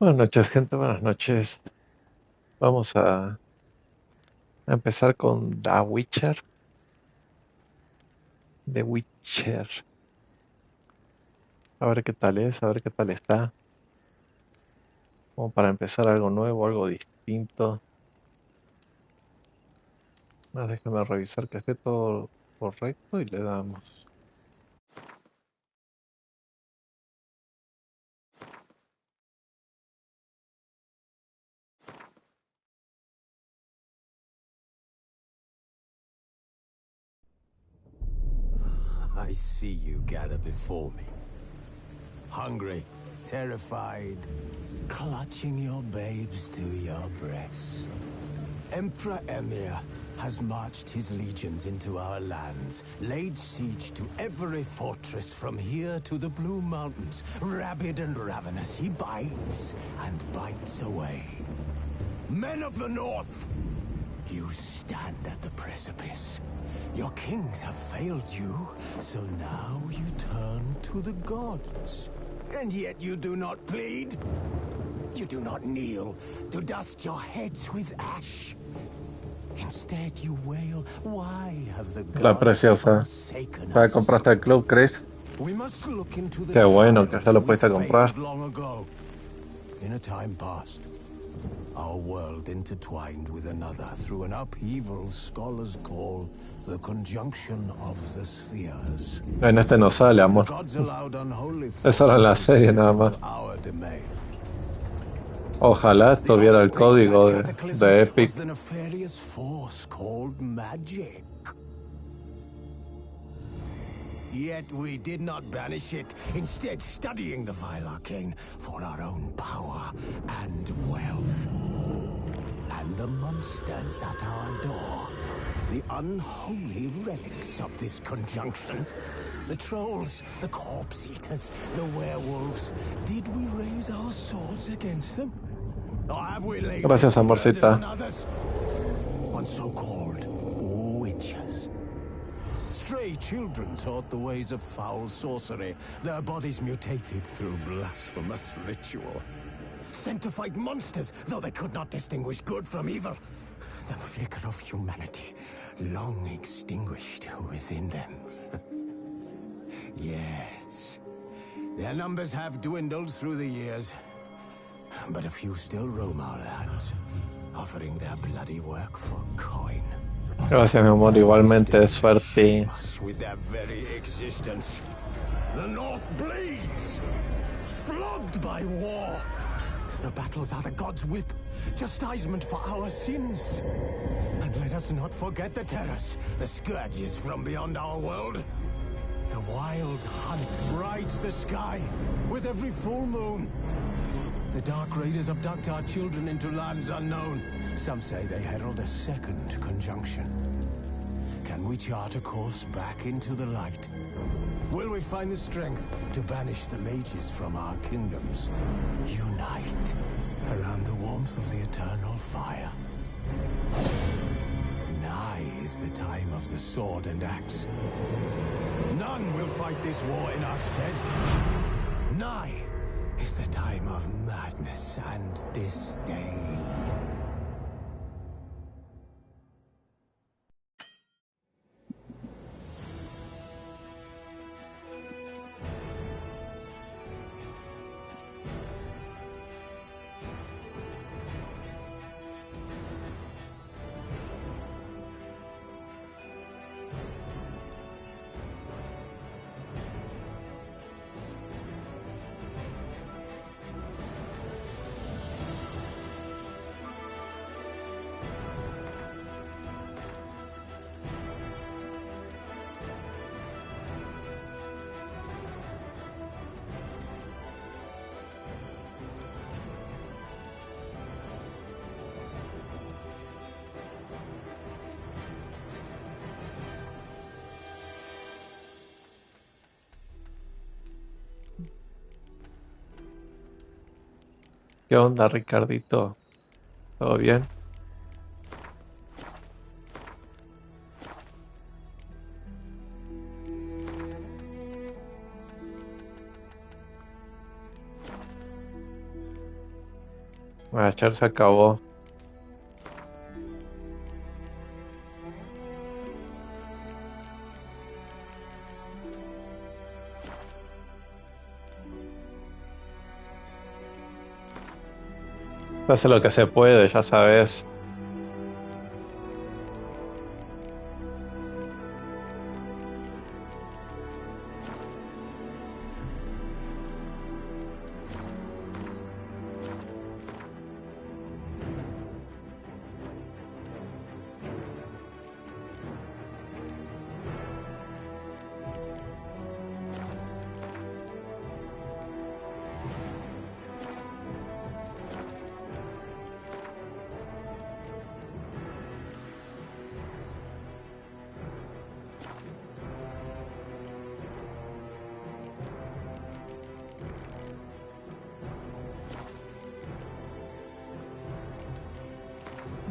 Buenas noches, gente, buenas noches. Vamos a empezar con The Witcher. The Witcher. A ver qué tal es, a ver qué tal está. Como para empezar algo nuevo, algo distinto. Déjame revisar que esté todo correcto y le damos. I see you gather before me. Hungry, terrified, clutching your babes to your breast. Emperor Emir has marched his legions into our lands, laid siege to every fortress from here to the Blue Mountains. Rabid and ravenous, he bites and bites away. Men of the North, you stand at the precipice. Your kings have failed you, so now you turn to the gods. And yet you do not plead. You do not kneel to dust your heads with ash. Instead you wail, why have the La gods preciosa. forsaken ¿Ya us? compraste el club, Chris? We must look into the Qué bueno que ya trials lo we pudiste comprar. failed long ago. In a time past, our world intertwined with another through an upheaval scholars call the conjunction of the spheres. En este no sale, The amor. gods allowed unholy Es solo en forces la to serie slip nada más. into our domain. Ojalá The tuviera el offspring of that código cataclysm de was Epic. the nefarious force called magic. Yet we did not banish it, instead studying the vile arcane for our own power and wealth. And the monsters at our door, the unholy relics of this conjunction. The trolls, the corpse eaters, the werewolves. Did we raise our swords against them? Or have we laid Gracias, this burden amorcita. on others? On so-called witches. Stray children taught the ways of foul sorcery. Their bodies mutated through blasphemous ritual. Sent to fight monsters, though they could not distinguish good from evil. The flicker of humanity, long extinguished within them. Yes, their numbers have dwindled through the years. But a few still roam our lands, offering their bloody work for coin. Gracias, mi amor. Igualmente, Shame suerte. us with their very existence. The North bleeds, flogged by war. The battles are the gods' whip, chastisement for our sins. And let us not forget the terrors, the scourges from beyond our world. The wild hunt brights the sky with every full moon. The Dark Raiders abduct our children into lands unknown. Some say they herald a second conjunction. Can we chart a course back into the light? Will we find the strength to banish the mages from our kingdoms? Unite around the warmth of the eternal fire. Nigh is the time of the sword and axe. None will fight this war in our stead. Nigh is the time of madness and disdain. ¿Qué onda, Ricardito? ¿Todo bien? Ayer se acabó. Se hace lo que se puede, ya sabes.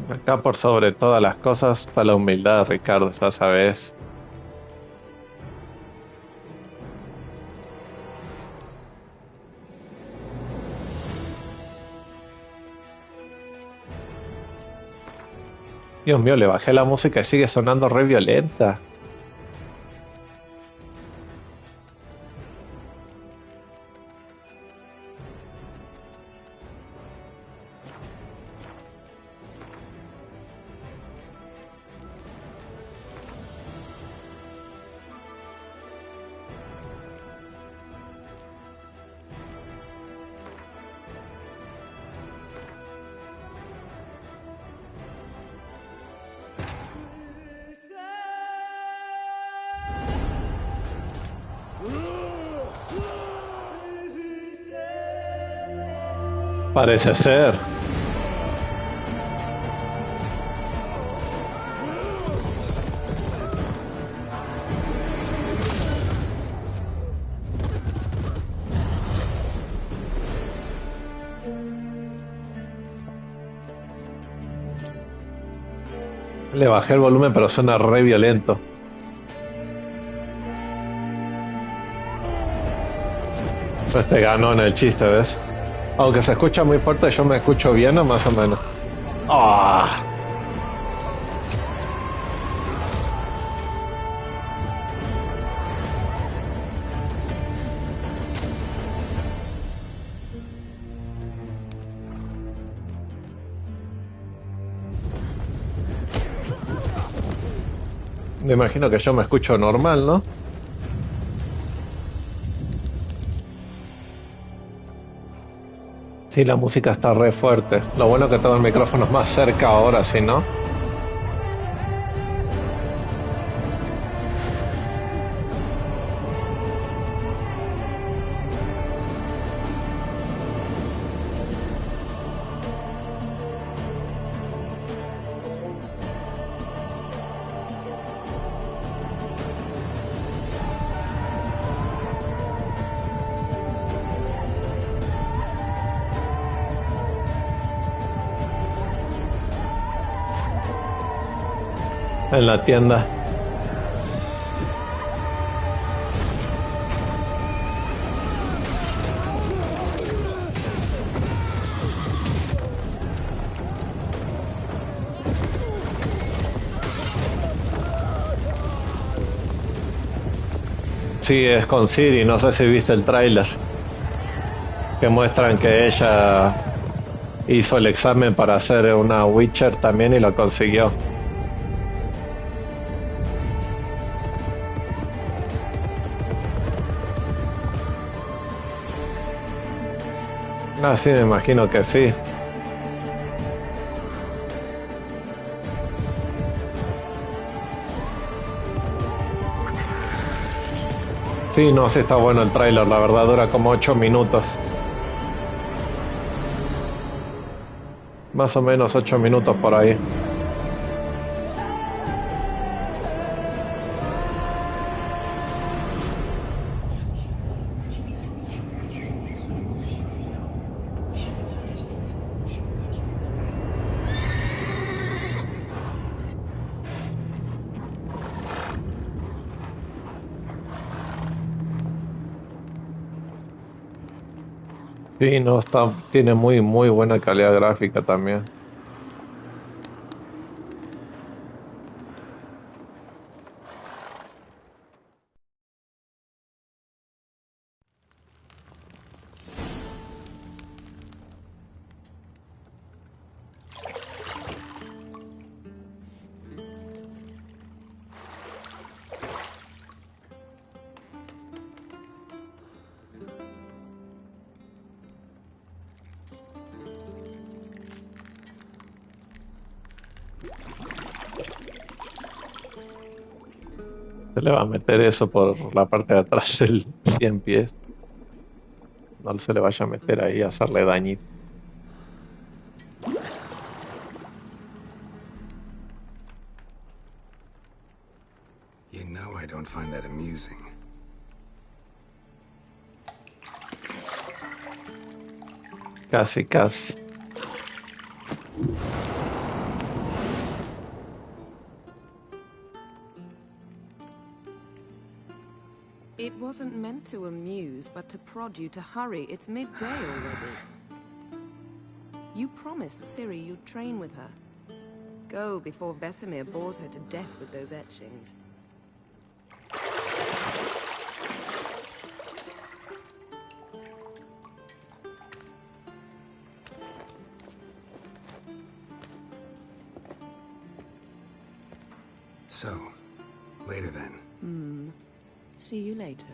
Acá por sobre todas las cosas está la humildad, Ricardo, ya sabes. Dios mío, le bajé la música y sigue sonando re violenta. Parece ser. Le bajé el volumen, pero suena re violento. Pues te ganó en el chiste, ¿ves? Aunque se escucha muy fuerte, yo me escucho bien o más o menos. ¡Ah! Me imagino que yo me escucho normal, ¿no? Sí, la música está re fuerte. Lo bueno que tengo el micrófono es más cerca ahora, ¿sí, no? En la tienda. Sí, es con Siri, no sé si viste el tráiler. Que muestran que ella hizo el examen para ser una Witcher también y lo consiguió. Ah, sí, me imagino que sí. Sí, no, sí está bueno el tráiler, la verdad dura como 8 minutos. Más o menos 8 minutos por ahí. Sí, no, está, tiene muy buena calidad gráfica también. Se le va a meter eso por la parte de atrás del 100 pies. No se le vaya a meter ahí a hacerle dañito. You know I don't find that amusing. Casi, casi. It wasn't meant to amuse, but to prod you to hurry. It's midday already. You promised Ciri you'd train with her. Go before Vesemir bores her to death with those etchings. So, later then. See you later.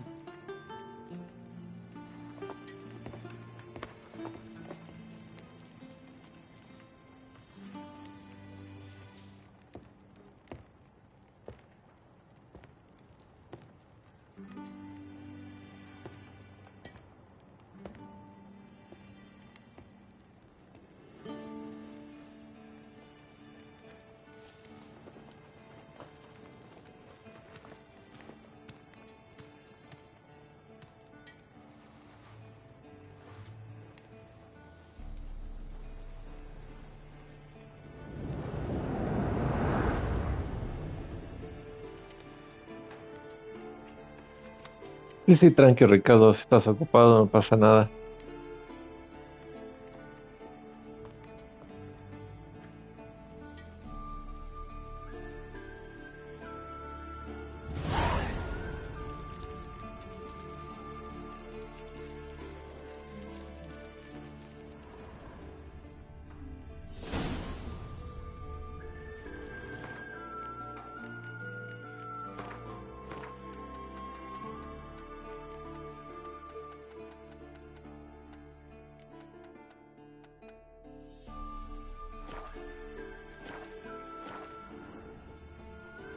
Sí, sí, tranqui, Ricardo, si estás ocupado no pasa nada.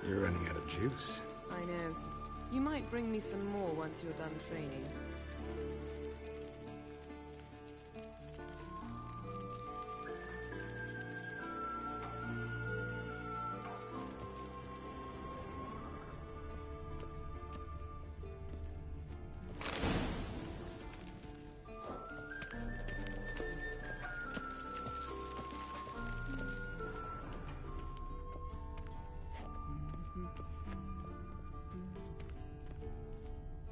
You're running out of juice. I know. You might bring me some more once you're done training.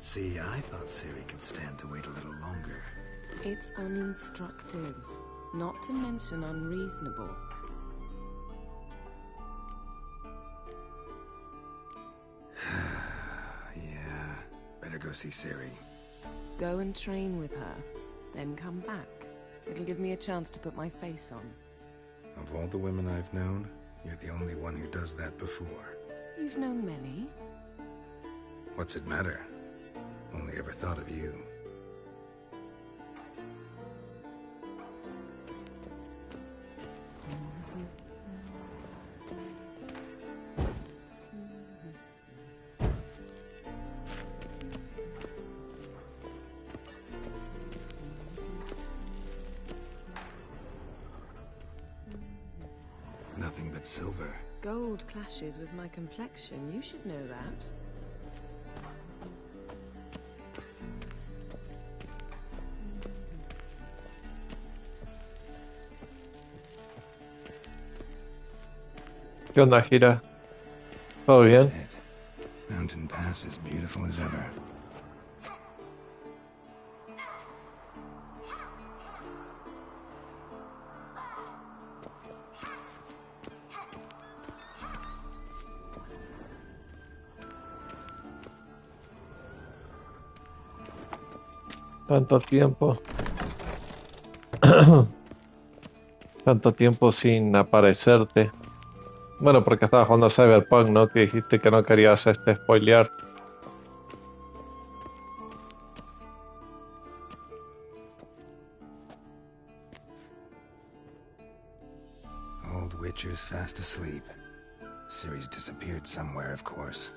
See, I thought Ciri could stand to wait a little longer. It's uninstructive, not to mention unreasonable. Yeah, better go see Ciri. Go and train with her, then come back. It'll give me a chance to put my face on. Of all the women I've known, you're the only one who does that before. You've known many. What's it matter? Only ever thought of you. Nothing but silver. Gold clashes with my complexion. You should know that. ¿Qué onda, Gira? ¿Todo bien? Mountain Pass as beautiful as ever. Tanto tiempo. Tanto tiempo sin aparecerte. Bueno, porque estaba jugando a Cyberpunk, ¿no? Que dijiste que no querías spoilear. Old Witcher's fast asleep. Ciri's disappeared somewhere, of course.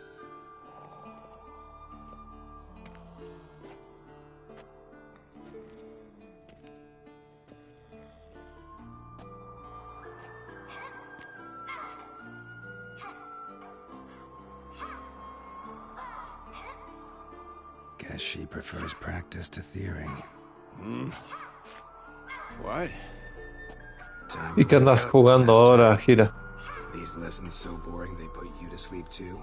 Guess she prefers practice to theory. What? ¿Y qué andas jugando ahora, Gira? These lessons so boring they put you to sleep too?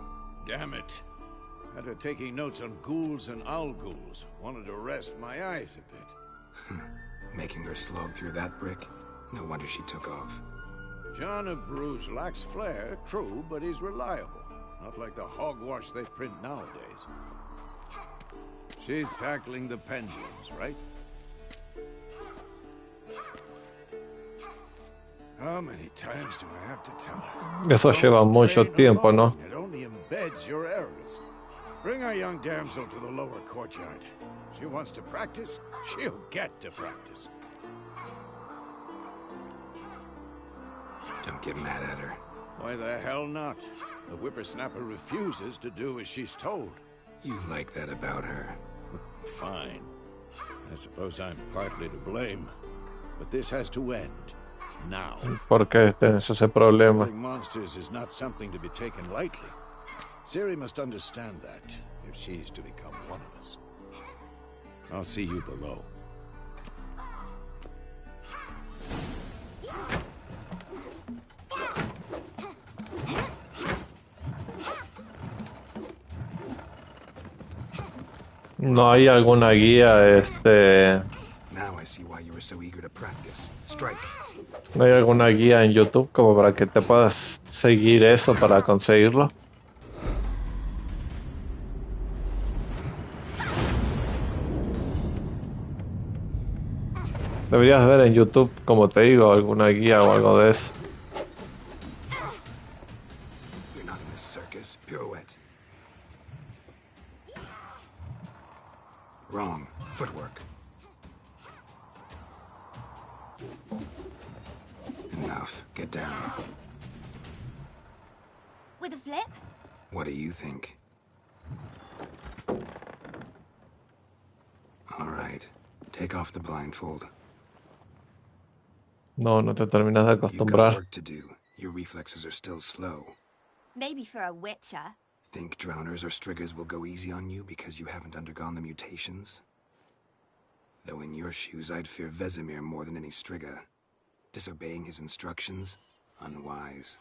Damn it. After taking notes on ghouls and alghouls, wanted to rest my eyes a bit. Making her slog through that brick? No wonder she took off. John of Bruges lacks flair, true, but he's reliable. Not like the hogwash they print nowadays. She's tackling the pendulums, right? How many times do I have to tell her? Eso lleva mucho tiempo, ¿no? It only embeds your errors. Bring our young damsel to the lower courtyard. She wants to practice, she'll get to practice. Don't get mad at her. Why the hell not? The whippersnapper refuses to do as she's told. You like that about her. Fine. I suppose I'm partly to blame. But this has to end. Now. ¿Por qué tienes ese problema? Killing monsters is not something to be taken lightly. Ciri must understand that, if she's to become one of us. I'll see you below. ¿No hay alguna guía, Now I see why you were so eager to practice. Strike. no hay alguna guía en YouTube como para que te puedas seguir eso para conseguirlo? Deberías ver en YouTube, como te digo, alguna guía o algo de eso. You're not in a circus. Pirouette. Wrong. Footwork. Enough. Get down. With a flip? What do you think? All right. Take off the blindfold. No, no te terminas de You've got acostumbrar. work to do. Your reflexes are still slow. Maybe for a witcher. Think drowners or striggers will go easy on you because you haven't undergone the mutations? Though in your shoes, I'd fear Vesemir more than any strigger. Disobeying his instructions? Unwise.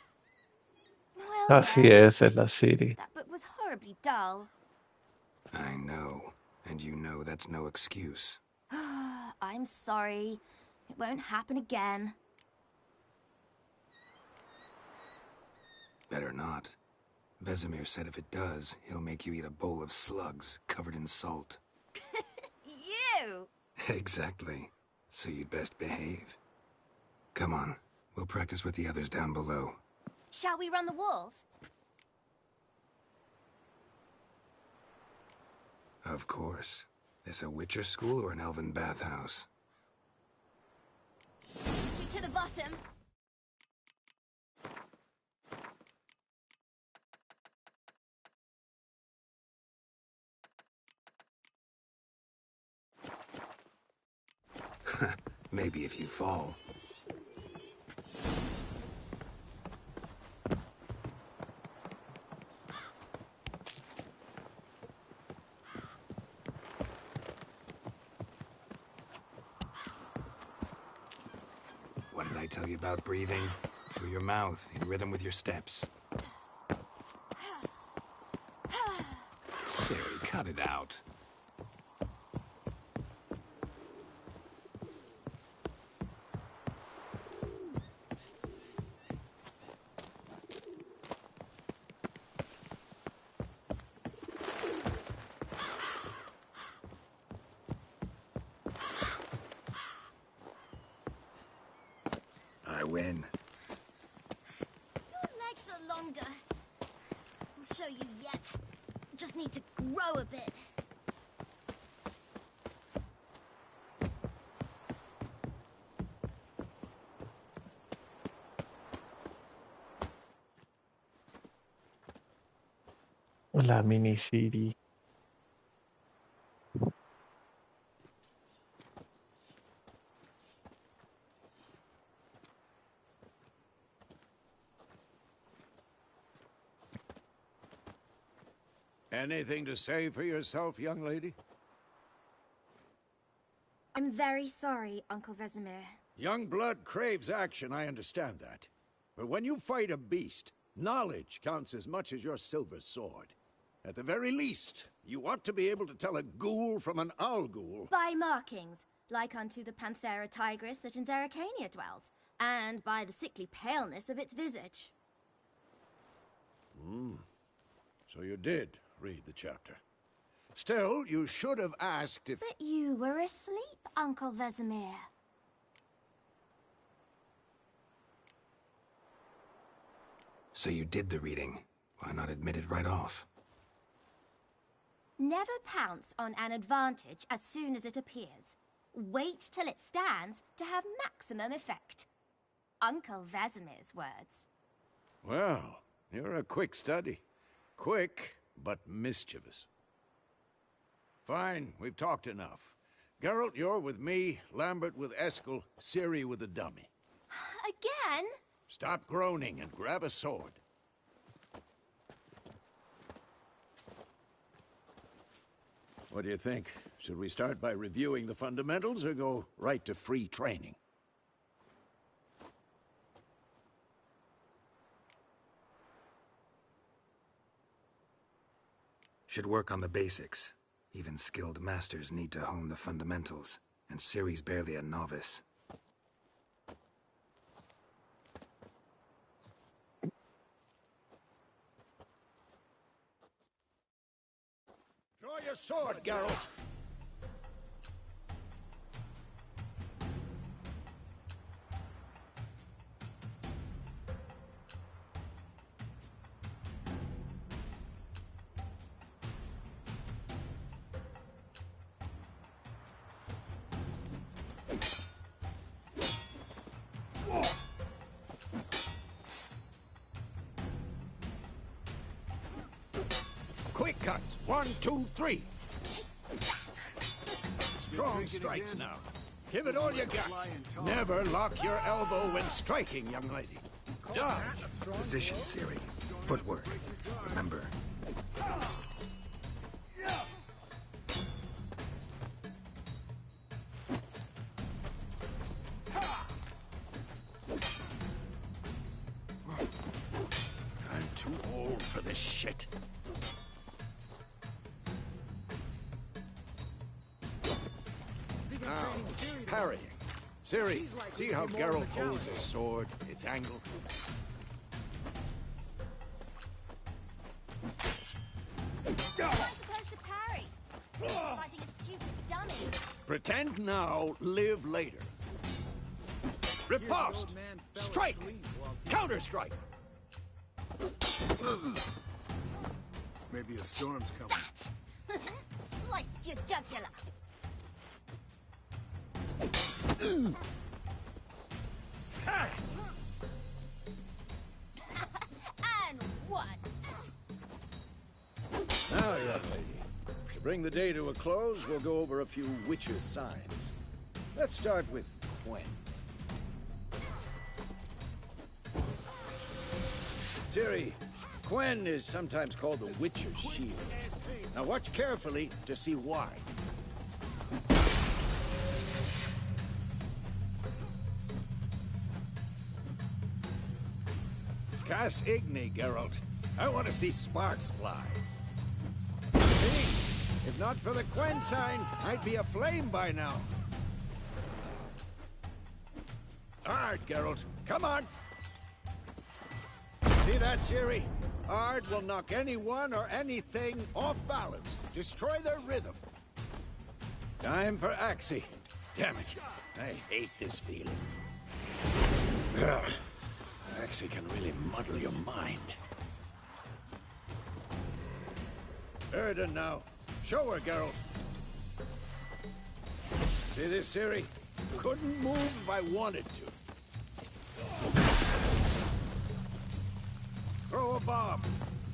Well, Así yes. es la Ciri. That book was horribly dull. I know. And you know that's no excuse. I'm sorry. It won't happen again. Better not. Vesemir said if it does, he'll make you eat a bowl of slugs covered in salt. You! Exactly. So you'd best behave. Come on. We'll practice with the others down below. Shall we run the walls? Of course. This a Witcher school or an elven bathhouse? Shoot to the bottom. Maybe if you fall. What did I tell you about breathing? Through your mouth, in rhythm with your steps. Ciri, cut it out. win. Your legs are longer. I'll show you yet. Just need to grow a bit. La miniserie. Anything to say for yourself, young lady? I'm very sorry, Uncle Vesemir. Young blood craves action, I understand that. But when you fight a beast, knowledge counts as much as your silver sword. At the very least, you ought to be able to tell a ghoul from an algo. By markings, like unto the Panthera tigris that in Zerrikania dwells, and by the sickly paleness of its visage. So you did read the chapter. Still, you should have asked if... But you were asleep, Uncle Vesemir. So you did the reading. Why not admit it right off? Never pounce on an advantage as soon as it appears. Wait till it stands to have maximum effect. Uncle Vesemir's words. Well, you're a quick study. Quick, but mischievous. Fine, we've talked enough. Geralt, you're with me, Lambert with Eskel, Ciri with the dummy. Again? Stop groaning and grab a sword. What do you think? Should we start by reviewing the fundamentals or go right to free training? Should work on the basics. Even skilled masters need to hone the fundamentals, and Ciri's barely a novice. Draw your sword, Geralt! Quick cuts! 1, 2, 3! Strong strikes now. Give it all you got. Never lock your elbow when striking, young lady. Dodge! Position, Ciri. Footwork. Remember. I'm too old for this shit. Now, parrying. Ciri, see how Geralt holds his sword, its angle? You're supposed to parry. You're fighting a stupid dummy. Pretend now, live later. Riposte! Strike! Counter-strike! Maybe a storm's coming. Sliced your jugular. And one. Now, young lady, to bring the day to a close, we'll go over a few witcher signs. Let's start with Quen. Ciri, Quen is sometimes called the Witcher's Shield. Now watch carefully to see why. Cast Igni, Geralt. I want to see sparks fly. See? If not for the Quen sign, I'd be aflame by now. Ard, Geralt. Come on! See that, Ciri? Ard will knock anyone or anything off balance. Destroy their rhythm. Time for Axie. Damn it. I hate this feeling. Ugh. Actually can really muddle your mind. Erden now. Show her, Geralt. See this, Ciri? Couldn't move if I wanted to. Throw a bomb.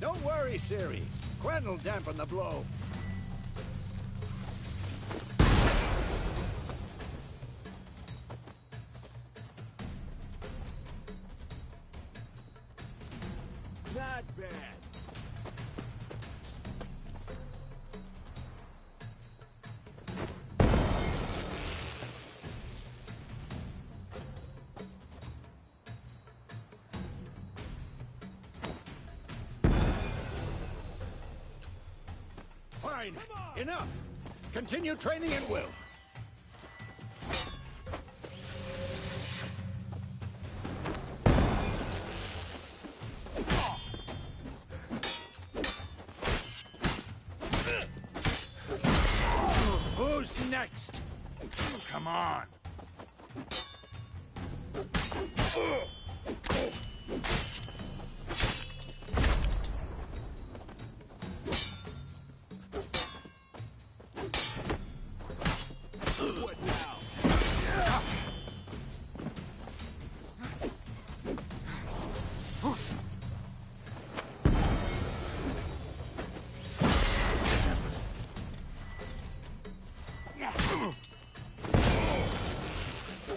Don't worry, Ciri. Gwen'll dampen the blow. Not bad. Fine. Enough. Continue training at will. Who's next? Come on. What now?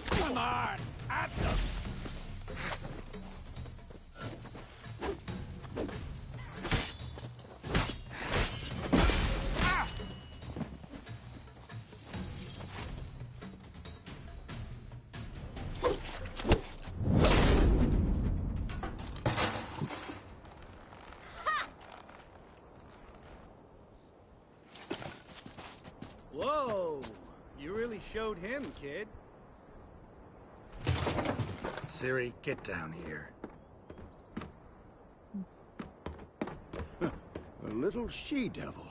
Come on, at them! Whoa! You really showed him, kid. Ciri, get down here. A little she-devil.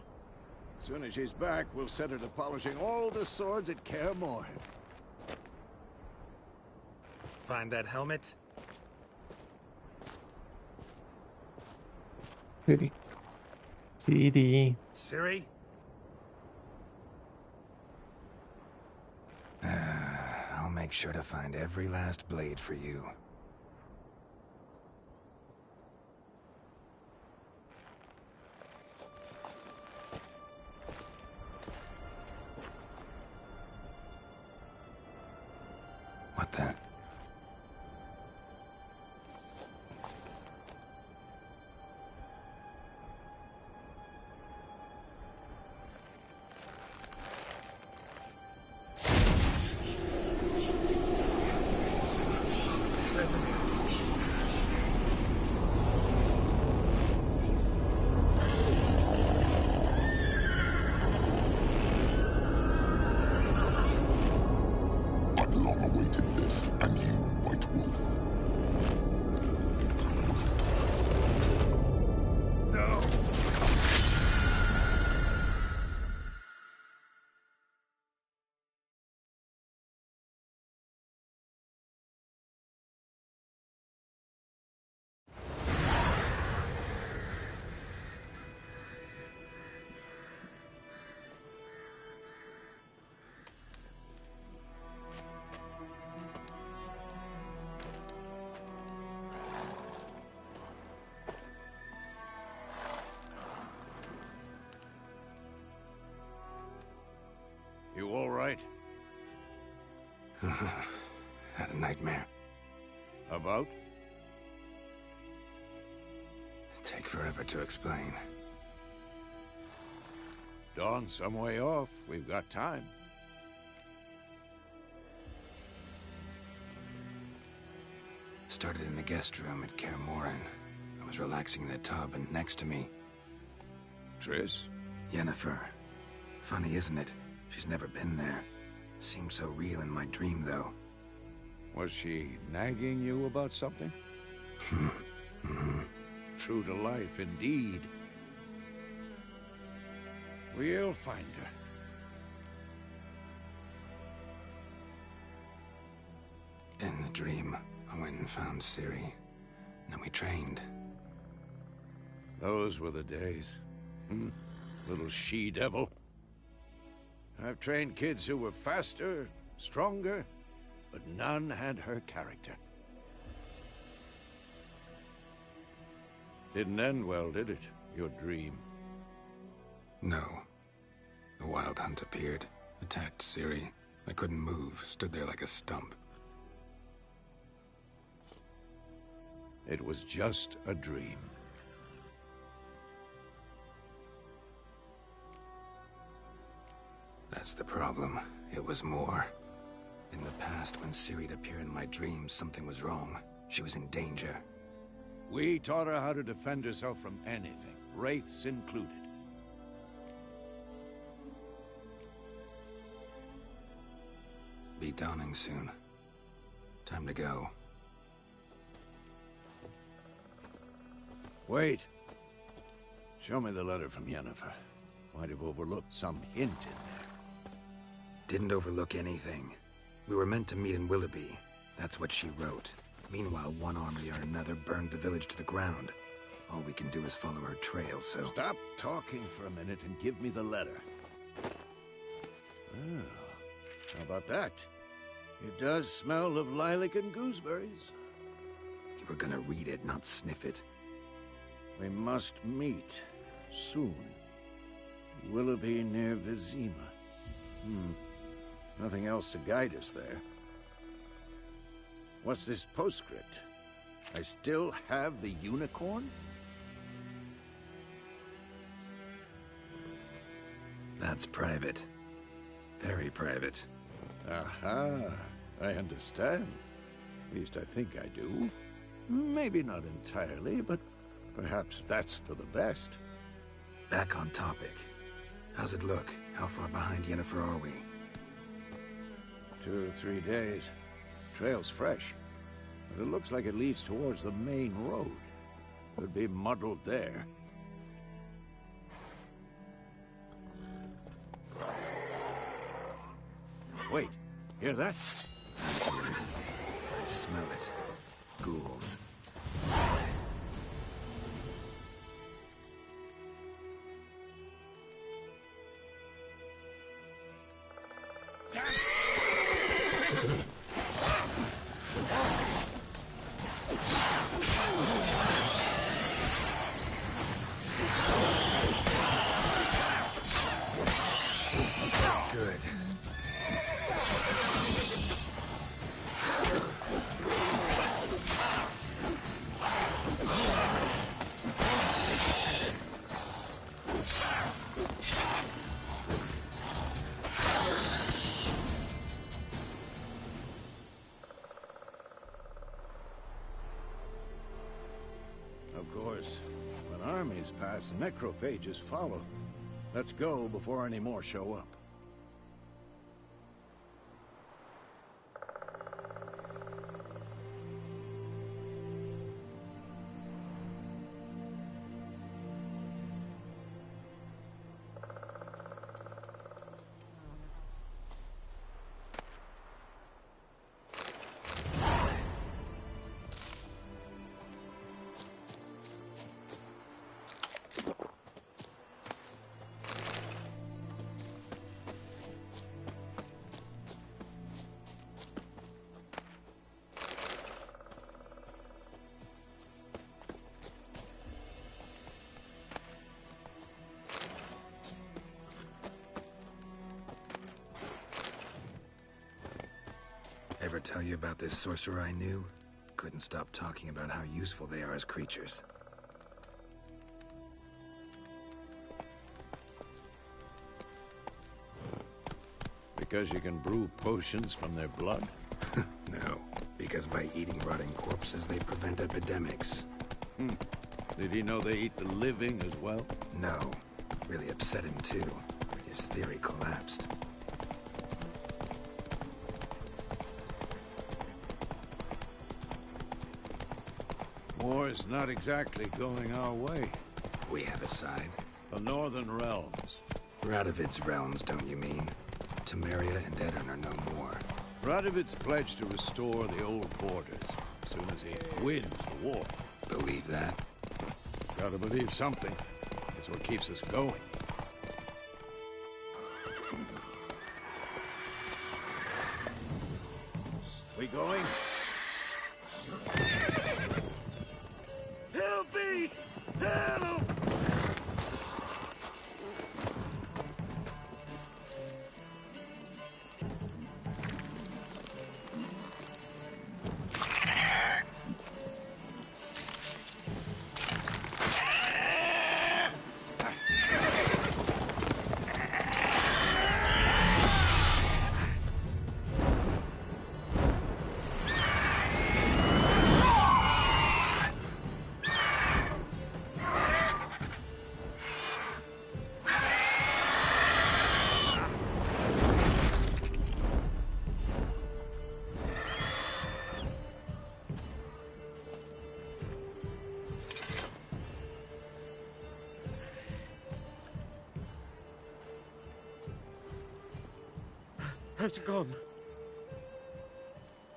Soon as she's back, we'll set her to polishing all the swords at Kaer Morhen. Find that helmet? Ciri. Ciri. Ciri? I'll make sure to find every last blade for you. What the? I've long awaited this, and you, White Wolf. No! You all right? Had a nightmare. About? Take forever to explain. Dawn's some way off. We've got time. Started in the guest room at Kaer Morhen. I was relaxing in the tub, and next to me, Triss? Yennefer. Funny, isn't it? She's never been there. Seemed so real in my dream, though. Was she nagging you about something? True to life, indeed. We'll find her. In the dream, I went and found Ciri. Then we trained. Those were the days. Little she-devil. I've trained kids who were faster, stronger, but none had her character. Didn't end well, did it? Your dream? No. The Wild Hunt appeared, attacked Ciri. I couldn't move, stood there like a stump. It was just a dream. That's the problem. It was more. In the past, when Ciri'd appear in my dreams, something was wrong. She was in danger. We taught her how to defend herself from anything, wraiths included. Be dawning soon. Time to go. Wait. Show me the letter from Yennefer. Might have overlooked some hint in there. Didn't overlook anything. We were meant to meet in Willoughby. That's what she wrote. Meanwhile, one army or another burned the village to the ground. All we can do is follow her trail, so... Stop talking for a minute and give me the letter. Ah, how about that? It does smell of lilac and gooseberries. You were gonna read it, not sniff it. We must meet. Soon. Willoughby near Vizima. Nothing else to guide us there. What's this postscript? I still have the unicorn? That's private. Very private. Aha, I understand. At least I think I do. Maybe not entirely, but perhaps that's for the best. Back on topic. How's it look? How far behind Yennefer are we? 2 or 3 days. Trail's fresh, but it looks like it leads towards the main road. Could be muddled there. Wait, hear that? I hear it. I smell it. Ghouls. Good. Of course, when armies pass, necrophages follow. Let's go before any more show up. Ever tell you about this sorcerer I knew? Couldn't stop talking about how useful they are as creatures. Because you can brew potions from their blood? No, because by eating rotting corpses, they prevent epidemics. Did he know they eat the living as well? No. Really upset him, too. His theory collapsed. War's not exactly going our way. We have a side. The Northern Realms. Radovid's realms, don't you mean? Temeria and Edirn are no more. Radovid's pledged to restore the old borders. as soon as he wins the war. Believe that? Gotta believe something. It's what keeps us going. We going? Help me! Help! How's it gone?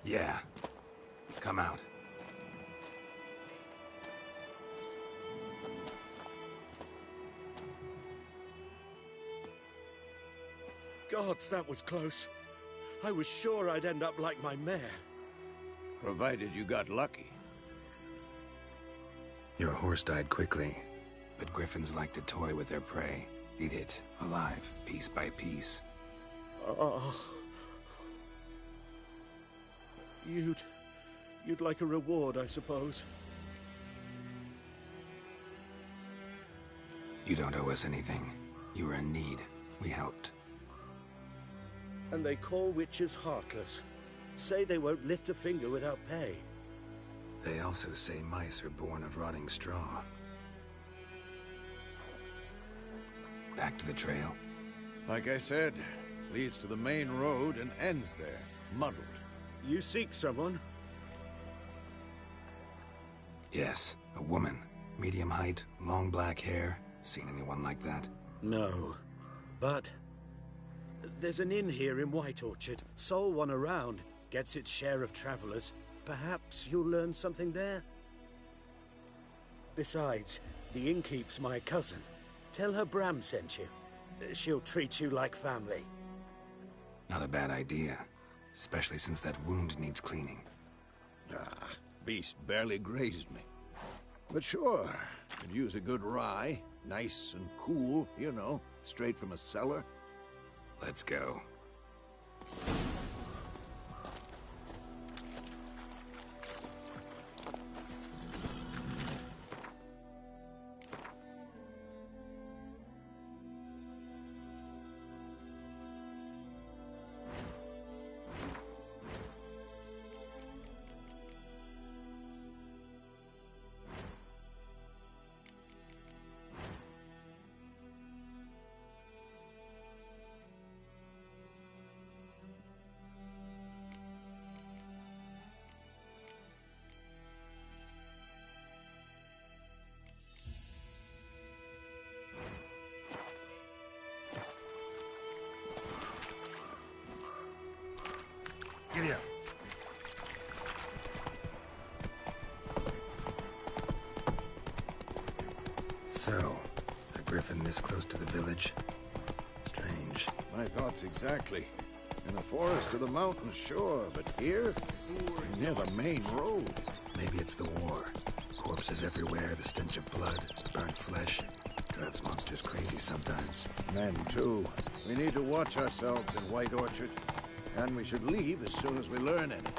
Yeah. Come out. Gods, that was close. I was sure I'd end up like my mare. Provided you got lucky. Your horse died quickly, but griffins like to toy with their prey. Eat it, alive, piece by piece. Oh. You'd like a reward, I suppose. You don't owe us anything. You were in need. We helped. And they call witches heartless. Say they won't lift a finger without pay. They also say mice are born of rotting straw. Back to the trail? Like I said, leads to the main road and ends there, muddled. You seek someone? Yes, a woman. Medium height, long black hair. Seen anyone like that? No. But there's an inn here in White Orchard. Sole one around. Gets its share of travelers. Perhaps you'll learn something there? Besides, the innkeep's my cousin. Tell her Bram sent you. She'll treat you like family. Not a bad idea. Especially since that wound needs cleaning. Ah, beast barely grazed me. But sure, could use a good rye. Nice and cool, you know, straight from a cellar. Let's go. Giddy up. So, a griffin this close to the village? Strange. My thoughts exactly. In the forest or the mountains, sure, but here? Near the main road. Maybe it's the war. Corpses everywhere, the stench of blood, burnt flesh. Drives monsters crazy sometimes. Men, too. We need to watch ourselves in White Orchard. And we should leave as soon as we learn anything.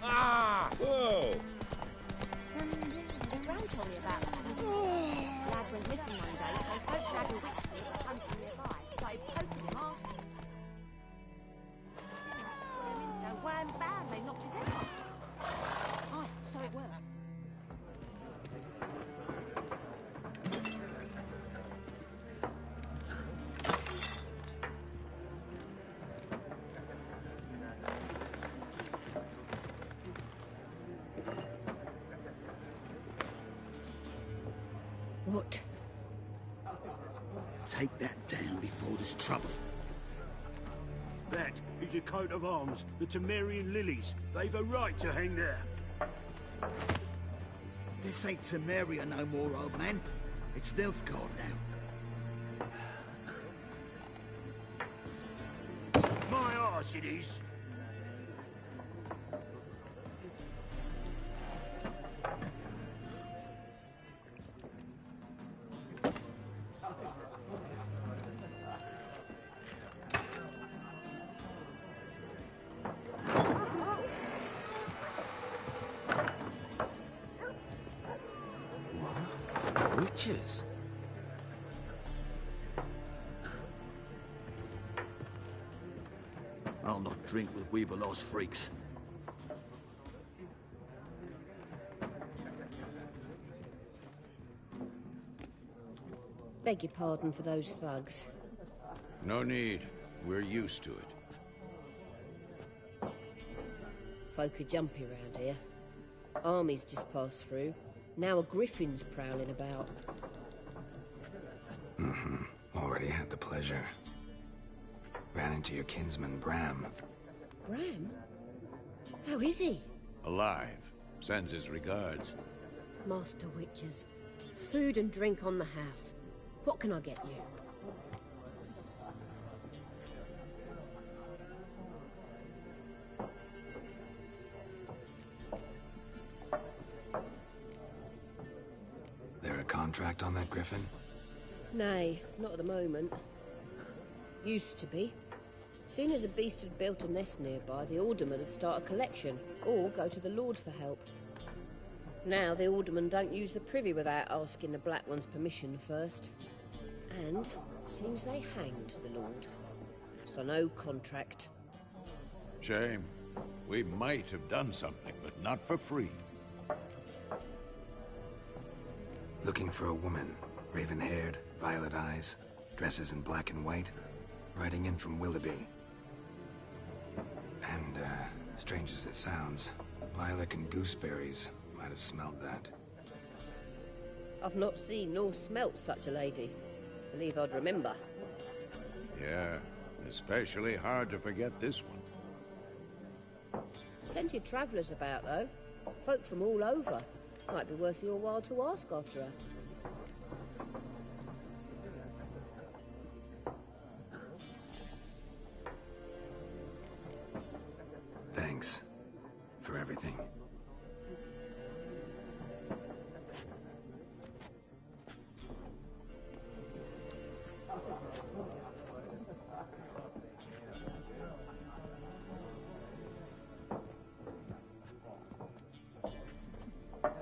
Ah! Whoa! Bram told me about this. Lad went missing one day, so folk grabbed a witch that was hunting nearby, started poking him, asking. Squirming, so wham bam, they knocked his head off. Aye, so it worked. What? Take that down before there's trouble. That is a coat of arms, the Temerian lilies. They've a right to hang there. This ain't Temeria no more, old man. It's Nilfgaard now. My arse it is. Witches? I'll not drink with Weaverlaw's freaks. Beg your pardon for those thugs. No need. We're used to it. Folk are jumpy round here. Armies just passed through. Now a griffin's prowling about. Already had the pleasure. Ran into your kinsman, Bram. Bram? How is he? Alive. Sends his regards. Master Witches. Food and drink on the house. What can I get you? There a contract on that griffin? Nay, not at the moment. Used to be. Soon as a beast had built a nest nearby, the alderman would start a collection, or go to the Lord for help. Now the aldermen don't use the privy without asking the Black One's permission first. And seems they hanged the Lord. So no contract. Shame. We might have done something, but not for free. Looking for a woman. Raven-haired, violet eyes, dresses in black and white. Riding in from Willoughby. And, strange as it sounds, lilac and gooseberries might have smelled that. I've not seen nor smelt such a lady. Believe I'd remember. Yeah, especially hard to forget this one. Plenty of travellers about, though. Folk from all over. Might be worth your while to ask after her. Thanks for everything.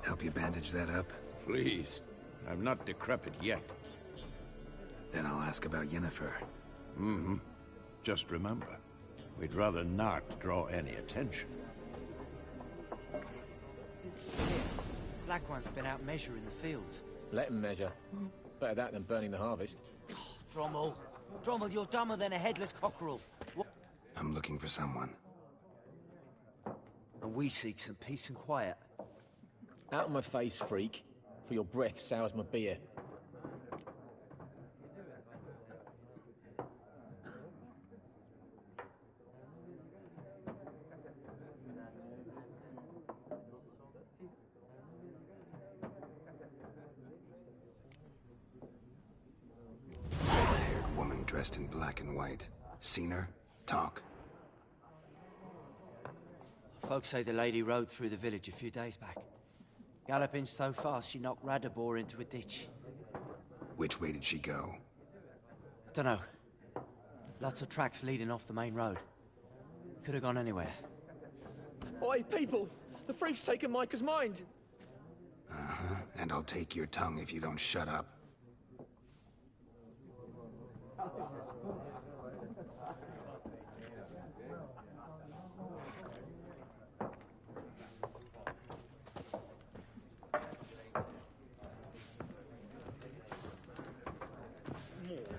Help you bandage that up? Please. I'm not decrepit yet. Then I'll ask about Yennefer. Just remember, we'd rather not draw any attention. Black One's been out measuring the fields. Let him measure. Better that than burning the harvest. Drommel. Drommel, you're dumber than a headless cockerel. What? I'm looking for someone. And we seek some peace and quiet. Out of my face, freak. For your breath sours my beer. Red-haired woman dressed in black and white. Seen her? Talk. Folks say the lady rode through the village a few days back. Galloping so fast she knocked Radabor into a ditch. Which way did she go? Dunno. Lots of tracks leading off the main road. Could have gone anywhere. Oi, people! The freak's taken Micah's mind! Uh-huh. And I'll take your tongue if you don't shut up.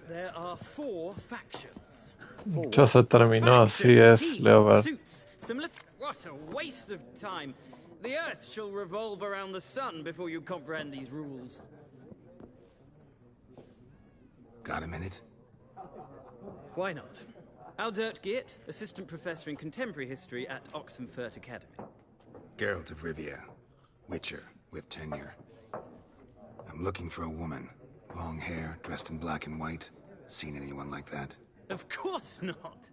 There are 4 factions. Ya se terminó, así es, Leo ver. What a waste of time. The Earth shall revolve around the sun before you comprehend these rules. Got a minute? Why not? Aldert Geert, assistant professor in contemporary history at Oxenfurt Academy. Geralt of Rivia, Witcher, with tenure. I'm looking for a woman. Long hair, dressed in black and white. Seen anyone like that? Of course not.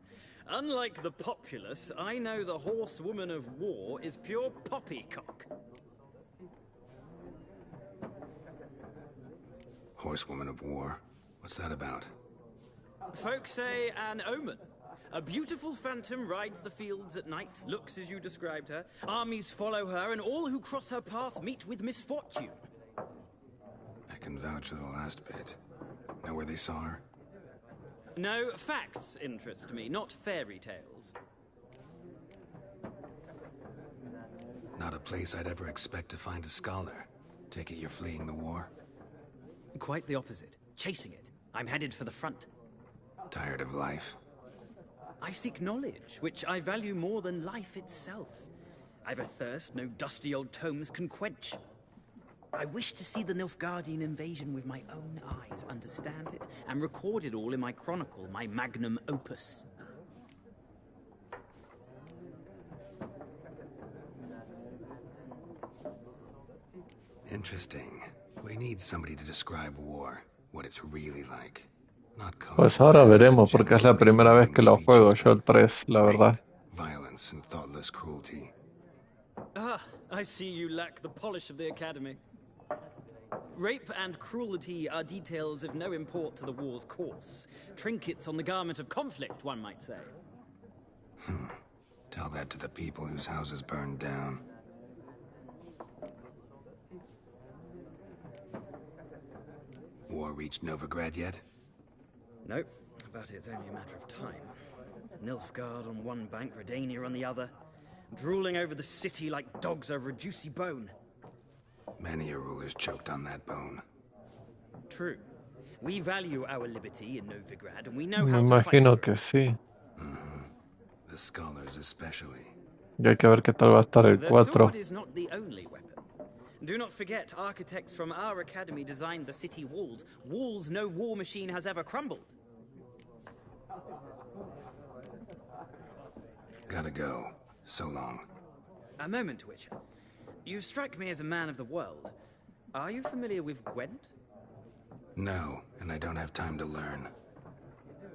Unlike the populace, I know the horsewoman of war is pure poppycock. Horsewoman of war? What's that about? Folks say an omen. A beautiful phantom rides the fields at night, looks as you described her. Armies follow her, and all who cross her path meet with misfortune. I can vouch for the last bit. Know where they saw her? No, facts interest me, not fairy tales. Not a place I'd ever expect to find a scholar. Take it you're fleeing the war? Quite the opposite. Chasing it. I'm headed for the front. Tired of life? I seek knowledge, which I value more than life itself. I've a thirst no dusty old tomes can quench. I wish to see the Nilfgaardian invasion with my own eyes, understand it, and record it all in my chronicle, my magnum opus. Interesting. We need somebody to describe war, what it's really like. Pues ahora veremos, porque es la primera vez que lo juego yo el 3, la verdad. Violence and thoughtless cruelty. Ah, I see you lack the polish of the Academy. Rape and cruelty are details of no import to the war's course. Trinkets on the garment of conflict, one might say. Tell that to the people whose houses burned down. War reached Novigrad yet? Nope, but it's only a matter of time. Nilfgaard on one bank, Redania on the other, drooling over the city like dogs over a juicy bone. Many a ruler's choked on that bone. True. We value our liberty in Novigrad, and we know Me how to fight. imagino que sí. The scholars especially. Y hay que ver qué tal va a estar el The 4. sword is not the only weapon. Do not forget, architects from our academy designed the city walls. Walls no war machine has ever crumbled. Gotta go. So long. A moment, Witcher. You strike me as a man of the world. Are you familiar with Gwent? No, and I don't have time to learn.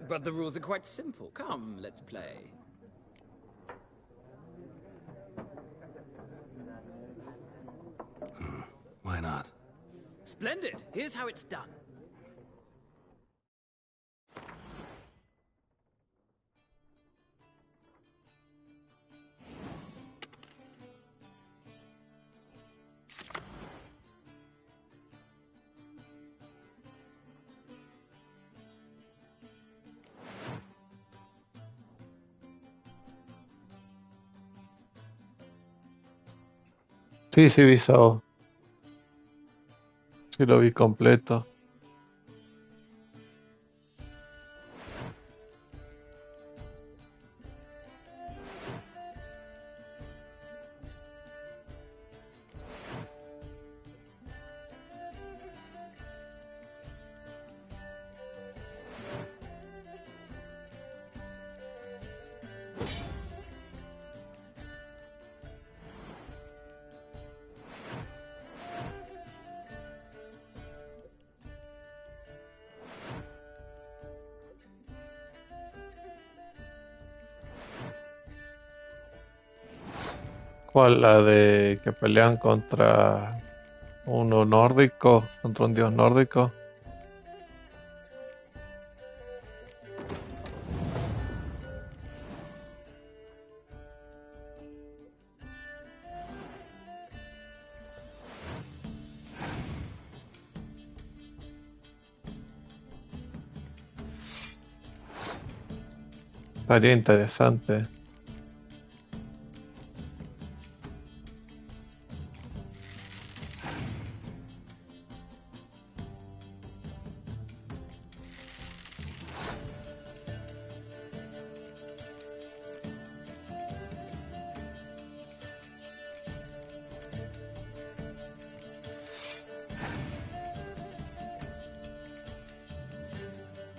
But the rules are quite simple. Come, let's play. Why not? Splendid. Here's how it's done. Sí, sí vi Sao. Sí lo vi completo. ¿Cuál? La de que pelean contra uno nórdico, contra un dios nórdico. Estaría interesante.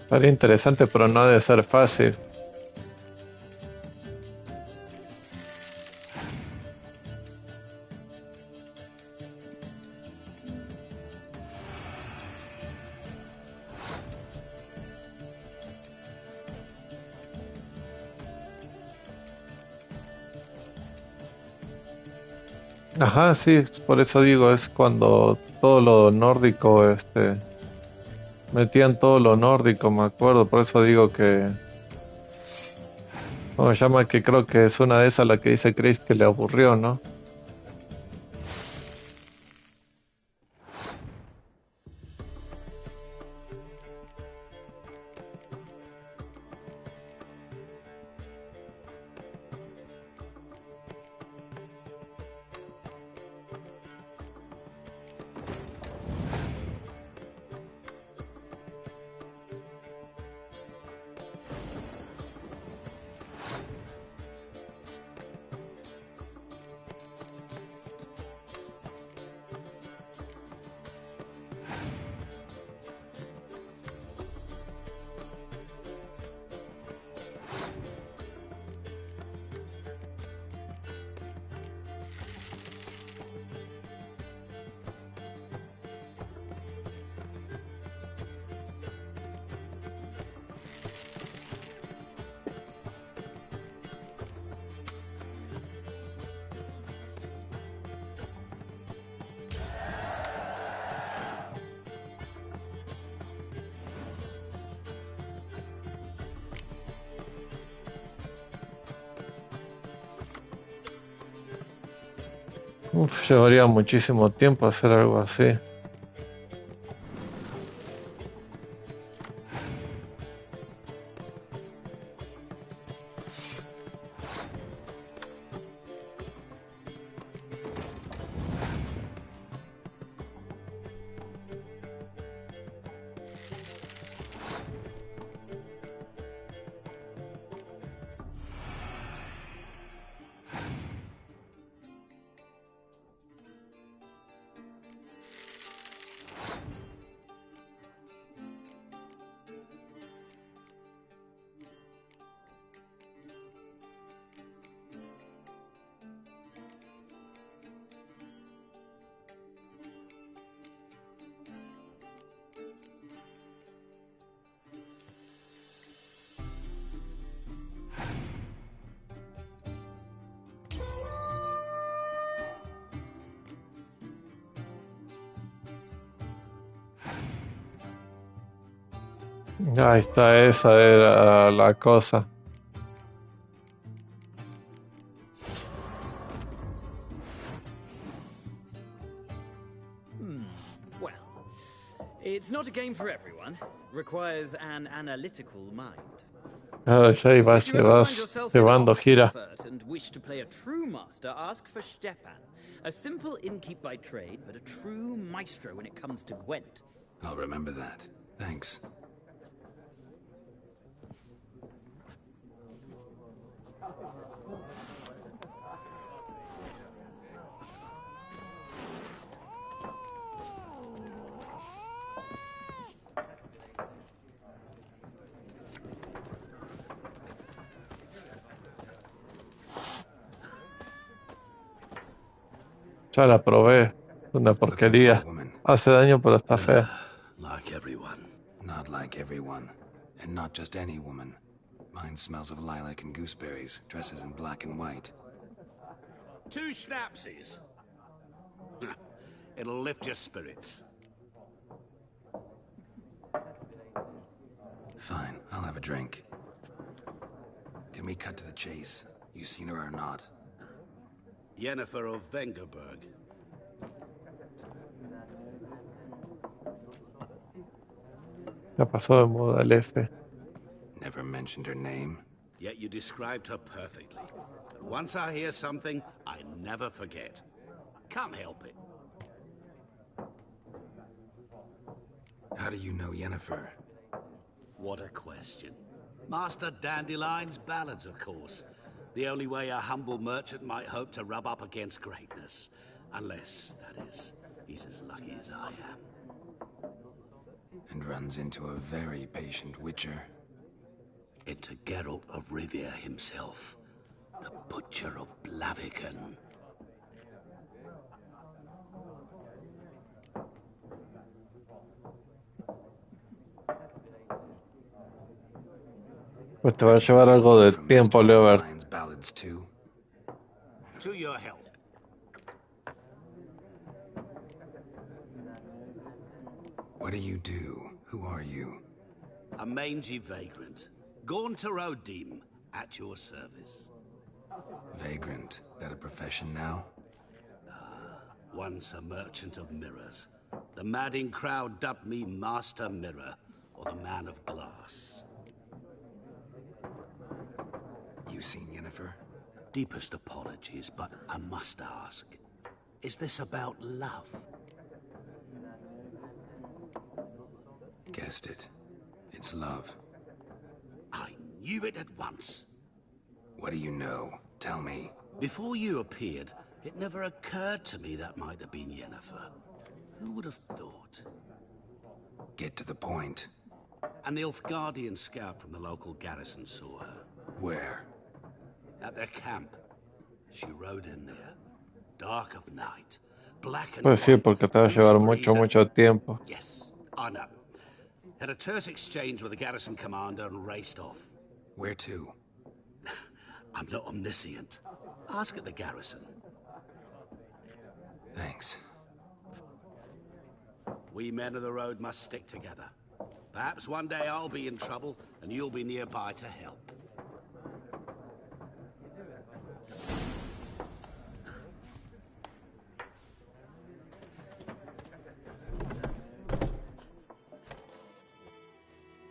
Estaría interesante, pero no ha de ser fácil. Ajá, sí, por eso digo, es cuando todo lo nórdico, metían todo lo nórdico, me acuerdo, por eso digo que, ¿cómo se llama? Que creo que es una de esas la que dice Chris que le aburrió, ¿no? Uf, llevaría muchísimo tiempo hacer algo así. Ahí está, esa era la cosa. Well, it's not a game for everyone. Requires an analytical mind. Ah, ya ibas, If you ever vas find yourself in llevando gira. Oxenfurt and wish to play a true master, ask for Stepan. A simple innkeep by trade, but a true maestro when it comes to Gwent. I'll remember that. Thanks. Ya la probé. Una porquería. Hace daño, pero está fea. Like everyone. Not like everyone. And not just any woman. Mine smells of lilac and gooseberries, dresses in black and white. 2 schnapsies. It'll lift your spirits. Fine, I'll have a drink. Can we cut to the chase? You seen her or not? Yennefer of Vengerberg. Ya pasó de moda el F. Never mentioned her name. Yet you described her perfectly. And once I hear something, I never forget. Can't help it. How do you know Yennefer? What a question. Master Dandelion's ballads, of course. The only way a humble merchant might hope to rub up against greatness. Unless, that is, he's as lucky as I am. and runs into a very patient witcher. It's a Geralt of Rivia himself, the Butcher of Blaviken. Pues te va a llevar algo de tiempo, Lever. Ballads too. To your health. What do you do? Who are you? A mangy vagrant. Gaunter Odim, at your service. Vagrant. That a profession now? Once a merchant of mirrors. The madding crowd dubbed me Master Mirror, or the Man of Glass. You seen Yennefer? Deepest apologies, but I must ask. Is this about love? Guessed it. It's love. I knew it at once. What do you know? Tell me. Before you appeared, it never occurred to me that might have been Yennefer. Who would have thought? Get to the point. An Nilfgaardian scout from the local garrison saw her. Where? At their camp. She rode in there. Dark of night. Black and Pues sí, white. porque te va a llevar mucho tiempo. Yes, I know. Had a terse exchange with the garrison commander and raced off. Where to? I'm not omniscient. Ask at the garrison. Thanks. We men of the road must stick together. Perhaps one day I'll be in trouble and you'll be nearby to help.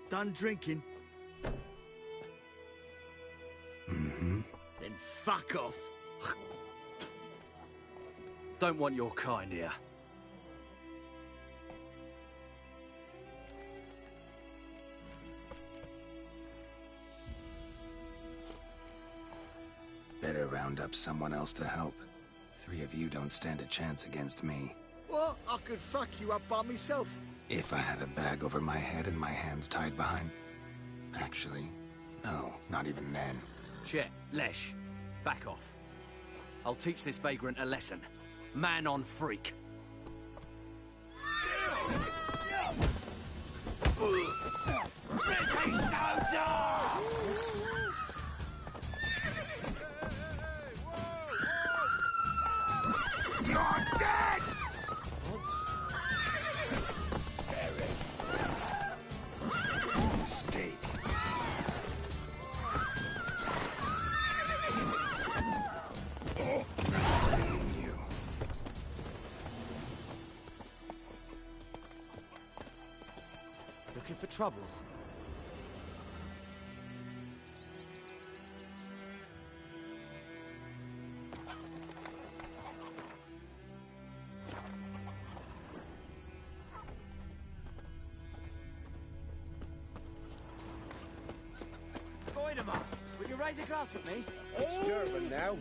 Done drinking? Mm-hmm. Then fuck off. Don't want your kind here. Better round up someone else to help. 3 of you don't stand a chance against me. What? I could fuck you up by myself. If I had a bag over my head and my hands tied behind... Actually, no, not even then. Shit, Lesh. Back off. I'll teach this vagrant a lesson. Man on freak. You're dead! Mistake. Nice meeting you. Looking for trouble? Voidemar, will you raise a glass with me? It's Durban now.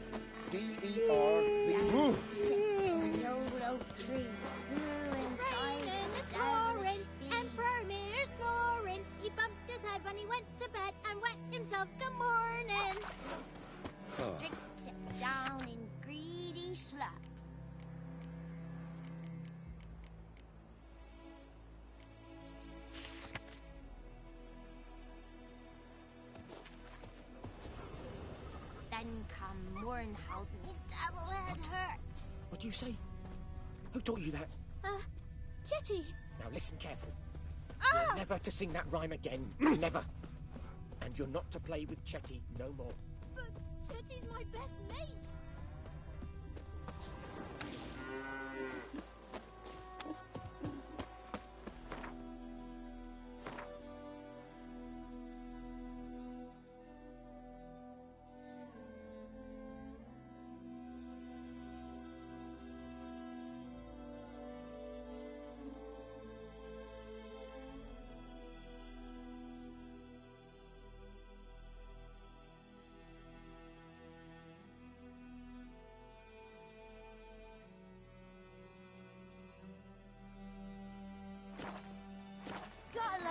D-E-R-V. Sits on the old oak tree. It's raining, it's pouring, and Vermeer's snoring. He bumped his head when he went to bed and wet himself good morning. Drinks it down in greedy slugs. Then come Mournhouse, me devil head hurts. What do you say? Who taught you that? Chetty. Now listen careful. Ah! You're never to sing that rhyme again. Never. And you're not to play with Chetty no more. But Chetty's my best mate.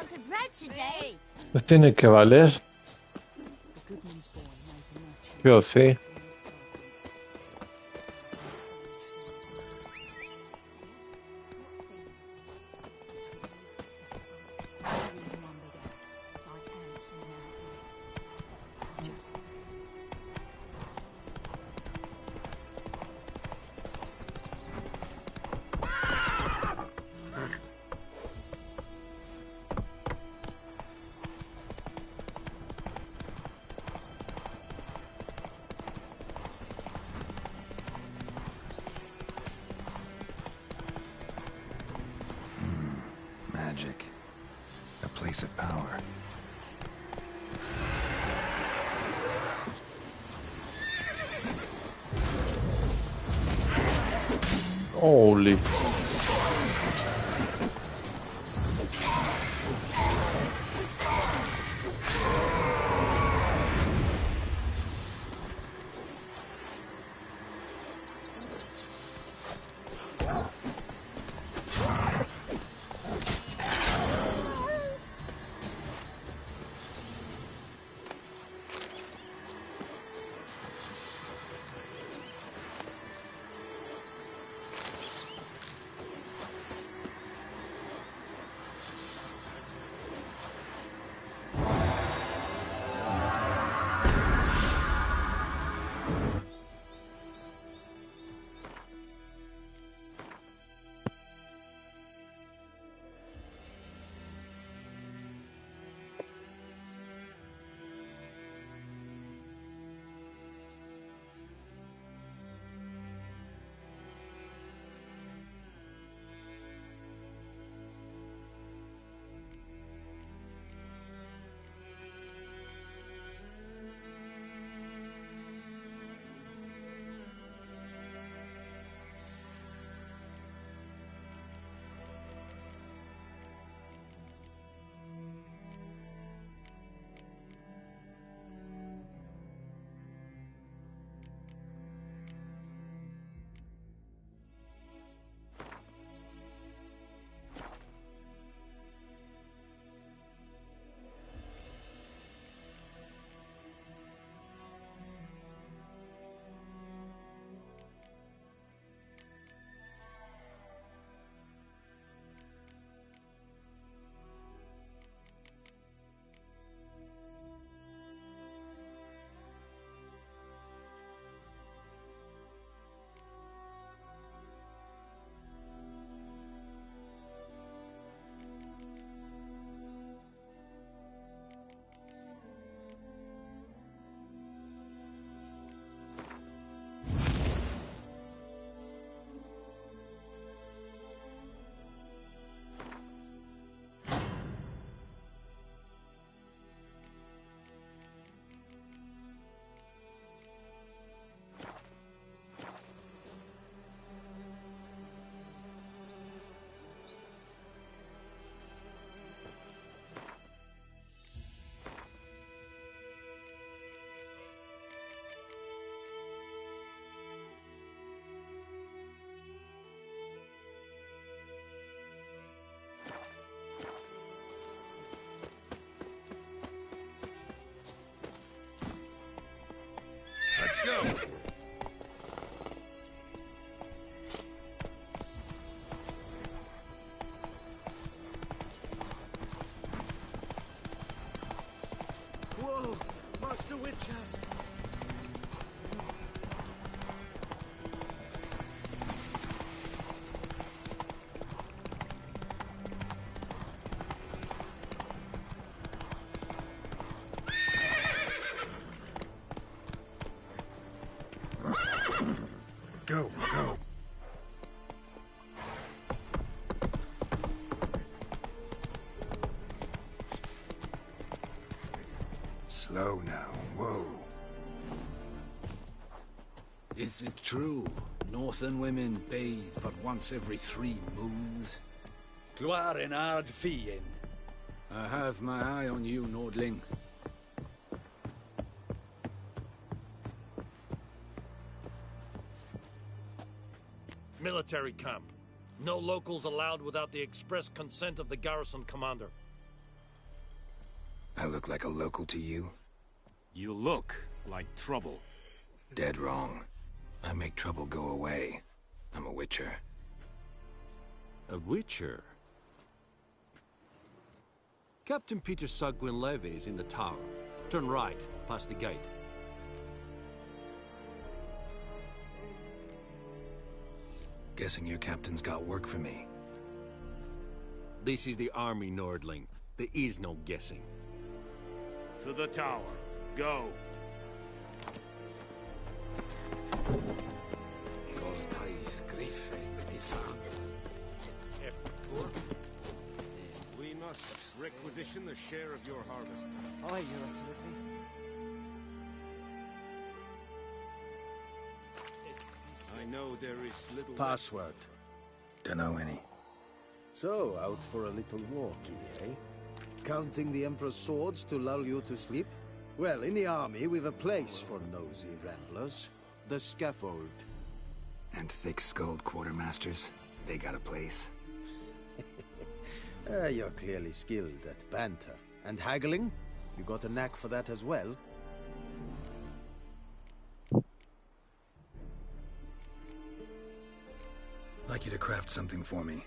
lump of bread today. Pues tiene que valer. Yo sí. Magic. A place of power. Holy. Let's go. Whoa, Master Witcher. Go, go. Slow now. Whoa. Is it true? Northern women bathe but once every 3 moons? Gloire en ard fien. I have my eye on you, Nordling. Military camp. No locals allowed without the express consent of the garrison commander. I look like a local to you? You look like trouble. Dead wrong. I make trouble go away. I'm a witcher. A witcher? Captain Peter Sagwin Levy is in the tower. Turn right, past the gate. Guessing your captain's got work for me. This is the army, Nordling. There is no guessing. To the tower. Go. We must requisition a share of your harvest. Aye, Your Excellency. I know there is little... Password. Dunno any. So, out for a little walkie, eh? Counting the Emperor's swords to lull you to sleep? Well, in the army, we've a place for nosy ramblers. The scaffold. And thick-skulled quartermasters? They got a place. You're clearly skilled at banter. And haggling? You got a knack for that as well? Like you to craft something for me.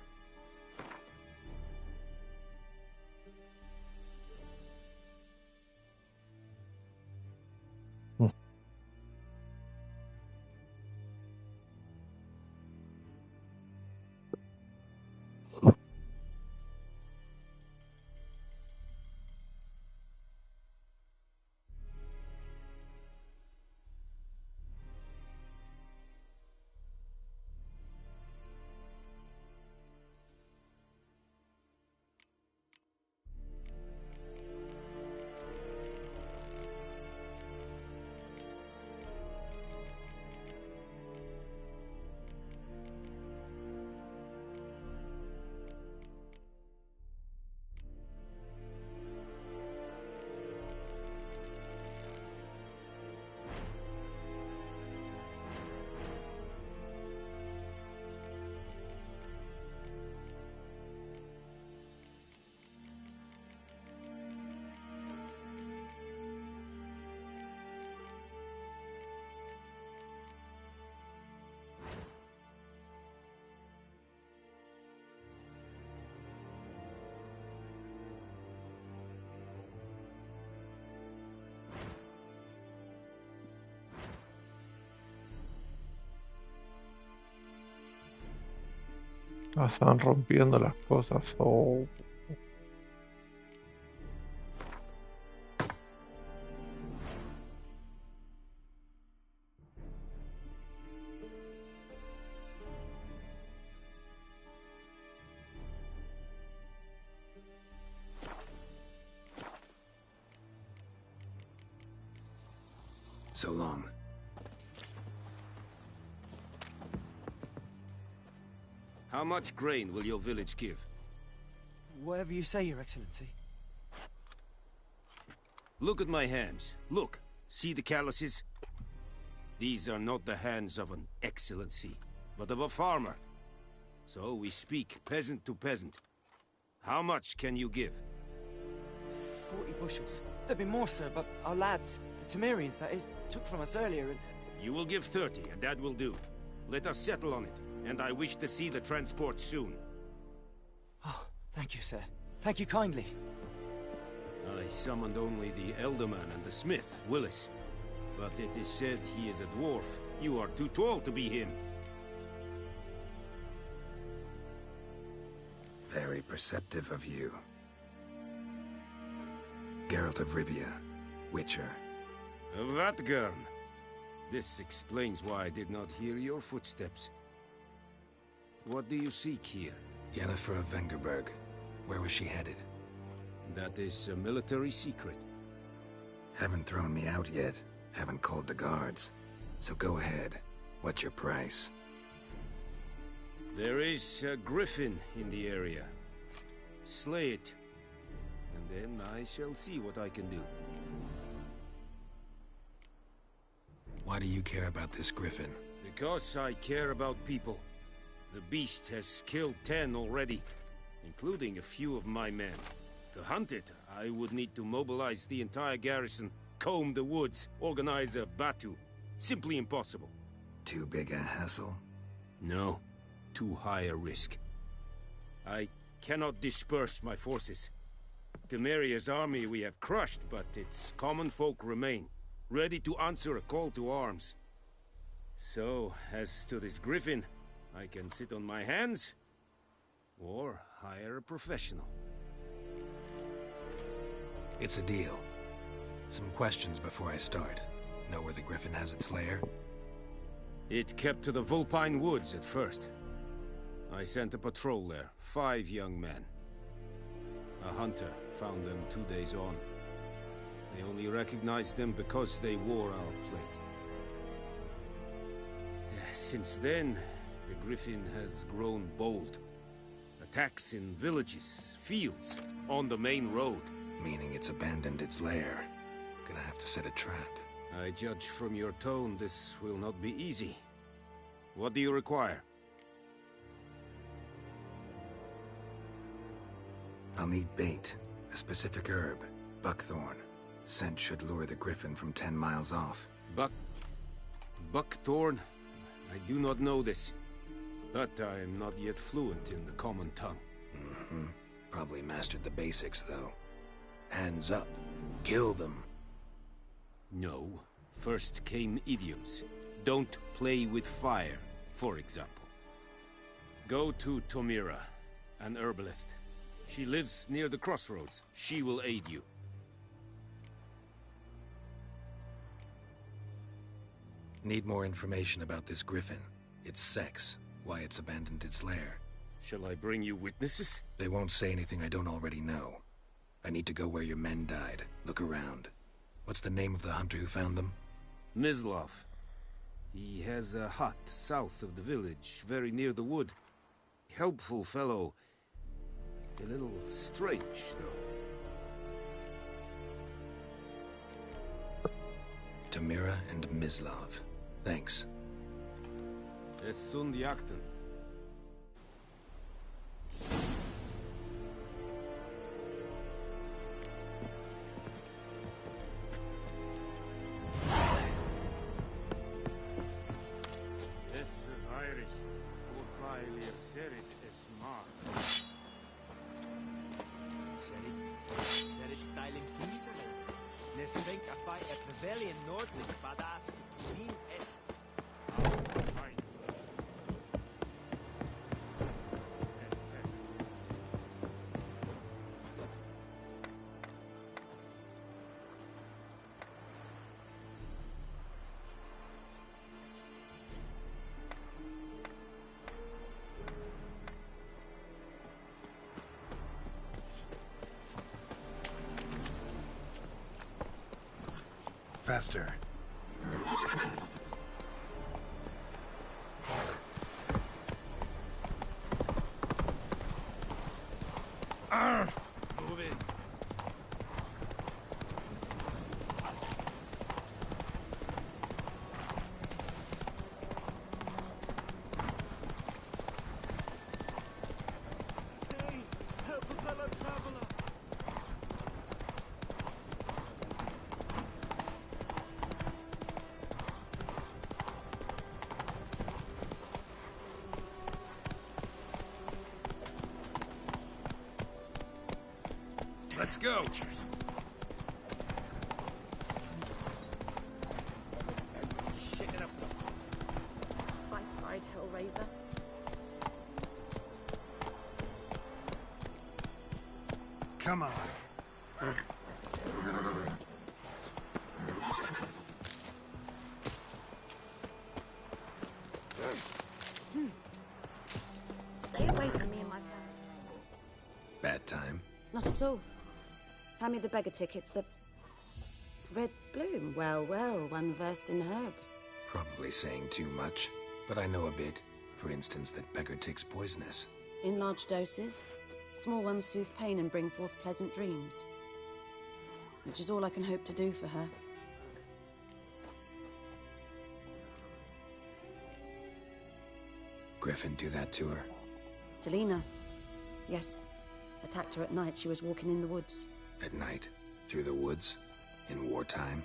Están rompiendo las cosas. Oh. So long. How much grain will your village give? Whatever you say, Your Excellency. Look at my hands. Look. See the calluses? These are not the hands of an excellency, but of a farmer. So we speak peasant to peasant. How much can you give? 40 bushels. There'd be more, sir, but our lads, the Temerians, that is, took from us earlier and... You will give 30, and that will do. Let us settle on it, and I wish to see the transport soon. Oh, thank you, sir. Thank you kindly. I summoned only the Elderman and the smith, Willis. But it is said he is a dwarf. You are too tall to be him. Very perceptive of you. Geralt of Rivia, Witcher. Vatgern. This explains why I did not hear your footsteps. What do you seek here? Yennefer of Vengerberg. Where was she headed? That is a military secret. Haven't thrown me out yet. Haven't called the guards. So go ahead. What's your price? There is a griffin in the area. Slay it. And then I shall see what I can do. Why do you care about this griffin? Because I care about people. The beast has killed 10 already, including a few of my men. To hunt it, I would need to mobilize the entire garrison, comb the woods, organize a batu. Simply impossible. Too big a hassle? No. Too high a risk. I cannot disperse my forces. Temeria's army we have crushed, but its common folk remain, ready to answer a call to arms. So, as to this griffin, I can sit on my hands, or hire a professional. It's a deal. Some questions before I start. Know where the griffin has its lair? It kept to the Vulpine Woods at first. I sent a patrol there, 5 young men. A hunter found them 2 days on. They only recognized them because they wore our plate. Since then, the griffin has grown bold. Attacks in villages, fields, on the main road. Meaning it's abandoned its lair. Gonna have to set a trap. I judge from your tone this will not be easy. What do you require? I'll need bait, a specific herb, buckthorn. Scent should lure the griffin from 10 miles off. Buckthorn? I do not know this, but I am not yet fluent in the common tongue. Probably mastered the basics, though. Hands up. Kill them. No. First came idioms. Don't play with fire, for example. Go to Tomira, an herbalist. She lives near the crossroads. She will aid you. Need more information about this griffin. Its sex, why it's abandoned its lair. Shall I bring you witnesses? They won't say anything I don't already know. I need to go where your men died. Look around. What's the name of the hunter who found them? Mislav. He has a hut south of the village, very near the wood. Helpful fellow. A little strange, though. Tamira and Mislav. Thanks. Es sunt jakten. Es verweirig. Urpeilir serit es mar. Serit styling people. Nesvenk afai a pavilion nordlich badas wien es. Faster. Move it. Hey, help a fellow traveler. Let's go. Shit up. I cried, Hellraiser. Come on. Stay away from me and my family. Bad time. Not at all. Hand me the beggar tickets, the... Red bloom. Well, well, one versed in herbs. Probably saying too much, but I know a bit. For instance, that beggar tick's poisonous. In large doses. Small ones soothe pain and bring forth pleasant dreams. Which is all I can hope to do for her. Griffin do that to her? Talina. Yes. Attacked her at night. She was walking in the woods. At night? Through the woods? In wartime?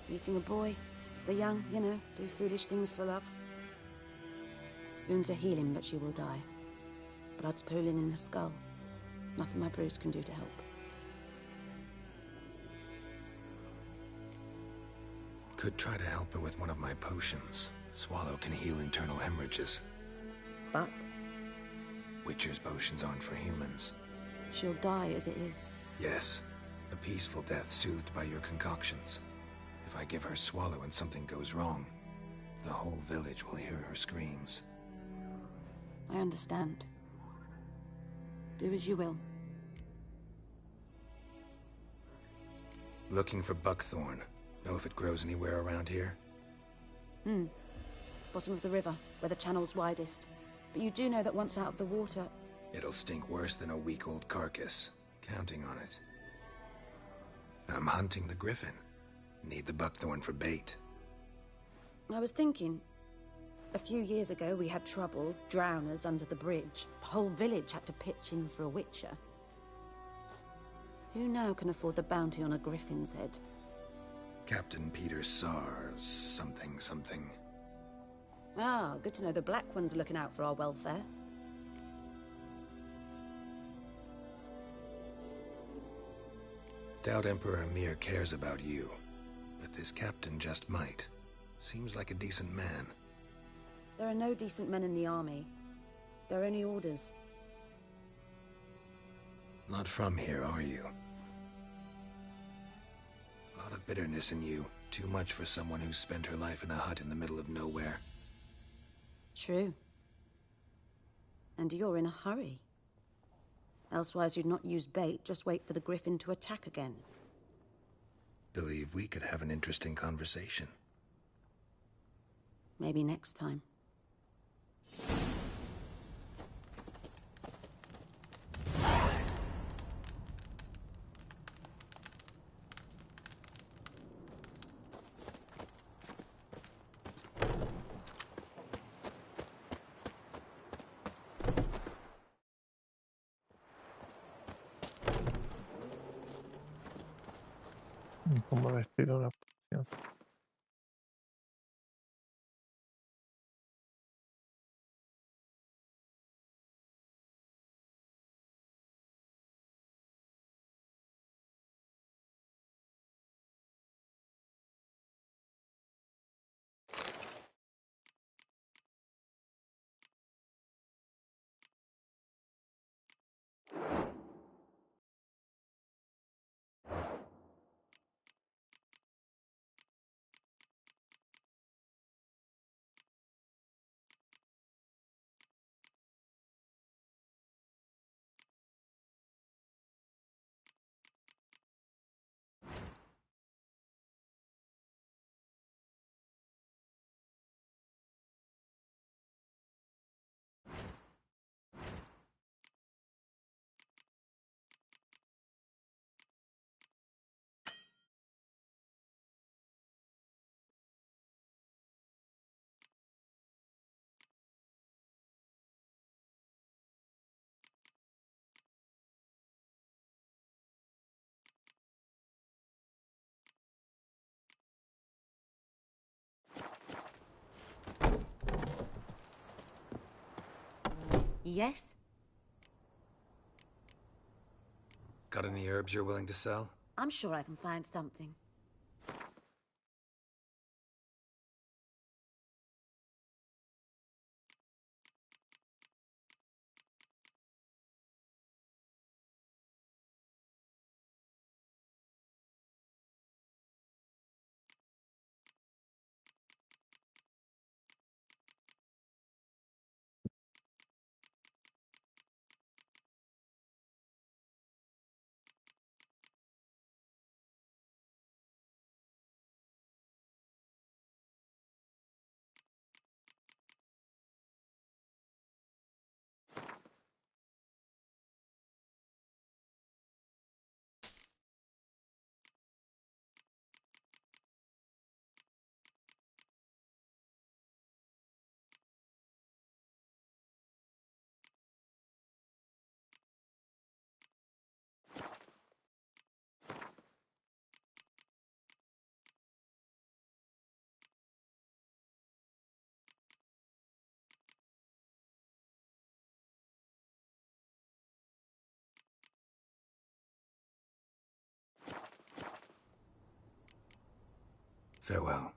Meeting a boy. The young, you know, do foolish things for love. Wounds are healing, but she will die. Blood's pooling in her skull. Nothing my brews can do to help. Could try to help her with one of my potions. Swallow can heal internal hemorrhages. But? Witcher's potions aren't for humans. She'll die as it is. Yes. A peaceful death soothed by your concoctions. If I give her Swallow and something goes wrong, the whole village will hear her screams. I understand. Do as you will. Looking for buckthorn. Know if it grows anywhere around here? Bottom of the river, where the channel's widest. But you do know that once out of the water... It'll stink worse than a week-old carcass. Counting on it. I'm hunting the griffin. Need the buckthorn for bait. I was thinking... A few years ago, we had trouble, drowners under the bridge. The whole village had to pitch in for a witcher. Who now can afford the bounty on a griffin's head? Captain Peter Sars, something. Ah, good to know the Black One's looking out for our welfare. Doubt Emperor Emir cares about you, but this captain just might. Seems like a decent man. There are no decent men in the army. They're only orders. Not from here, are you? A lot of bitterness in you. Too much for someone who's spent her life in a hut in the middle of nowhere. True. And you're in a hurry. Elsewise you'd not use bait, just wait for the griffin to attack again. Believe we could have an interesting conversation. Maybe next time. ¿Cómo vestir una poción? Yes? Got any herbs you're willing to sell? I'm sure I can find something. Farewell.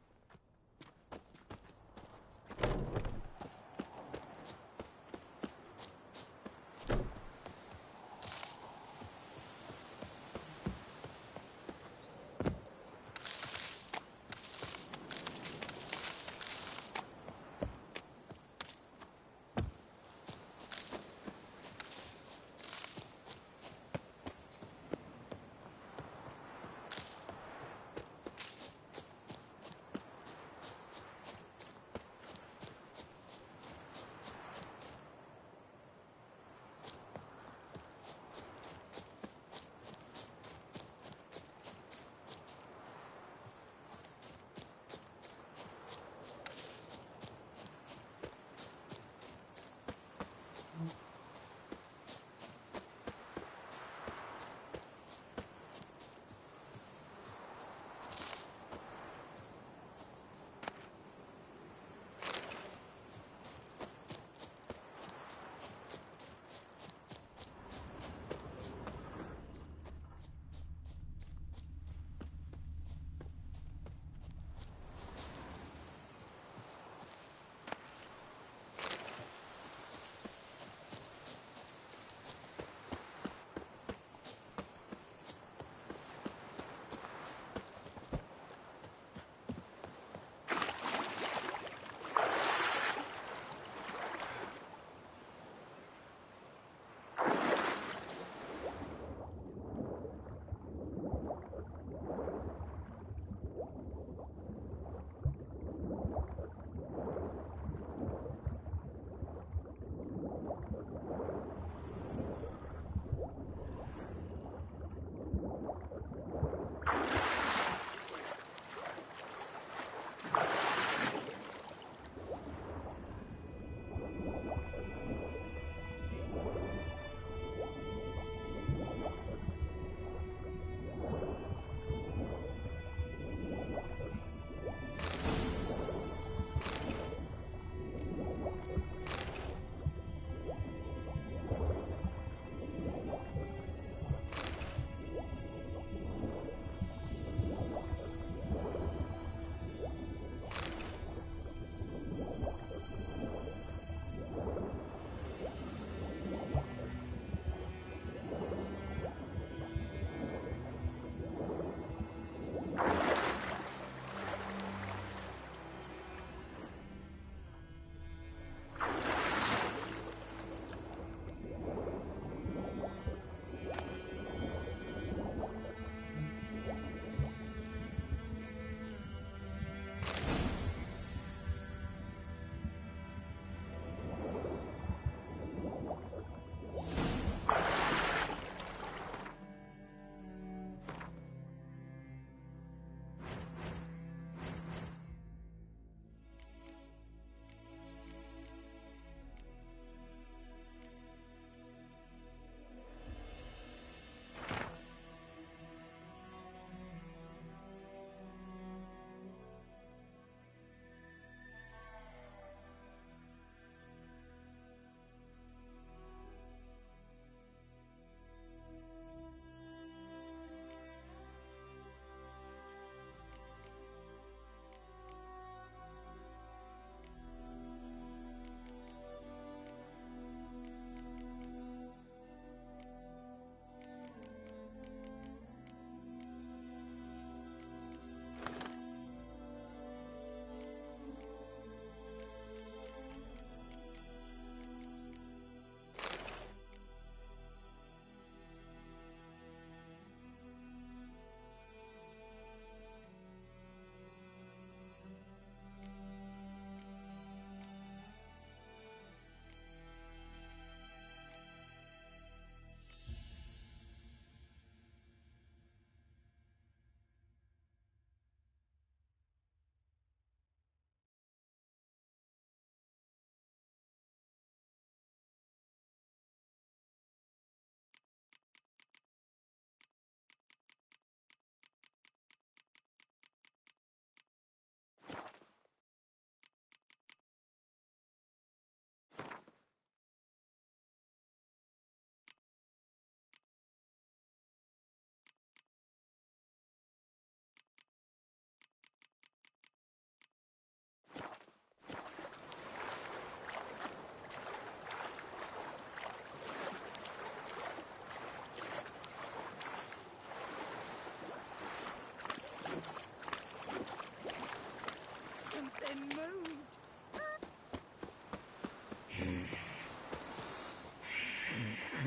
I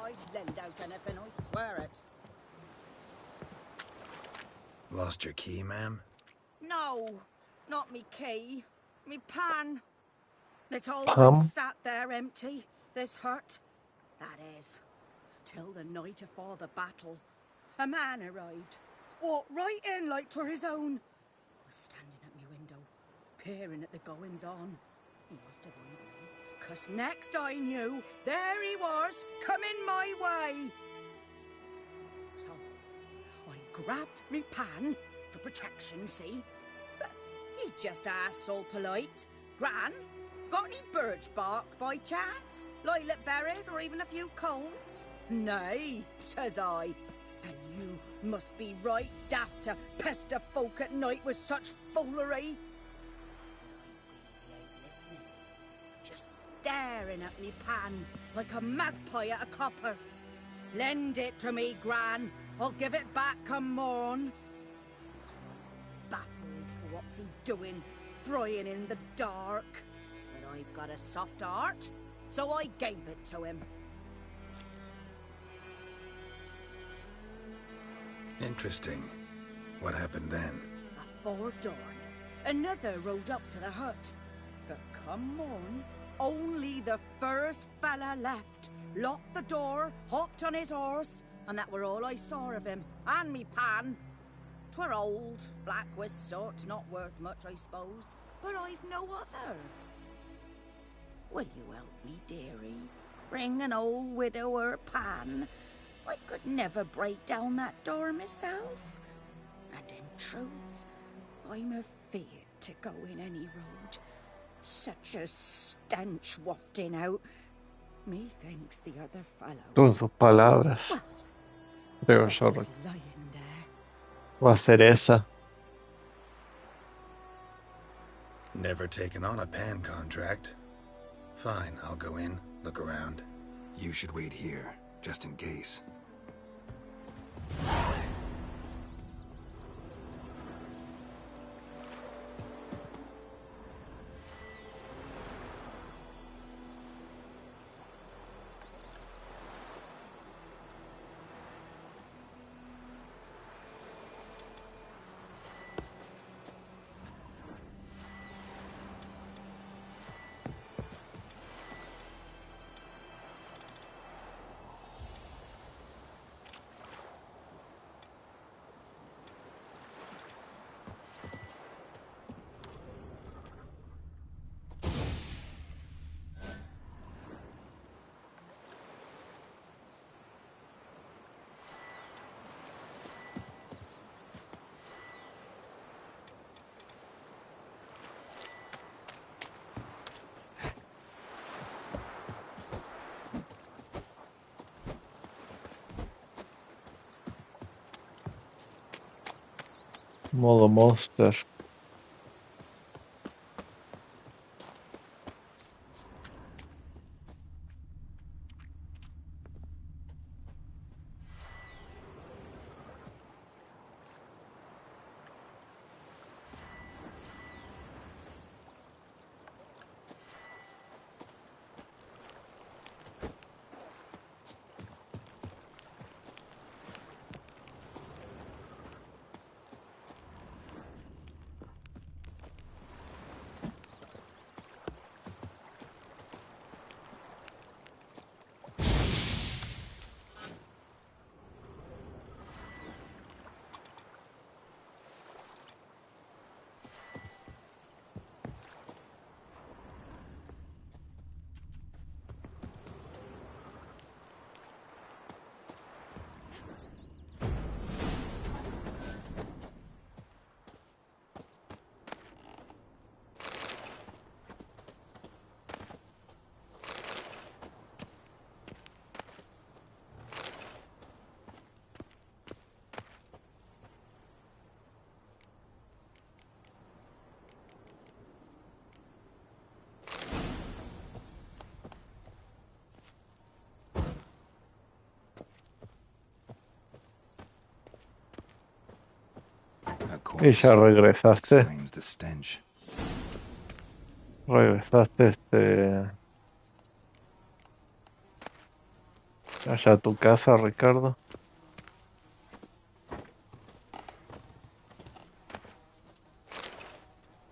might lend out anything, I swear it. Lost your key, ma'am? No, not me key. Me pan. It's always Pam? sat there empty, this hut. That is, till the night afore the battle. A man arrived, walked right in like 'twere his own. Was standing at me window, peering at the goings-on. He must avoid me, 'cause next I knew, there he was, coming my way. So, I grabbed me pan, for protection, see? But he just asks all polite, Gran, got any birch bark by chance? Lilac berries or even a few coals? Nay, says I. And you must be right daft to pester folk at night with such foolery. But I sees he ain't listening. Just staring at me pan like a magpie at a copper. Lend it to me, Gran. I'll give it back come morn. I was right baffled for what's he doing, frying in the dark. But I've got a soft heart, so I gave it to him. Interesting. What happened then? Afore dawn, another rode up to the hut. But come morn, only the first fella left. Locked the door, hopped on his horse, and that were all I saw of him, and me pan. 'Twere old, black with soot, not worth much, I suppose, but I've no other. Will you help me, dearie? Bring an old widower pan. I could never break down that door myself. And in truth, I'm afeard to go in any road. Such a stench wafting out. Methinks the other fellow. Con sus palabras. Creo yo. Va a ser esa. Never taken on a pan contract. Fine, I'll go in, look around. You should wait here, just in case. Modo monster. Y ya regresaste. The stench. Regresaste allá a tu casa, Ricardo.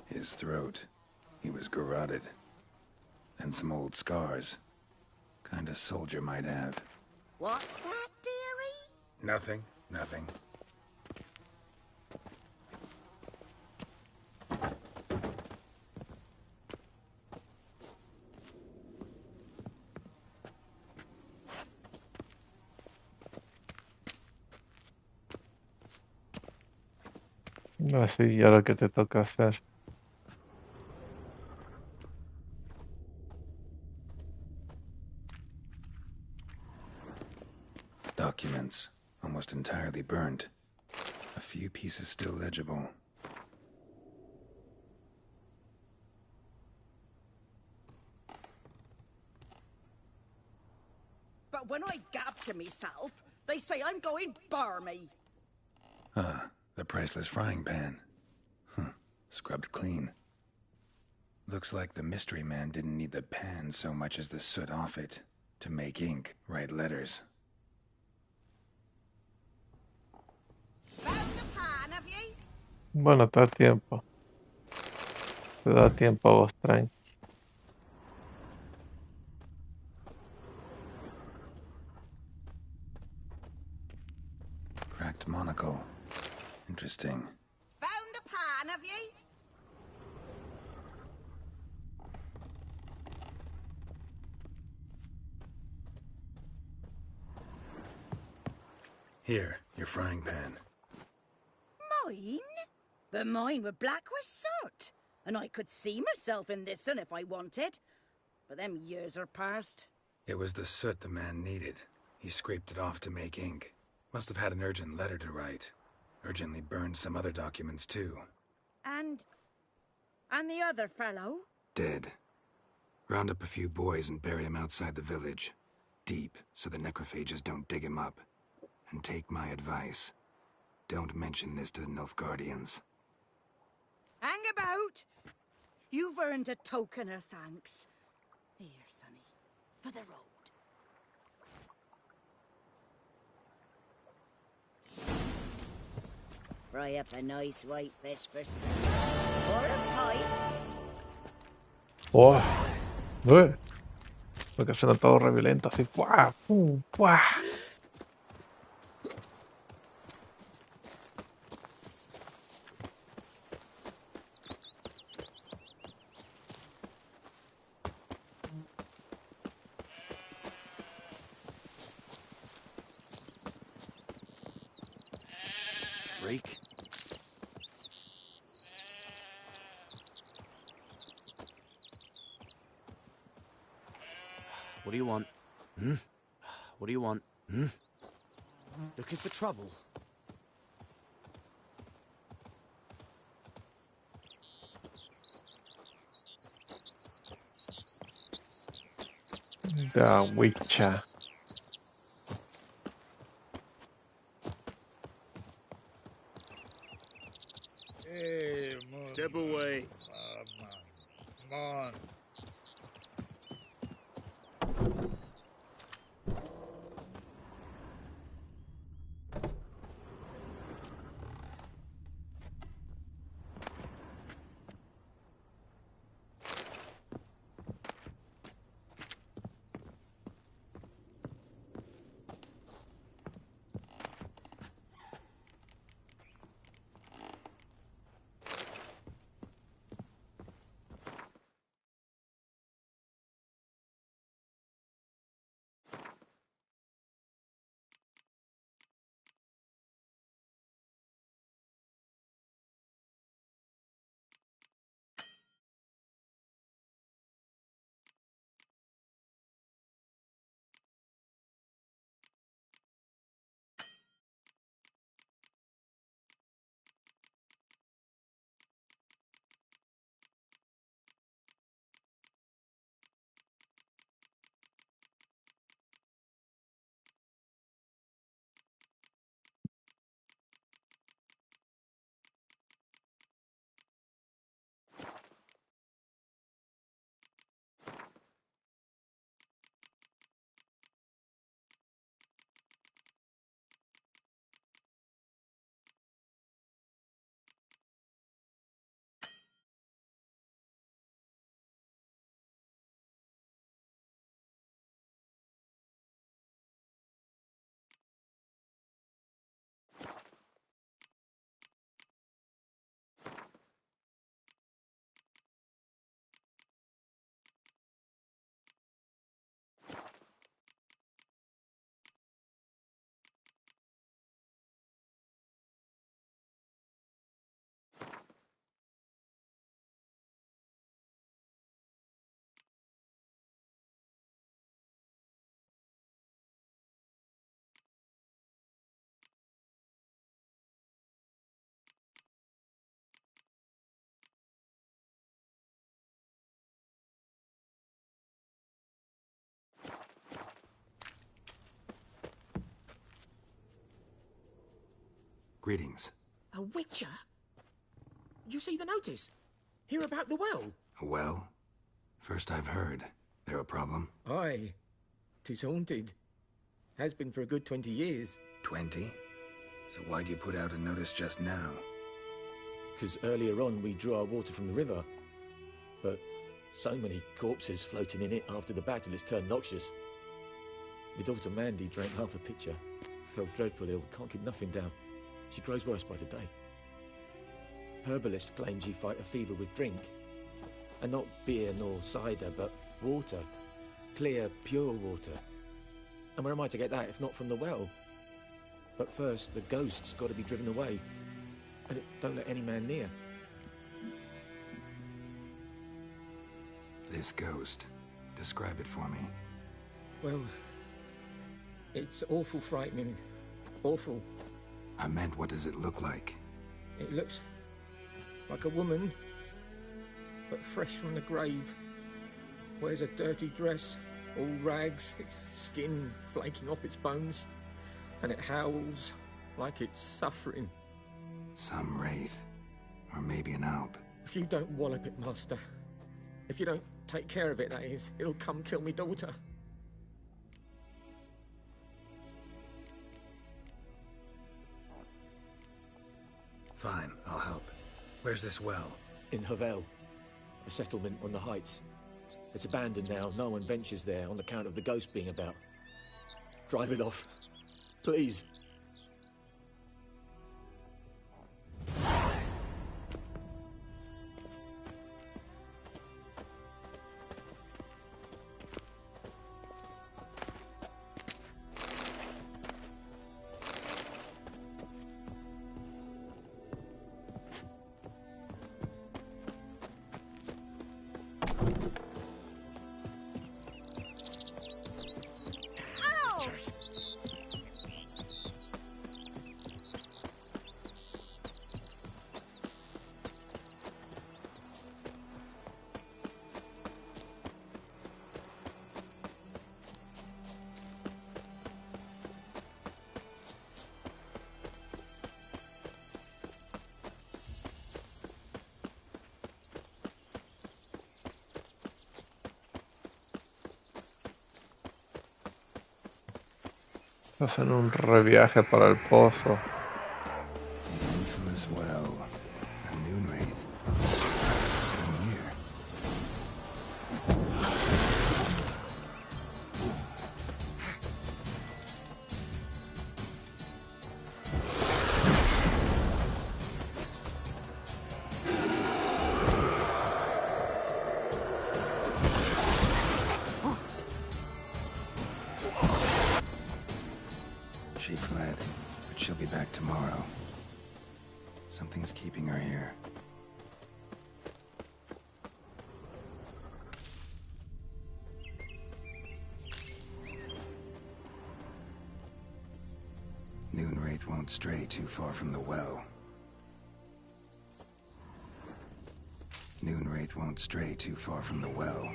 His throat. He was garroted. And some old scars. Kind of soldier might have. What's that, dearie? Nothing. Nothing. Así, y ahora que te toca hacer. Documents. Almost entirely burnt. A few pieces still legible. But when I gab to myself, they say I'm going barmy. Ah, the priceless frying pan. Scrubbed clean. Looks like the mystery man didn't need the pan so much as the soot off it. To make ink, write letters. Found the pan, have ye? Bueno, te da tiempo. Te da tiempo a vos, tranqui. Cracked monocle. Interesting. Found the pan, have ye? Here, your frying pan. Mine? But mine were black with soot. And I could see myself in this one if I wanted. But them years are past. It was the soot the man needed. He scraped it off to make ink. Must have had an urgent letter to write. Urgently burned some other documents too. And the other fellow? Dead. Round up a few boys and bury him outside the village. Deep, so the necrophages don't dig him up. And take my advice. Don't mention this to the Nilfgaardians. Hang about! You've earned a token of thanks. Here, sonny, for the road. Fry up a nice white fish for supper. Or a pie. ¡Oh! Porque suena todo re violento, así. ¡Guau! ¡Guau! Freak. What do you want? What do you want? Looking for trouble? The Witcher. Step away. Come on. Greetings. A witcher? You see the notice? Hear about the well? A well? First I've heard. There a problem? Aye. 'Tis haunted. Has been for a good 20 years. 20? So why'd you put out a notice just now? 'Cause earlier on we drew our water from the river. But so many corpses floating in it after the battle it's turned noxious. My daughter Mandy drank half a pitcher. Felt dreadful ill, can't keep nothing down. She grows worse by the day. Herbalist claims you fight a fever with drink. And not beer nor cider, but water. Clear, pure water. And where am I to get that if not from the well? But first, the ghost's got to be driven away. And it don't let any man near. This ghost. Describe it for me. Well, it's awful frightening. Awful. I meant, what does it look like? It looks like a woman, but fresh from the grave. Wears a dirty dress, all rags, its skin flaking off its bones, and it howls like it's suffering. Some wraith. Or maybe an alp. If you don't wallop it, Master, if you don't take care of it, that is, it'll come kill me daughter. Fine, I'll help. Where's this well? In Havel, a settlement on the heights. It's abandoned now. No one ventures there on account of the ghost being about. Drive it off, please. Hacen un reviaje para el pozo. Infamous well. A noon wraith. From here. She fled, but she'll be back tomorrow. Something's keeping her here. Noon wraith won't stray too far from the well. Noon wraith won't stray too far from the well.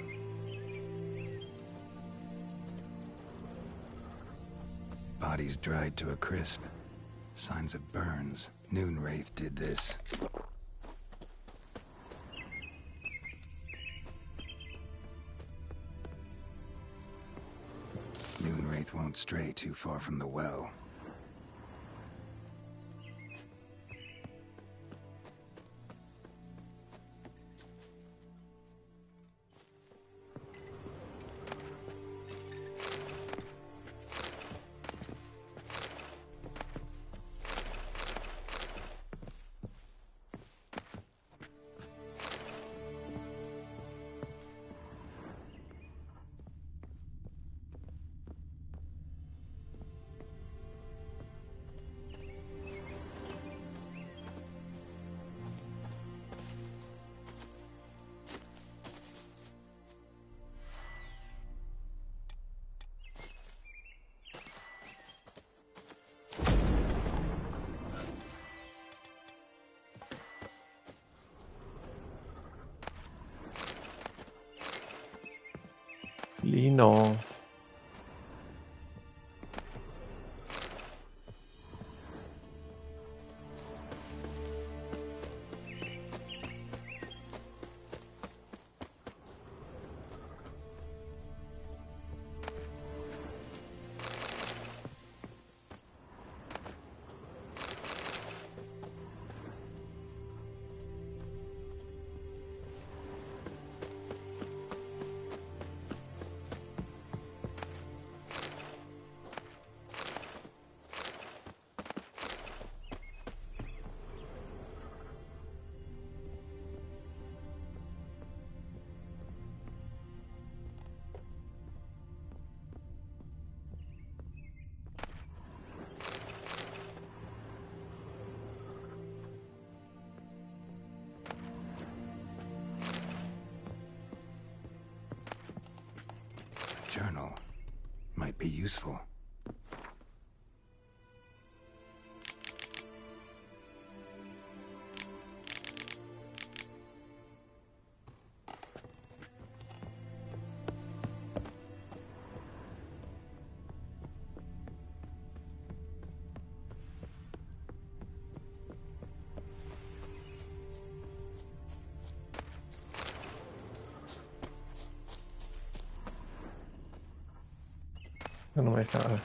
Bodies dried to a crisp. Signs of burns. Noon wraith did this. Noon wraith won't stray too far from the well. Lino. journal might be useful. No me deja ver.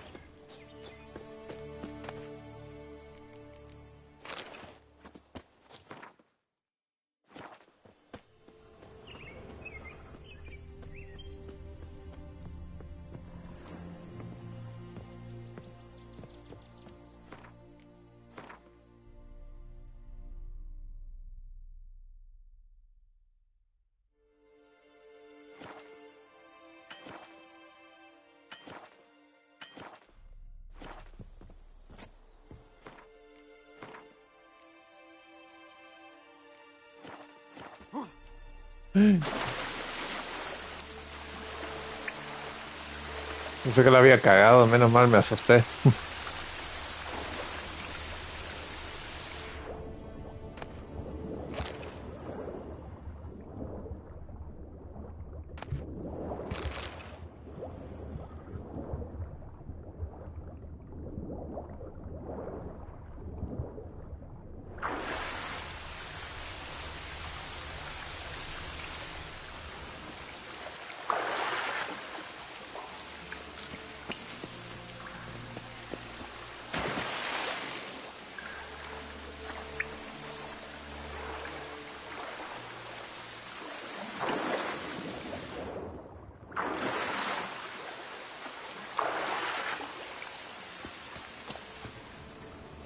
Pensé que la había cagado, menos mal me asusté.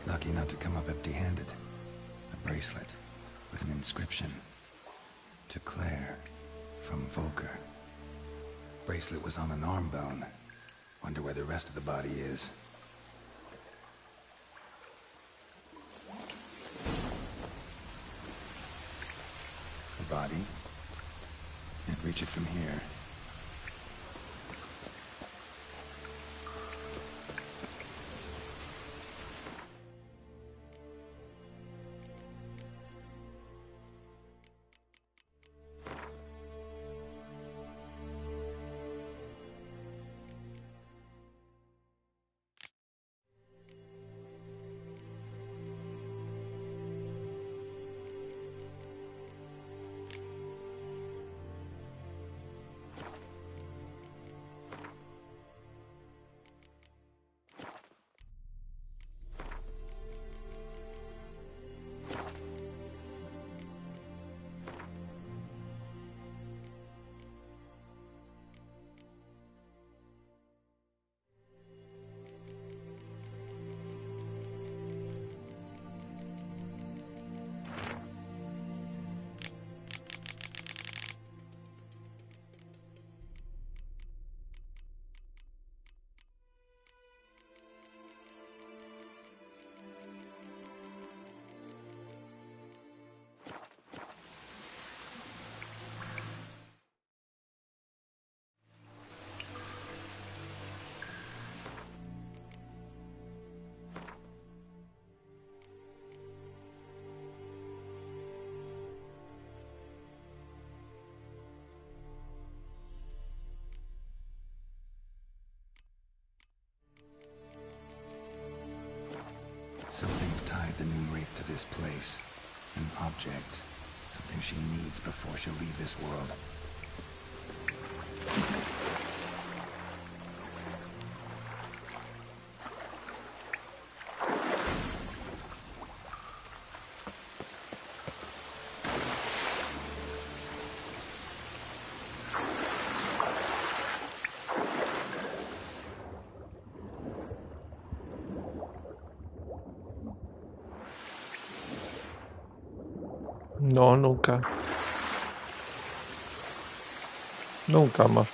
Lucky not to come up empty-handed. A bracelet with an inscription. To Claire, from Volker. Bracelet was on an arm bone. Wonder where the rest of the body is. The body? Can't reach it from here. Something's tied the new Wraith to this place. An object. Something she needs before she'll leave this world. No, nunca. Nunca más.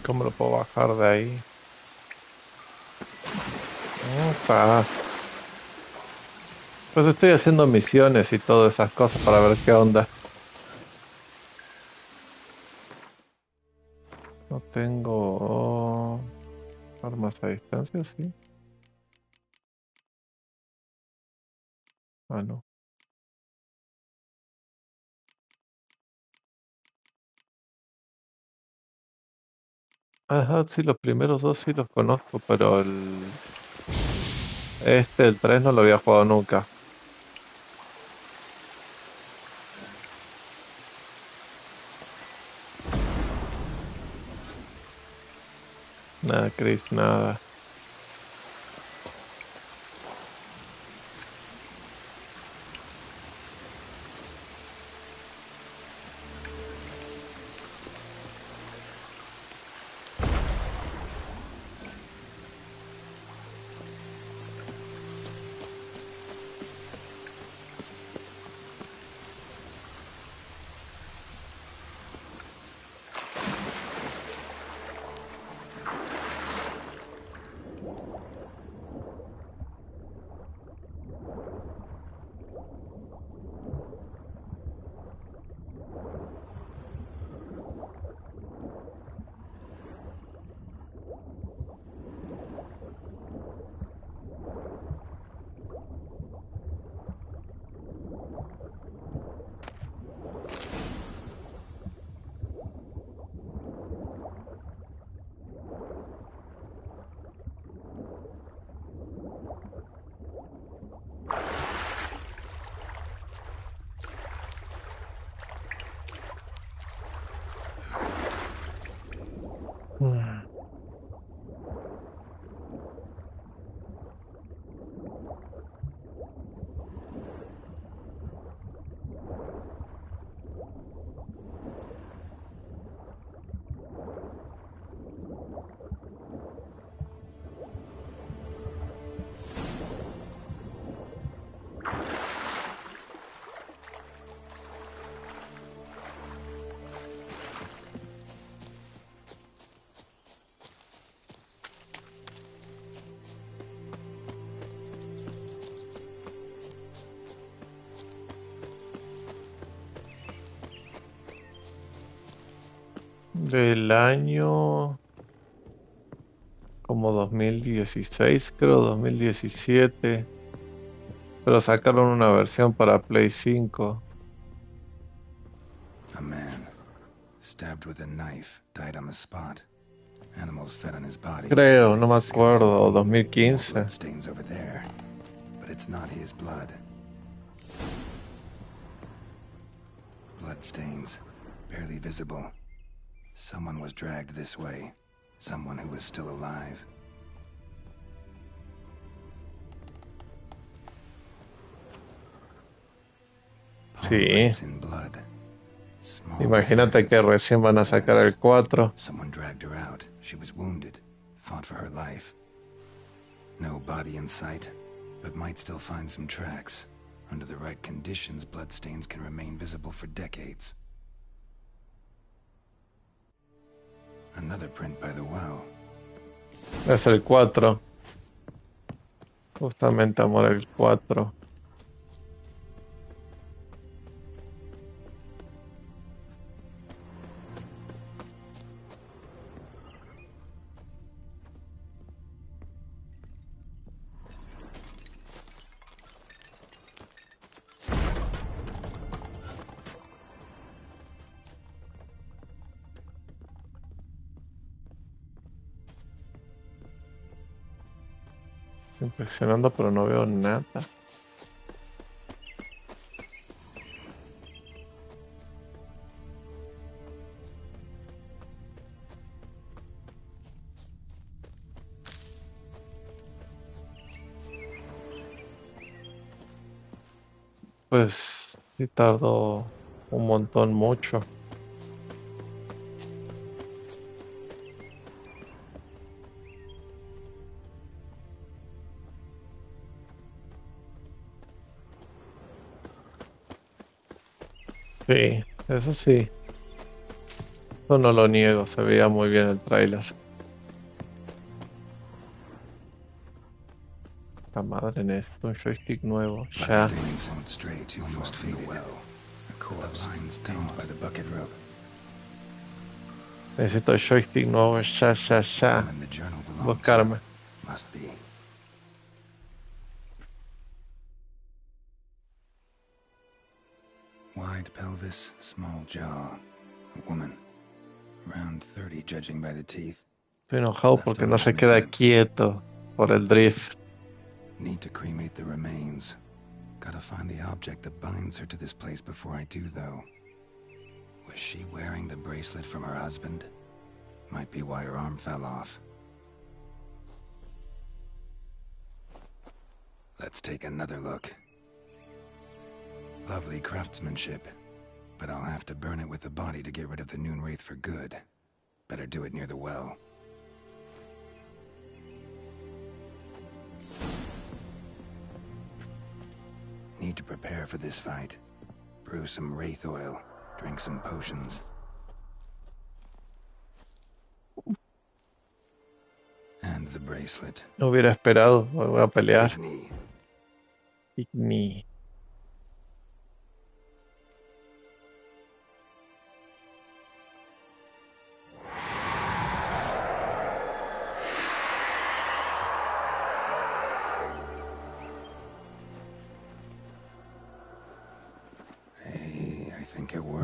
¿Cómo lo puedo bajar de ahí? Opa. Pues estoy haciendo misiones y todas esas cosas para ver qué onda. No tengo armas a distancia, sí. Ah, no. Ajá, sí, los primeros dos sí los conozco, pero el 3 no lo había jugado nunca. Nada, Chris, nada. Del año como 2016, creo, 2017. Pero sacaron una versión para Play 5. A man, stabbed with a knife, died on the spot. Animals fed on his body. Creo, no me Licked his skeleton acuerdo, clean. More 2015. bloodstains over there. But it's not his blood. Bloodstains, barely visible. Someone was dragged this way. Someone who was still alive. Sí. Imagínate que recién van a sacar el 4. Someone dragged her out. She was wounded. Fought for her life. No body in sight, but might still find some tracks. Under the right conditions, bloodstains can remain visible for decades. Another print by the well. Es el 4. Justamente, amor, el 4. Impresionando, pero no veo nada. Pues sí tardó un montón, mucho. Sí, eso sí. Eso no lo niego, se veía muy bien el tráiler. La madre, necesito un joystick nuevo, ya. Necesito el joystick nuevo, ya, ya, ya. Buscarme. Wide pelvis, small jaw. A woman. Around 30 judging by the teeth. Estoy enojado porque no se queda quieto por el drift. Need to cremate the remains. Gotta find the object that binds her to this place before I do, though. Was she wearing the bracelet from her husband? Might be why her arm fell off. Let's take another look. Lovely craftsmanship, but I'll have to burn it with the body to get rid of the Noon Wraith for good. Better do it near the well. Need to prepare for this fight. Brew some wraith oil, drink some potions. And the bracelet. No hubiera esperado, voy a pelear. Igni.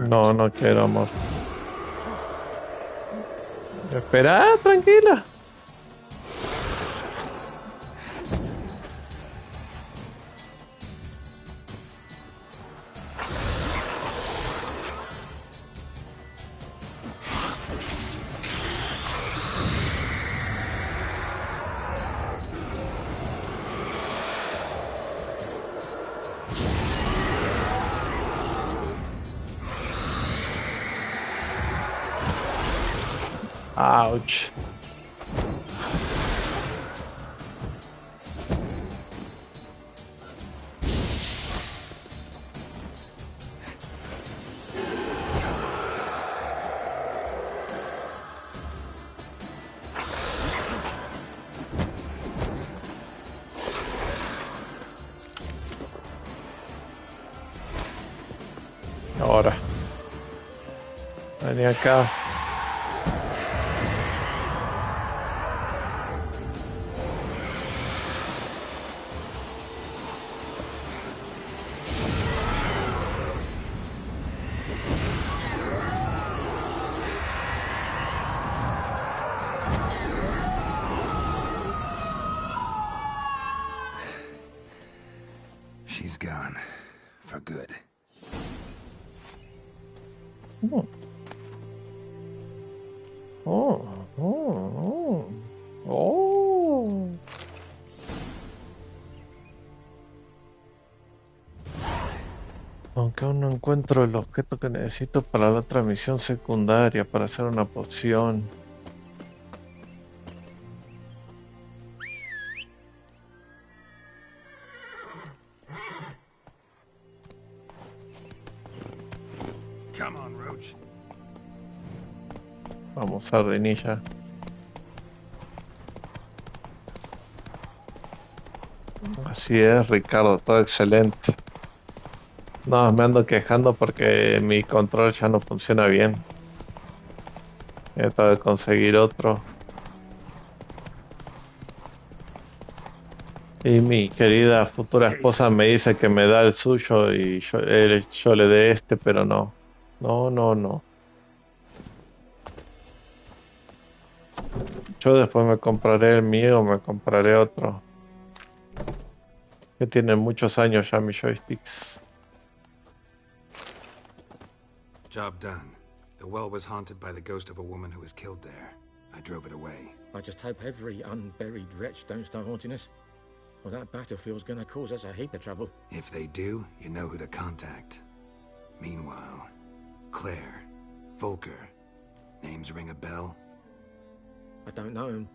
No, no quiero, amor. Espera, tranquila. Ouch. Ahora. Vení acá. She's gone. For good. Oh. Oh. Oh. Oh. Aunque aún no encuentro el objeto que necesito para la otra misión secundaria, para hacer una poción. Come on, Roach. Vamos, sardinilla. Así es, Ricardo, todo excelente. No, me ando quejando porque mi control ya no funciona bien. He tratado de conseguir otro. Y mi querida futura esposa me dice que me da el suyo y yo le dé este, pero no. No. Yo después me compraré el mío, me compraré otro. Que tienen muchos años ya mis joysticks. Job done. The well was haunted by the ghost of a woman who was killed there. I drove it away. I just hope every unburied wretch don't start haunting us. Well, that battlefield's gonna cause us a heap of trouble. If they do, you know who to contact. Meanwhile, Claire, Volker, names ring a bell? I don't know him.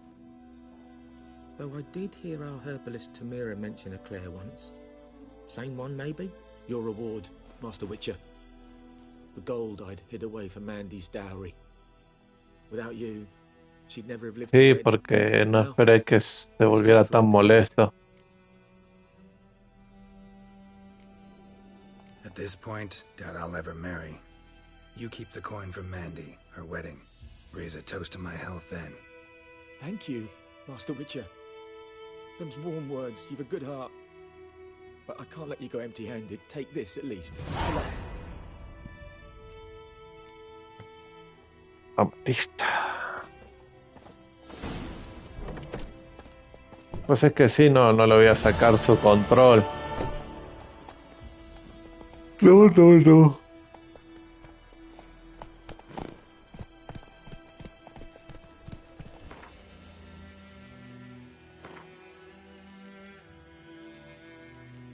Though I did hear our herbalist Tamira mention a Claire once. Same one, maybe? Your reward, Master Witcher. The gold I'd hid away for Mandy's dowry. Without you, she'd never have lived to Sí, wed. porque no esperé que se volviera tan molesto. At this point, doubt I'll ever marry. You keep the coin from Mandy, her wedding. Raise a toast to my health then. Thank you, Master Witcher. Them's warm words. You've a good heart. But I can't let you go empty-handed. Take this, at least. Amatista. Pues es que sí, no le voy a sacar su control. No.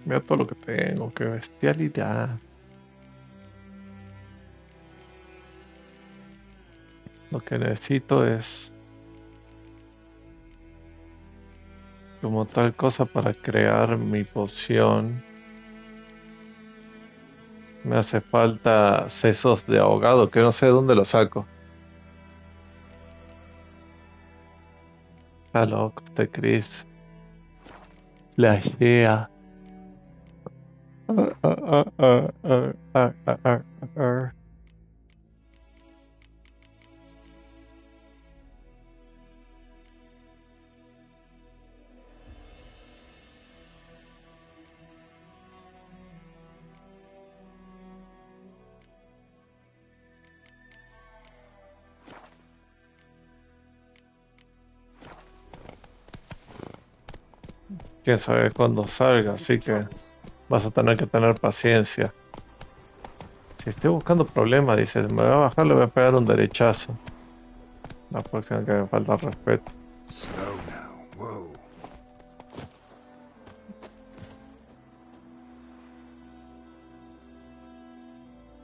Mira todo lo que tengo, qué bestialidad. Lo que necesito es como tal cosa para crear mi poción. Me hace falta sesos de ahogado, que no sé de dónde lo saco. Está loco este Chris. La idea. Quién sabe cuándo salga, así que vas a tener que tener paciencia. Si estoy buscando problemas, dice, me voy a bajar, le voy a pegar un derechazo. La próxima que me falta el respeto. Slow now, whoa.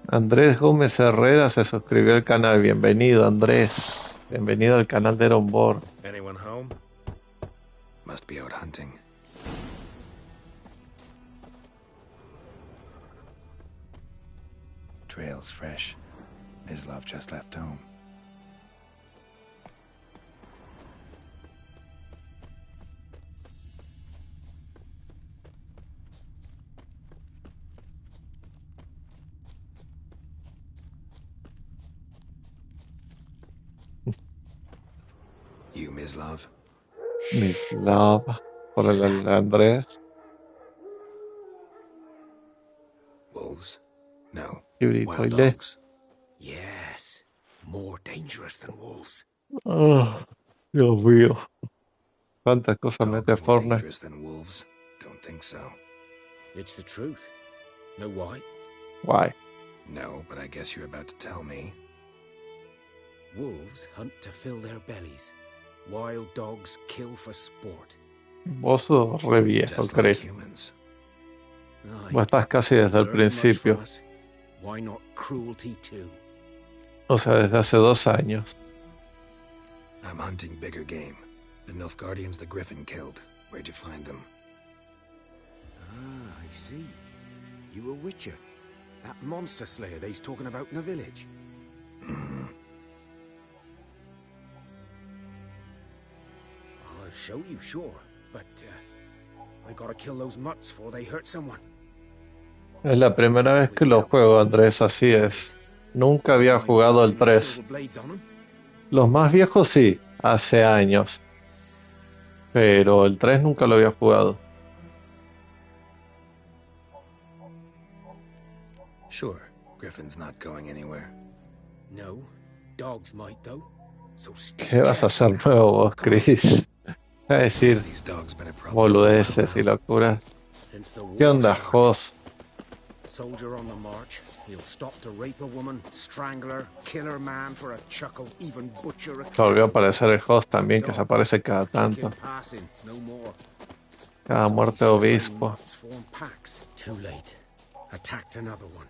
Andrés Gómez Herrera se suscribió al canal. Bienvenido, Andrés. Bienvenido al canal de On Board. Anyone home? Must be out hunting. Trail's fresh. Mislav just left home. You, Mislav? Mislav. Por el Andrés. Wolves? No. Yuri Wild Toile. dogs? Yes. More dangerous than wolves. Oh, Dios mío. Cuántas cosas mete Dogs more Fortnite. dangerous than wolves? Don't think so. It's the truth. Know why? Why? No, but I guess you're about to tell me. Wolves hunt to fill their bellies. Wild dogs kill for sport. Vos sos re viejo, Just like Chris. humans. Vos estás casi desde el Learn much principio. from us. Why not cruelty too? O sea, desde hace 2 años. I'm hunting bigger game. The Nilfgaardians the Griffin killed. Where'd you find them? Ah, I see. You a witcher. That monster slayer they's talking about in the village. I'll show you, sure. But, I gotta kill those mutts before they hurt someone. Es la primera vez que lo juego, Andrés, así es. Nunca había jugado el 3. Silver blades on 'em? Los más viejos sí, hace años. Pero el 3 nunca lo había jugado. Sure. Griffin's not going anywhere. No. Dogs might, though. So ¿Qué vas a hacer nuevo vos, Chris? A decir boludeces y locuras. ¿Qué onda, Jos? Soldier on the march. He'll stop to rape a woman, strangle her, kill her man for a chuckle, even butcher a Se volvió a aparecer el Jos también, que se aparece cada tanto. passing, no more. Cada muerte de obispo. Form packs. Too late. Attacked another one.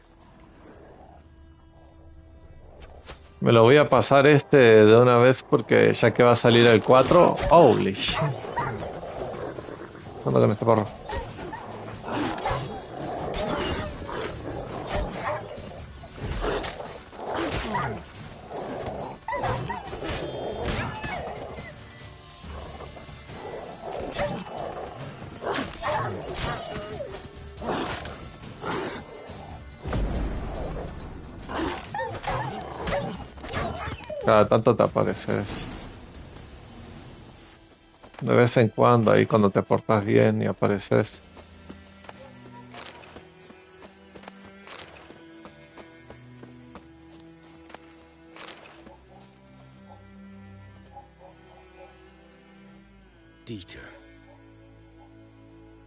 Me lo voy a pasar de una vez porque ya que va a salir el 4. Holy shit. ¿Dónde con este porro? Cada tanto te apareces. De vez en cuando, ahí cuando te portas bien y apareces. Dieter.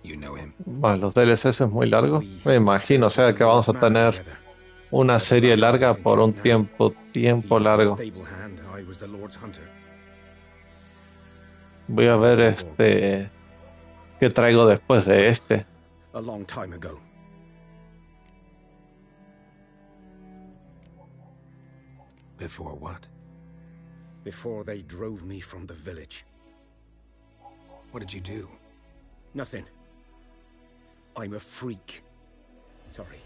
You know him? Más los DLCs es muy largo. Me imagino, o sea que vamos a tener una serie larga por un tiempo largo. Voy a ver qué traigo después de este. A long time ago. Before what? Before they drove me from the village. What did you do? Nothing. I'm a freak. Sorry.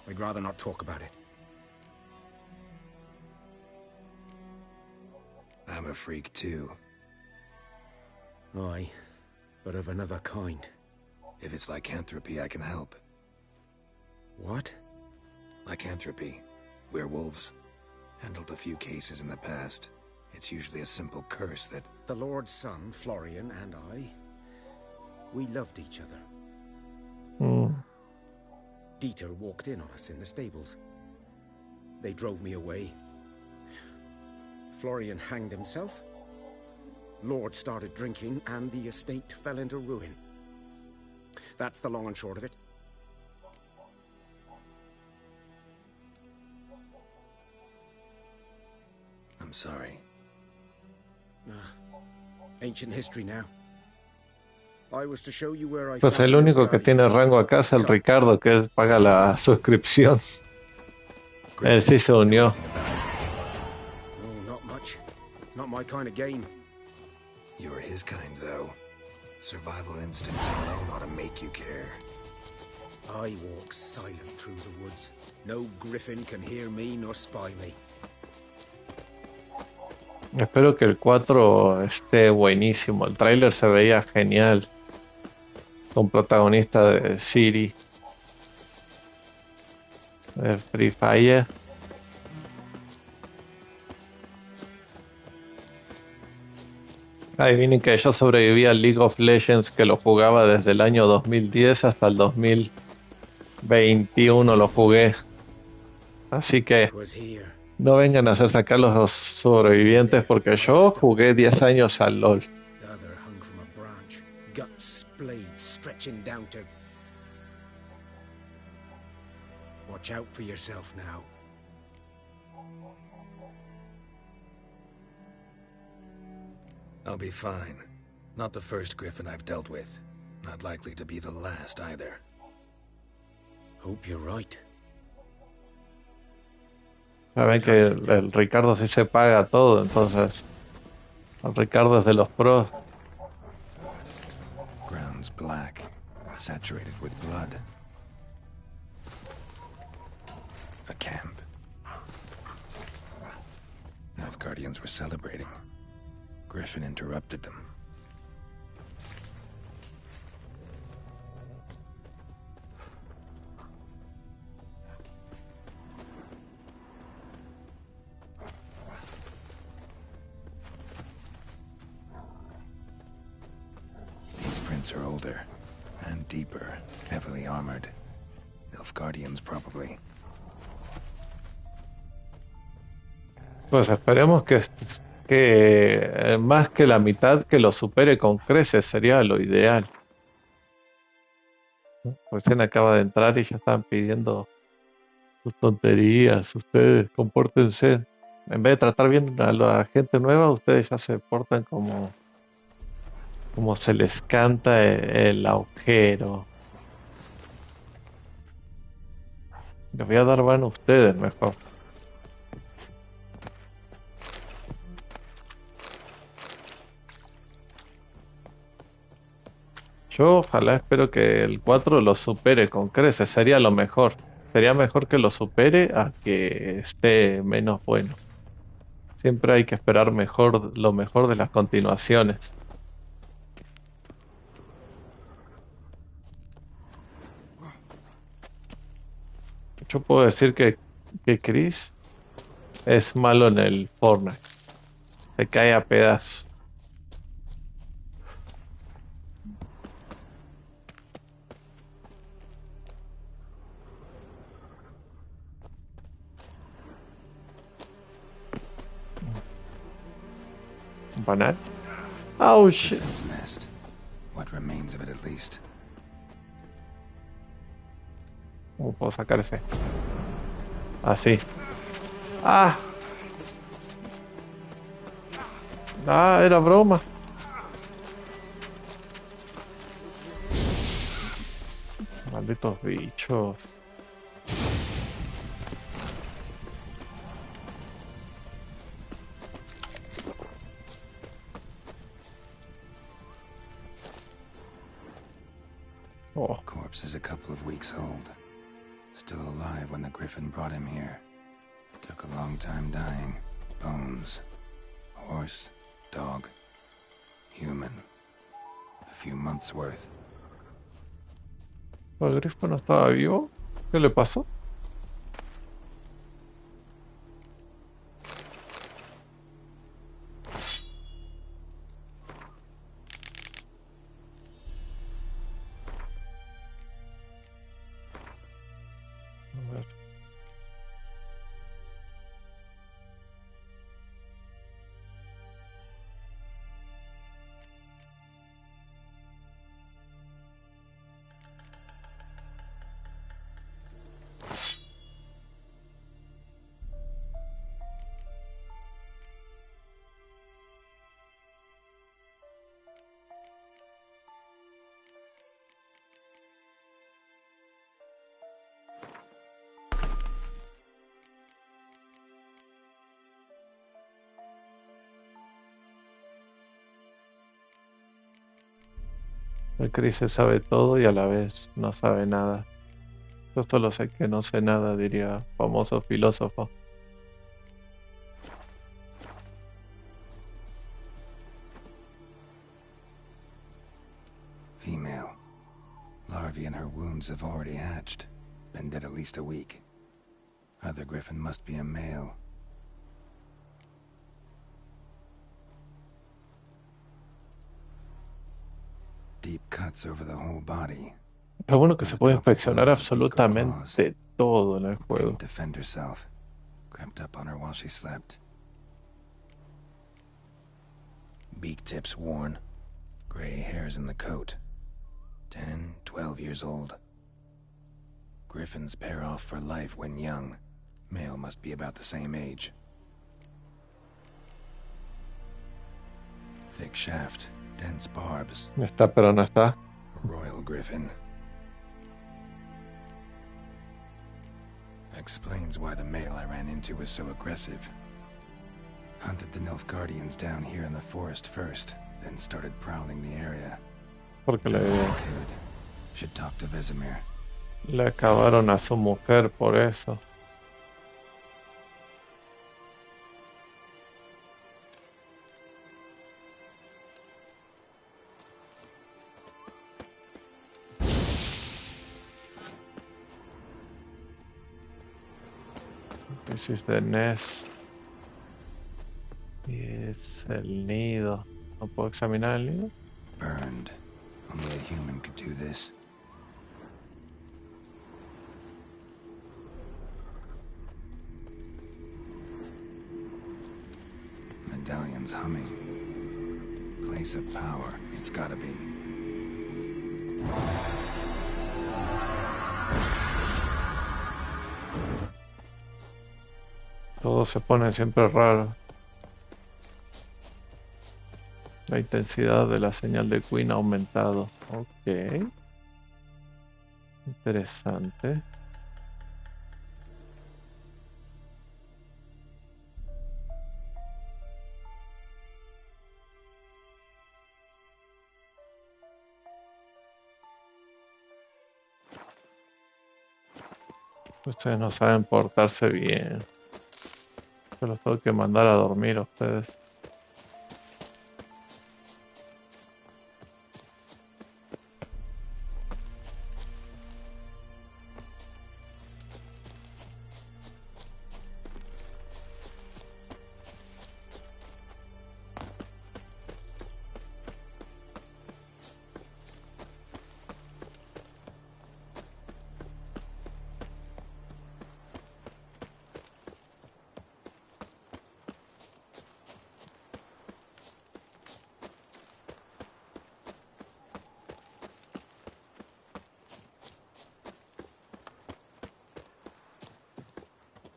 I'd rather not talk about it. I'm a freak too. Aye, but of another kind. If it's lycanthropy, I can help. What? Lycanthropy. Werewolves. Handled a few cases in the past. It's usually a simple curse that... The Lord's son, Florian, and I... we loved each other. Dieter walked in on us in the stables. They drove me away. Florian hanged himself. Lord started drinking, and the estate fell into ruin. That's the long and short of it. I'm sorry. Ancient history now. I was to show you where I Pues el único que tiene rango acá es el Ricardo, que él paga la suscripción. Él sí se unió. Oh, not much. It's not my kind of game. You're his kind, though. Survival instincts alone ought to make you care. I walk silent through the woods. No griffin can hear me nor spy me. Espero que el 4 esté buenísimo. El tráiler se veía genial. Con protagonista de Siri. De Free Fire. Adivinen que yo sobreviví al League of Legends, que lo jugaba desde el año 2010 hasta el 2021 lo jugué. Así que no vengan a hacer sacar los sobrevivientes porque yo jugué 10 años al LOL. Watch out for yourself now. I'll be fine. Not the first griffin I've dealt with. Not likely to be the last either. Hope you're right. Saben que el Ricardo sí se paga todo, entonces el Ricardo es de los pros. Ground's black, saturated with blood. A camp. Nilfgaardians were celebrating. Griffin interrupted them. These prints are older and deeper, heavily armored. Nilfgaardians, probably. Pues esperemos que más que la mitad que lo supere con creces sería lo ideal. Recién acaba de entrar y ya están pidiendo sus tonterías. Ustedes compórtense. En vez de tratar bien a la gente nueva, ustedes ya se portan como se les canta el agujero. Les voy a dar ban a ustedes mejor. Yo ojalá espero que el 4 lo supere con creces, sería lo mejor. Sería mejor que lo supere a que esté menos bueno. Siempre hay que esperar lo mejor de las continuaciones. Yo puedo decir que Chris es malo en el Fortnite. Se cae a pedazos. Banal. Oh shit. Griffin's nest. What remains of it at least. ¿Cómo puedo sacar ese? Así. Ah. Ah, era broma. Malditos bichos. Oh. Corpse is a couple of weeks old. Still alive when the Griffin brought him here. Took a long time dying. Bones. Horse. Dog. Human. A few months worth. ¿El grifo no estaba vivo? ¿Qué le pasó? A ver. El Chris se sabe todo y a la vez no sabe nada. Yo solo sé que no sé nada, diría famoso filósofo. Female. Larvae in her wounds have already hatched. Been dead at least a week. Other Griffin must be a male. Deep cuts over the whole body. Lo bueno que se puede inspeccionar absolutamente todo en el juego. Couldn't defend herself. Crept up on her while she slept. Beak tips worn. Gray hairs in the coat. 10, 12 years old. Griffins pair off for life when young. Male must be about the same age. Thick shaft, dense barbs. Está, pero no está. Royal Griffin. Explains why the male I ran into was so aggressive. Hunted the Nilfgaardians down here in the forest first, then started prowling the area. Porque Should talk to Vesemir. le acabaron a su mujer por eso. This is the nest. Y es el nido. ¿No puedo examinar el nido? Burned. Only a human could do this. Medallion's humming. Place of power. It's gotta be. Todo se pone siempre raro. La intensidad de la señal de Queen ha aumentado. Ok. Interesante. Ustedes no saben portarse bien. Yo los tengo que mandar a dormir a ustedes.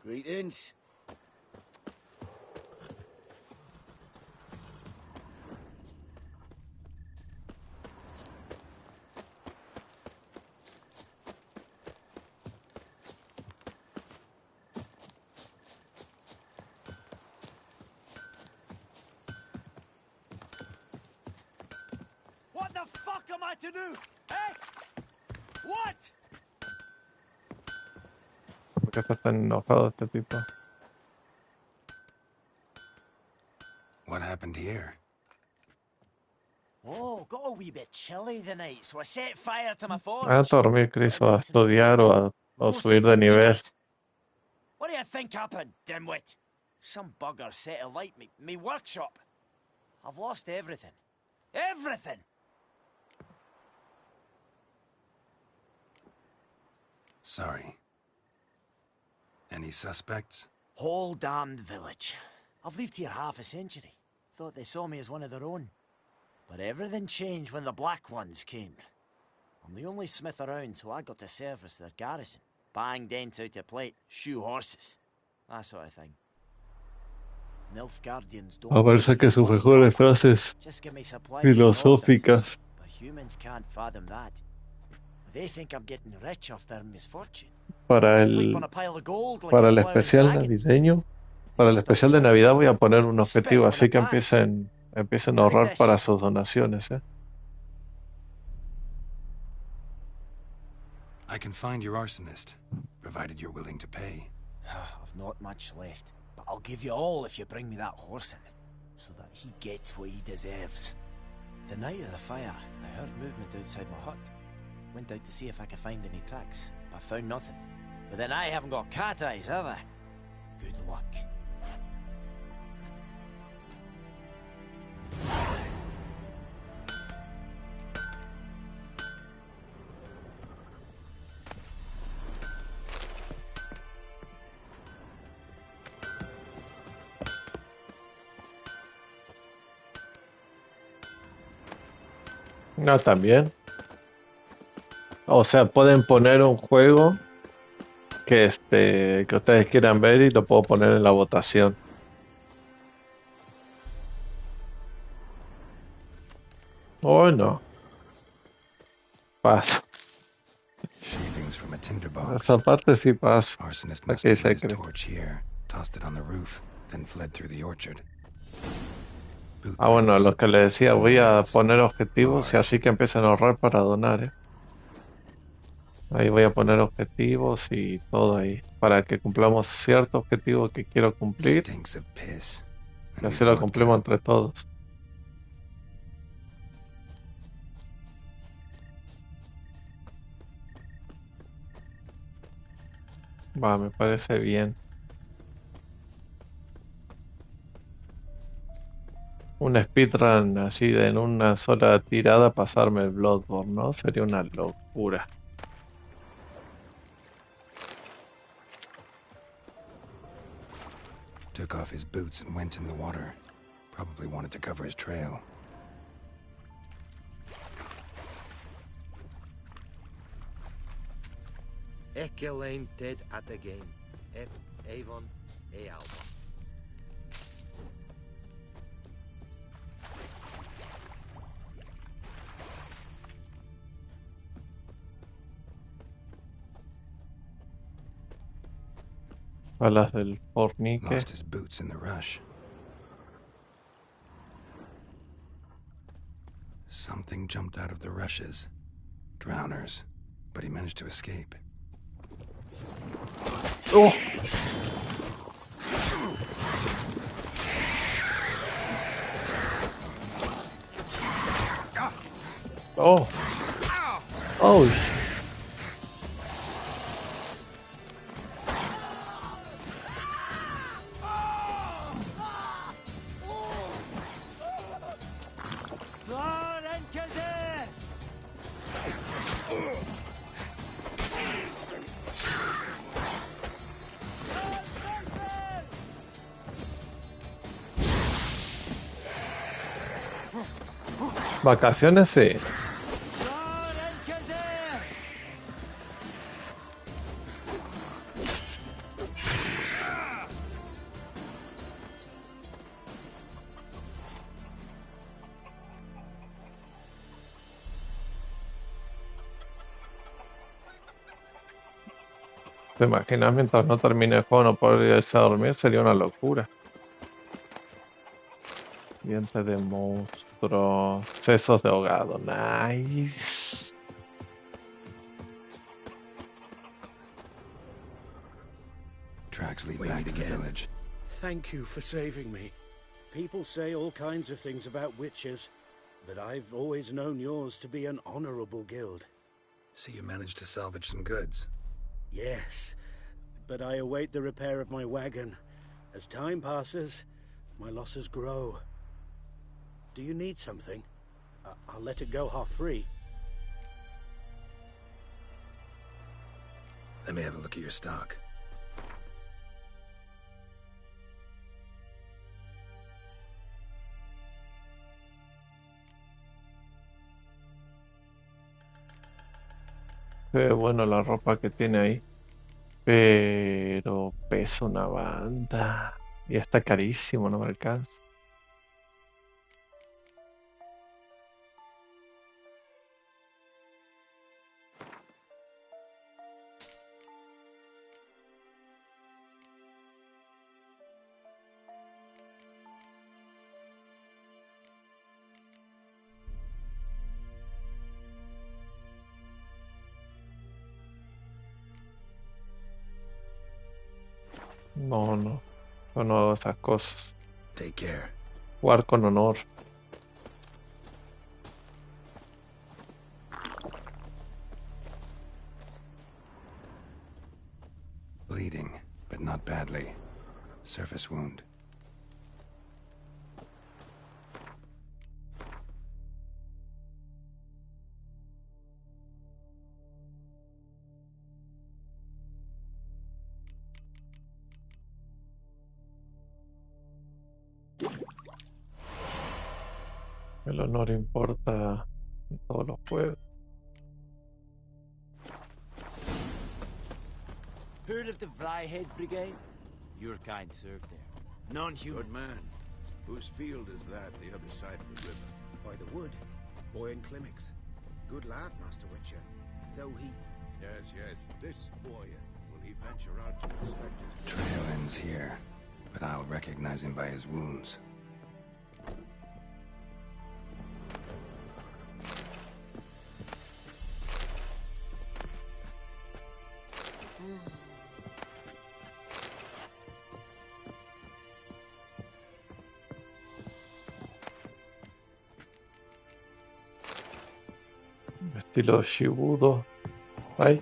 Greetings. What the fuck am I to do? Eh? What? ¿Por qué está tan enojado este tipo? What happened here? Oh, got a wee bit chilly the night, so I set fire to my forge. A dormir, Chris, o a estudiar o subir de nivel. What do you think happened, dimwit? Some bugger set alight me workshop. I've lost everything. Everything! Sorry. Any suspects? Whole damned village. I've lived here half a century. Thought they saw me as one of their own. But everything changed when the Black Ones came. I'm the only smith around, so I got to service their garrison. Bang dents out of plate, shoe horses. That sort of thing. Nilfgaardians don't... A ver, saque sus mejores frases Just give me supplies filosóficas. but humans can't fathom that. They think I'm getting rich off their misfortune. Para Sleep on a pile of gold like para a el plowing especial dragon. navideño, para el especial de Navidad voy a poner un objetivo, así que empiecen a ahorrar para sus donaciones, ¿eh? I can find your arsonist, provided you're willing to pay. I've not much left, but I'll give you all if you bring me that horse in, so that he gets what he deserves. The night of the fire, I heard movement outside my hut. Went out to see if I could find any tracks, but found nothing. But then I haven't got cat eyes, have I? Good luck. No, también. O sea, pueden poner un juego que que ustedes quieran ver y lo puedo poner en la votación. O no. Paso. Shavings from a tinderbox. Esa parte sí paso. Arsonist must Aquí have se lit his cree. torch here, tossed it on the roof, then fled through the orchard. Ah, bueno, lo que le decía, voy a poner objetivos y así que empiecen a ahorrar para donar, ¿eh? Ahí voy a poner objetivos y todo ahí, para que cumplamos cierto objetivo que quiero cumplir. Stinks of piss. Y así lo cumplimos entre todos. Va, me parece bien. Un speedrun así de en una sola tirada pasarme el Bloodborne, ¿no? Sería una locura. Took off his boots and went in the water. Probably wanted to cover his trail. Ekelain ted at again. Ep Avon e Alba. Alas del fornique. Lost his boots in the rush. Something jumped out of the rushes. Drowners. But he managed to escape. Oh! Oh! Oh! Vacaciones, sí. ¿Te imaginas mientras no termine el juego no poder irse a dormir? Sería una locura. Dientes de monstruo. Sesos de ahogado. Nice. Tracks lead back to the village. Thank you for saving me. People say all kinds of things about witches, but I've always known yours to be an honorable guild. So you managed to salvage some goods? Yes, but I await the repair of my wagon. As time passes, my losses grow. Do you need something? I'll let it go half-free. Let me have a look at your stock. Qué bueno la ropa que tiene ahí. Pero pesa una banda. Y está carísimo, no me alcanza. No, no. Yo no hago esas cosas. Take care. Jugar con honor. Bleeding, but not badly. Surface wound. El honor importa en todos los juegos. Heard of the Flyhead Brigade? Your kind served there. Non-human. Good man. Whose field is that, the other side of the river? By the wood. Boy in Climmix. Good lad, Master Witcher. Though he... Yes, yes, this boy. Will he venture out to inspect his... Trail ends here, but I'll recognize him by his wounds. Estilo Shibudo. Ahí.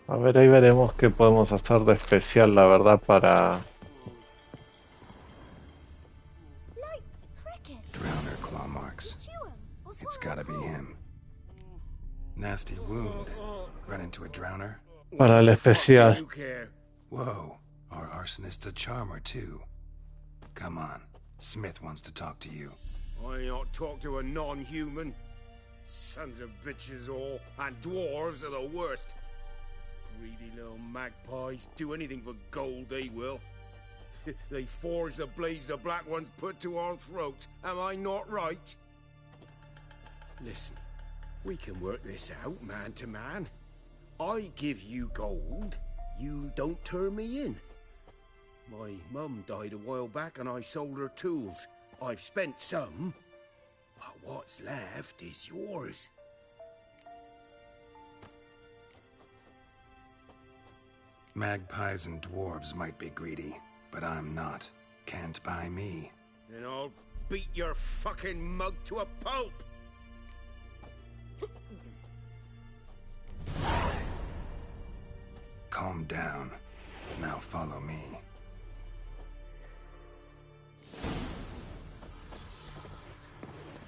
A ver, ahí veremos qué podemos hacer de especial, la verdad, para... Drowner claw marks. It's gotta be him. Nasty wound. Run into a drowner? Para el especial. Whoa, our arsonist's a charmer too. Come on, Smith wants to talk to you. I not talk to a non-human. Sons of bitches all, and dwarves are the worst. Greedy little magpies, do anything for gold they will. They forge the blades the black ones put to our throats, am I not right? Listen, we can work this out man to man. I give you gold, you don't turn me in. My mum died a while back and I sold her tools. I've spent some, but what's left is yours. Magpies and dwarves might be greedy, but I'm not. Can't buy me. Then I'll beat your fucking mug to a pulp! Calm down. Now follow me.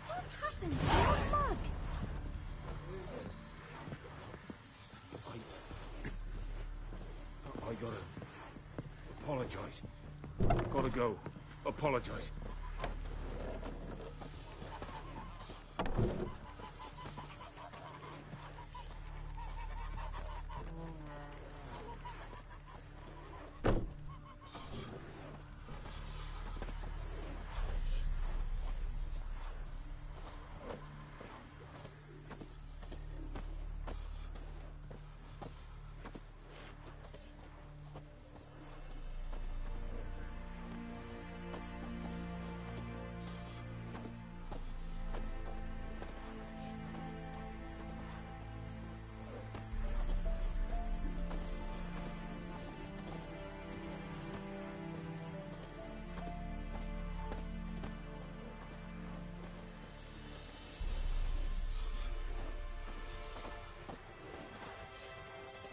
What happened to your mug? I gotta apologize. Gotta go. Apologize.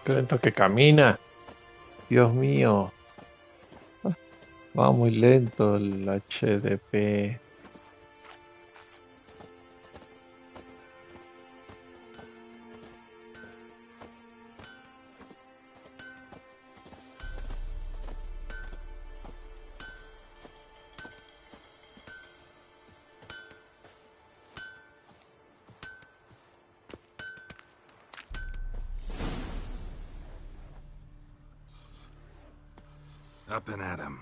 Qué lento que camina. Dios mío. Va muy lento el HDP. Up and at 'em.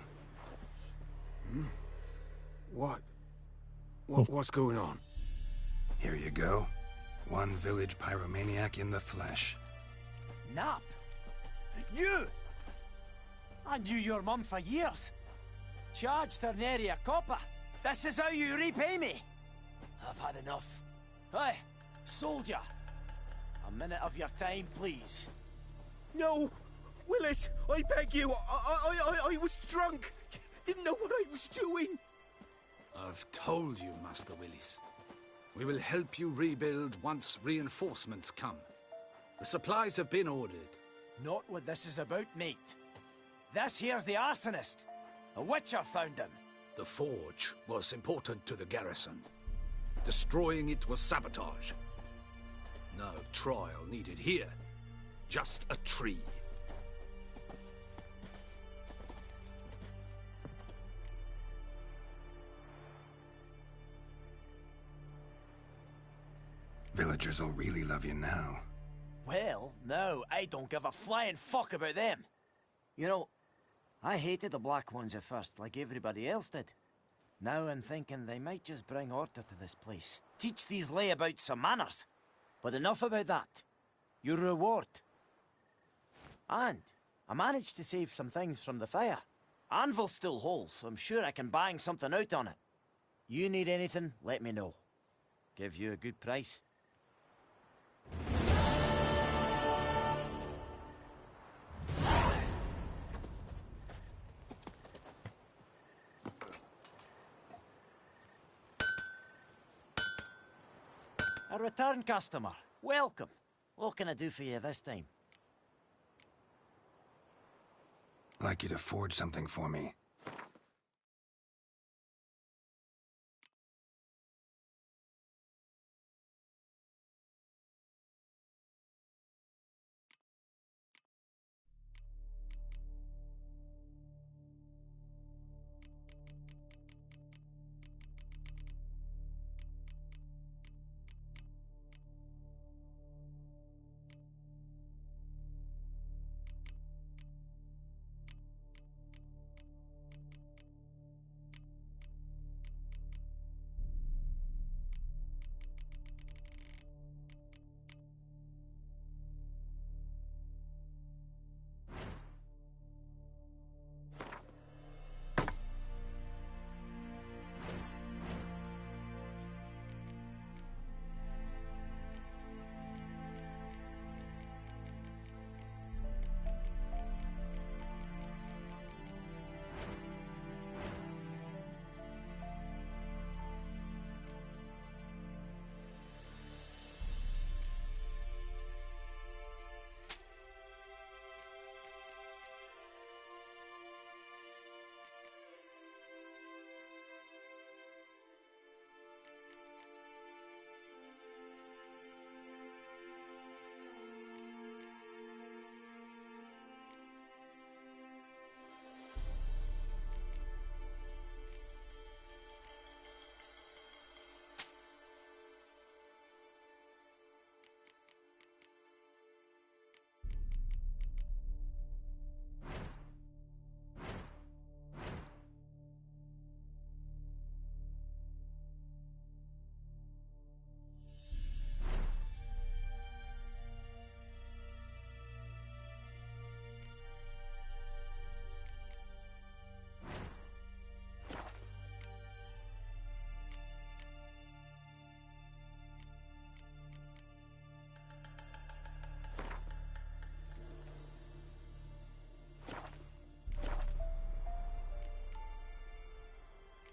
What's going on? Here you go. One village pyromaniac in the flesh. Nap? You? I knew your mum for years. Charged her nary a copper. This is how you repay me. I've had enough. Hey, soldier. A minute of your time, please. No! Willis, I beg you. I was drunk. Didn't know what I was doing. I've told you, Master Willis. We will help you rebuild once reinforcements come. The supplies have been ordered. Not what this is about, mate. This here's the arsonist. A witcher found him. The forge was important to the garrison. Destroying it was sabotage. No trial needed here. Just a tree. Villagers will really love you now. Well, no, I don't give a flying fuck about them. You know, I hated the Black Ones at first, like everybody else did. Now I'm thinking they might just bring order to this place. Teach these layabouts some manners. But enough about that. Your reward. And I managed to save some things from the fire. Anvil's still whole, so I'm sure I can bang something out on it. You need anything, let me know. Give you a good price. A return customer. Welcome. What can I do for you this time? I'd like you to forge something for me.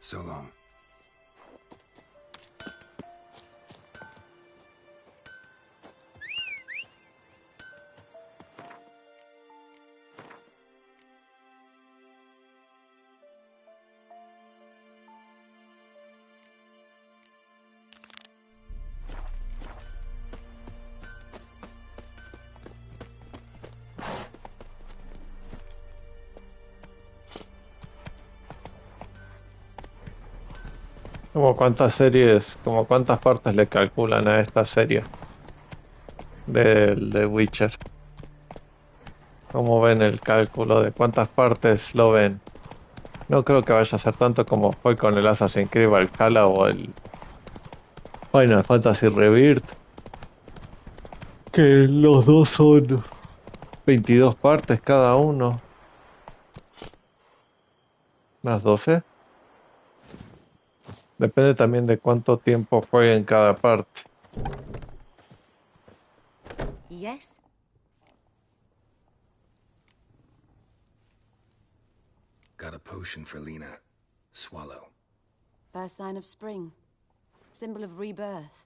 So long. Como cuántas series, como cuántas partes le calculan a esta serie del de Witcher. ¿Cómo ven el cálculo de cuántas partes lo ven? No creo que vaya a ser tanto como fue con el Assassin's Creed Valhalla o el Final Fantasy Rebirth, que los dos son 22 partes cada uno. ¿Más 12? Depende también de cuánto tiempo jueguen cada parte. Yes? Got a potion for Lena. Swallow. First sign of spring. Symbol of rebirth.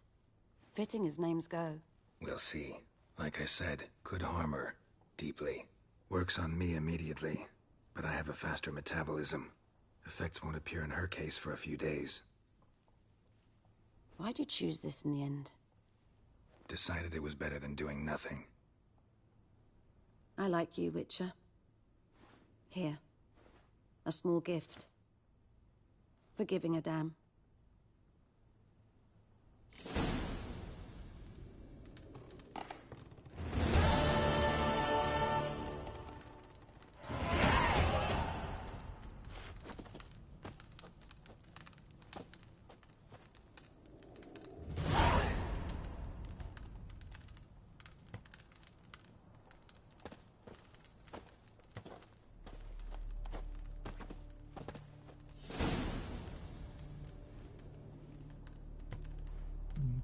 Fitting as names go. We'll see. Like I said, could harm her. Deeply. Works on me immediately. But I have a faster metabolism. Effects won't appear in her case for a few days. Why'd you choose this in the end? Decided it was better than doing nothing. I like you, Witcher. Here. A small gift. For giving a damn.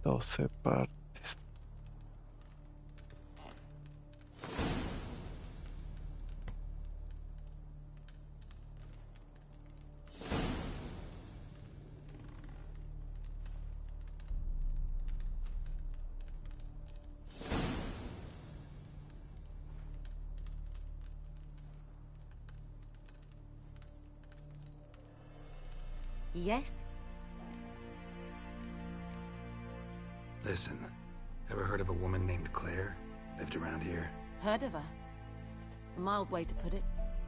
Doce partes. Yes? Listen, ever heard of a woman named Claire? Lived around here? Heard of her? A mild way to put it.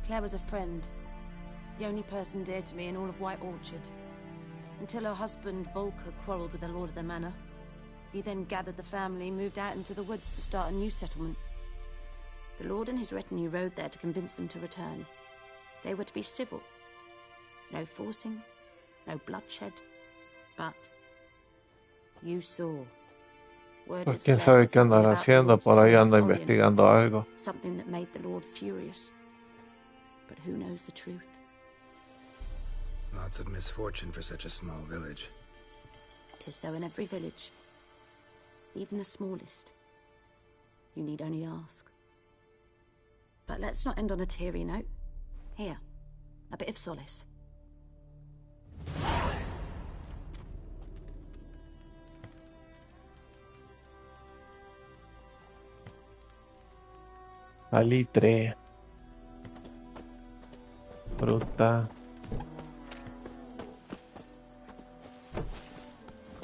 Claire was a friend. The only person dear to me in all of White Orchard. Until her husband, Volker, quarreled with the lord of the manor. He then gathered the family, moved out into the woods to start a new settlement. The lord and his retinue rode there to convince them to return. They were to be civil. No forcing, no bloodshed. But you saw. Word Pues is quién Claire sabe said qué andan something about the haciendo, lord's por ahí son, anda Florian. investigando algo. Something that made the lord furious. But who knows the truth? Lots of misfortune for such a small village. 'Tis so in every village. Even the smallest. You need only ask. But let's not end on a teary note. Here, a bit of solace. Salitre. Fruta.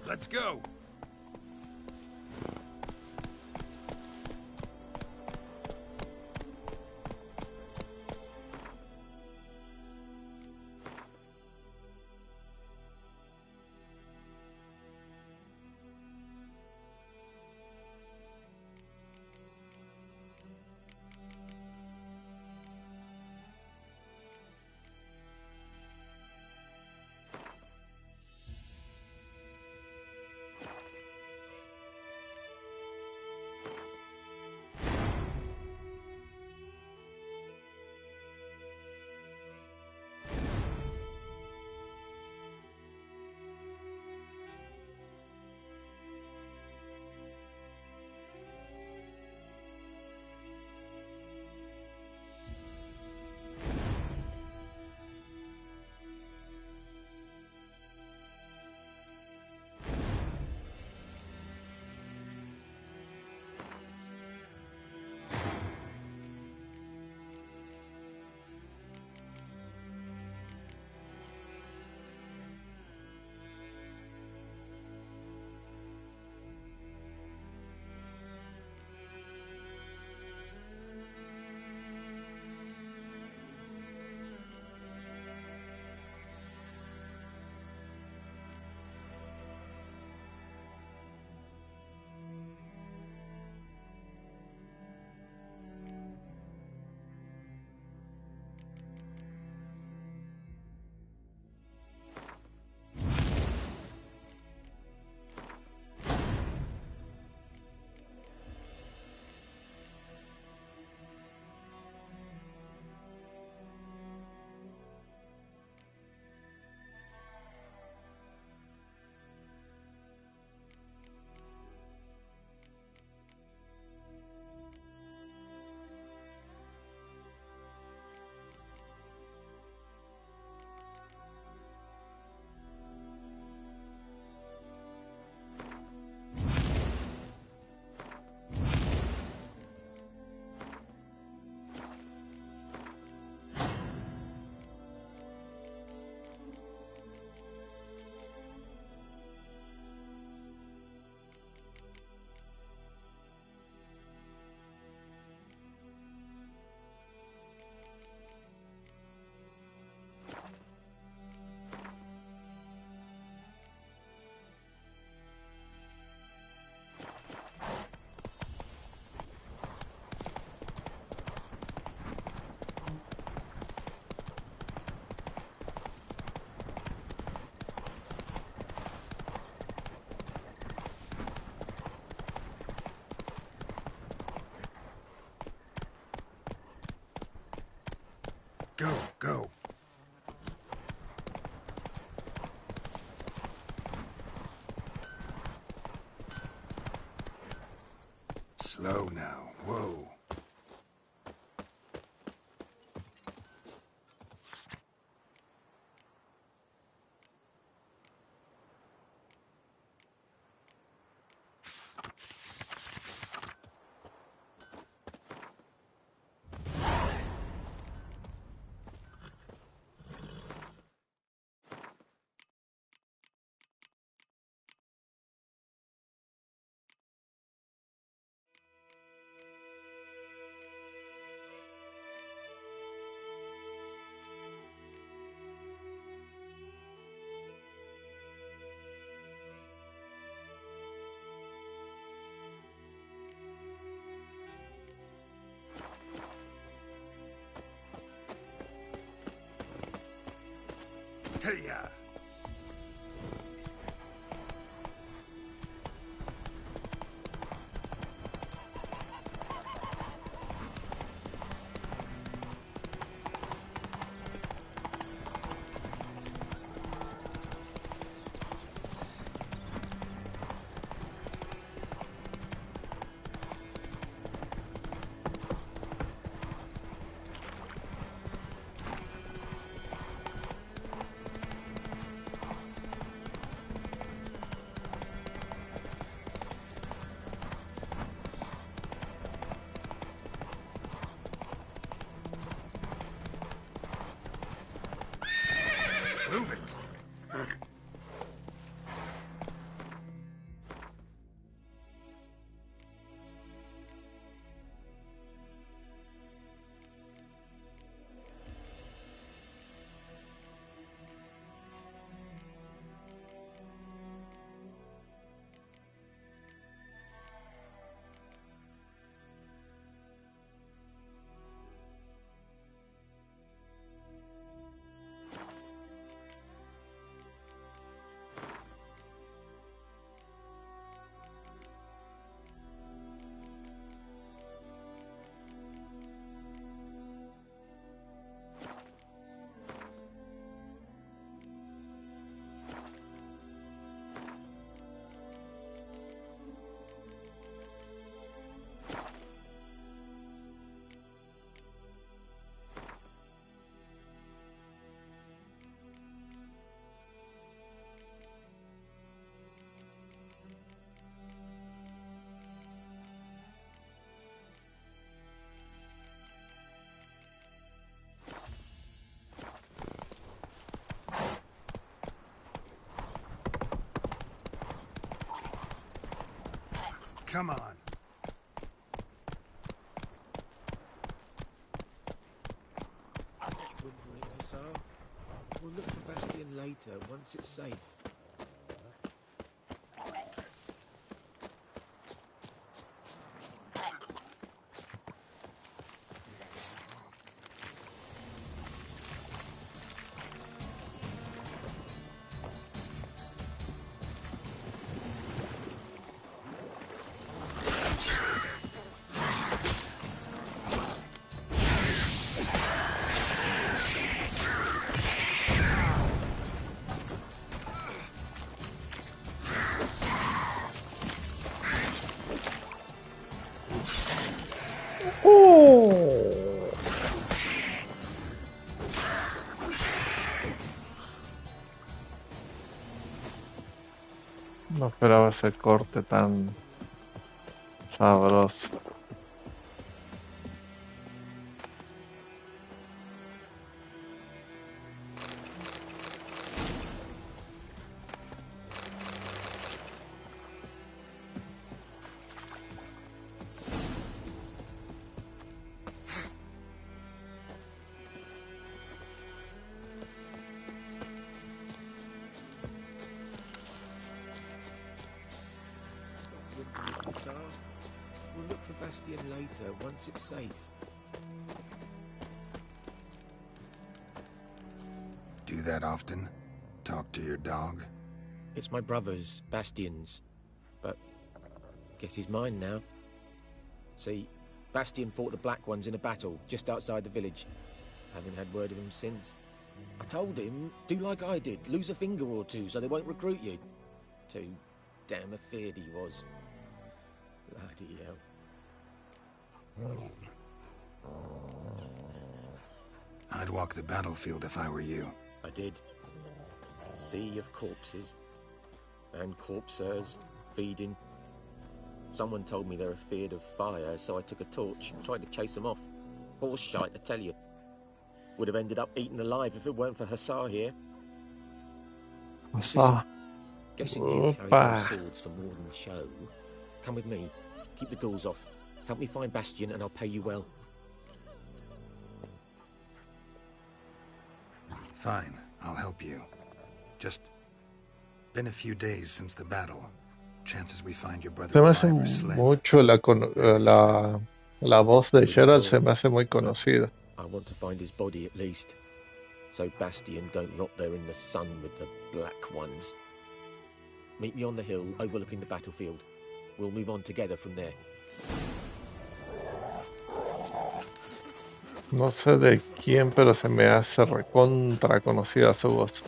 Let's go. Slow now. Whoa. Hey-ya! Move it! Come on. We'll look for Bastion later, once it's safe. No esperaba ese corte tan sabroso. We'll look for Bastion later, once it's safe. Do that often? Talk to your dog? It's my brother's, Bastion's. But guess he's mine now. See, Bastion fought the Black Ones in a battle just outside the village. Haven't had word of him since. I told him, do like I did, lose a finger or two so they won't recruit you. Too damn afeard he was. Bloody hell. I'd walk the battlefield if I were you. I did. Sea of corpses. And corpsers feeding. Someone told me they're afeard of fire, so I took a torch and tried to chase them off. Horse shite, I tell you. Would have ended up eaten alive if it weren't for Hussar here. Hussar. Guessing you carry those swords for more than show. Come with me. Keep the ghouls off. Help me find Bastion and I'll pay you well. Fine, I'll help you. Just been a few days since the battle. Chances we find your brother Se me hace alive are slim. mucho la voz de Geralt se me hace muy conocida. I want to find his body at least. So Bastion don't rot there in the sun with the black ones. Meet me on the hill overlooking the battlefield. We'll move on together from there. No sé de quién, pero se me hace recontra conocida su voz.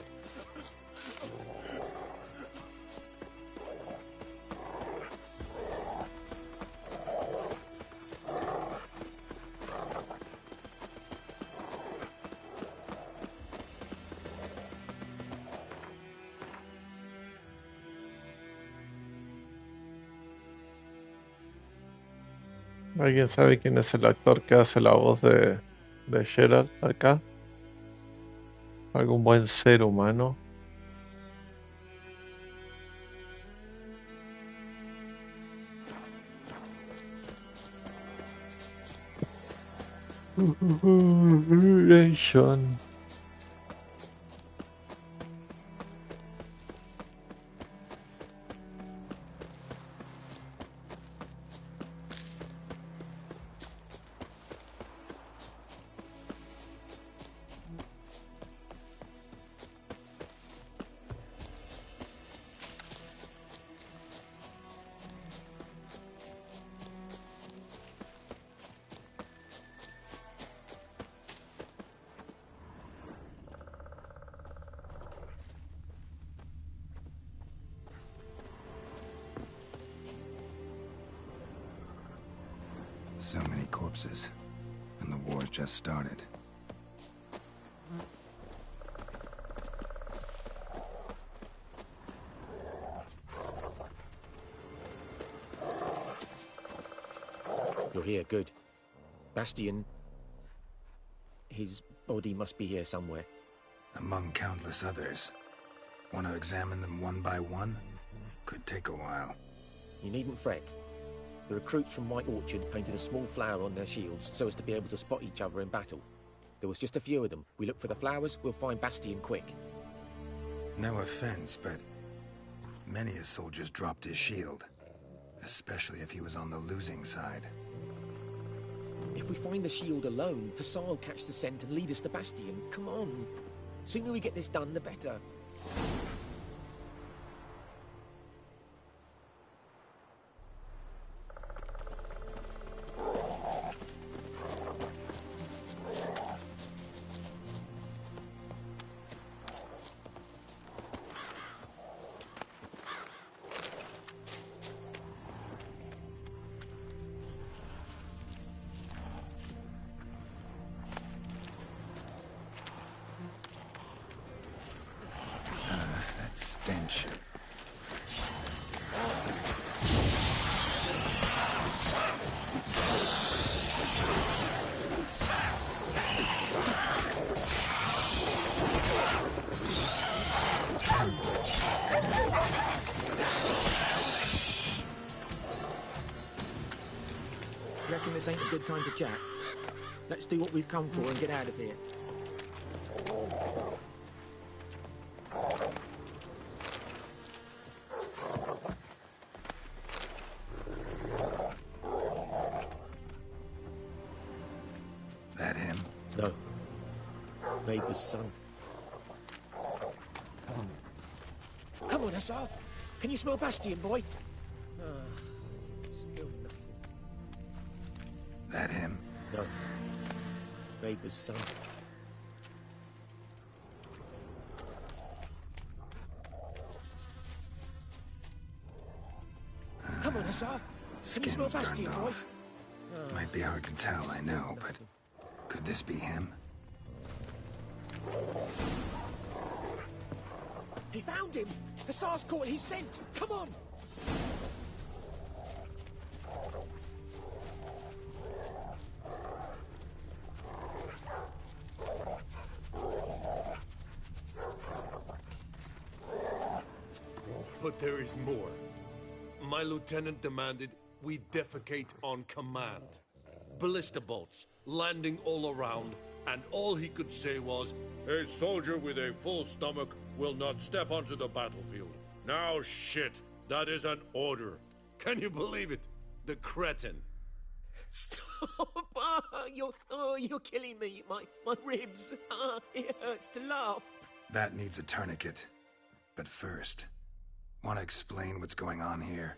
¿Alguien sabe quién es el actor que hace la voz de Geralt acá? ¿Algún buen ser humano? Sean. So many corpses, and the war's just started. You're here, good. Bastion... his body must be here somewhere. Among countless others. Want to examine them one by one? Could take a while. You needn't fret. The recruits from White Orchard painted a small flower on their shields so as to be able to spot each other in battle. There was just a few of them. We look for the flowers, we'll find Bastion quick. No offense, but many a soldier's dropped his shield. Especially if he was on the losing side. If we find the shield alone, Hussar will catch the scent and lead us to Bastion. Come on. Sooner we get this done, the better. Stench. Reckon this ain't a good time to chat? Let's do what we've come for and get out of here. That him? No. Neighbour's son. Come on, Hussar. Can you smell Bastion, boy? Still nothing. That him? No. Neighbour's son. Come on, Hussar. Can you smell Skin's Bastion, burned boy? off. Might be hard to tell, I know, but could this be him? He found him! Hussar's caught his scent! Come on! But there is more. My lieutenant demanded we defecate on command. Ballista bolts, landing all around, and all he could say was, "A soldier with a full stomach will not step onto the battlefield." Now shit, that is an order. Can you believe it? The cretin. Stop! You're killing me. My ribs. It hurts to laugh. That needs a tourniquet. But first, want to explain what's going on here?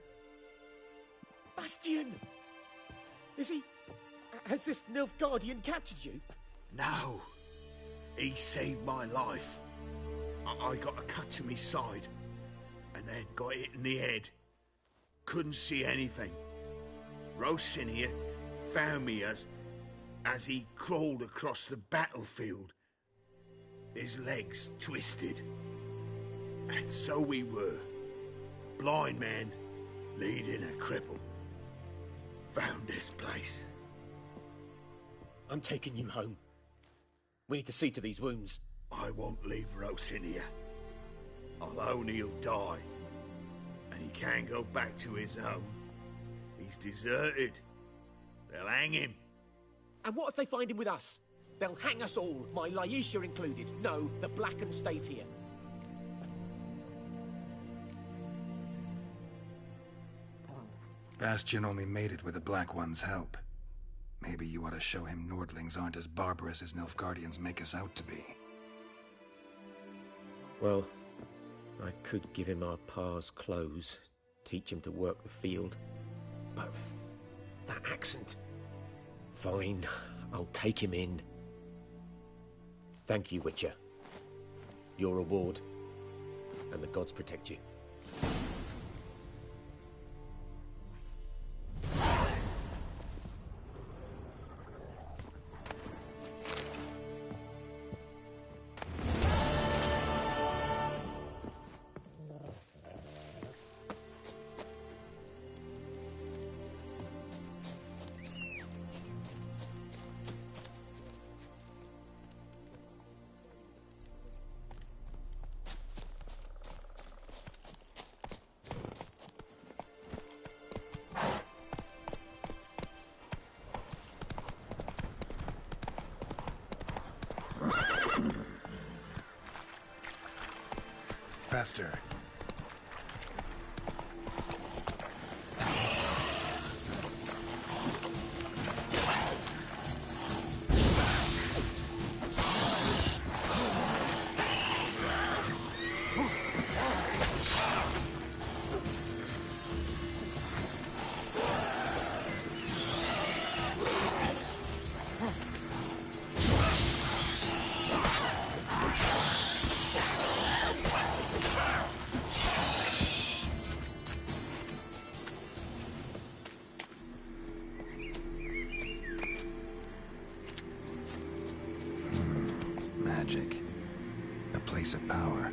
Bastian! Is he... Has this Nilfgaardian captured you? No. He saved my life. I got a cut to my side, and then got hit in the head. Couldn't see anything. Rosinia found me as he crawled across the battlefield. His legs twisted. And so we were. Blind man leading a cripple. Found this place. I'm taking you home. We need to see to these wounds. I won't leave Rosinia. Alone he'll die. And he can't go back to his home. He's deserted. They'll hang him. And what if they find him with us? They'll hang us all, my Laisha included. No, the Blackened stays here. Bastian only made it with the Black One's help. Maybe you ought to show him Nordlings aren't as barbarous as Nilfgaardians make us out to be. Well, I could give him our pa's clothes, teach him to work the field. But that accent... Fine, I'll take him in. Thank you, Witcher. Your reward, and the gods protect you. Faster. Magic. A place of power.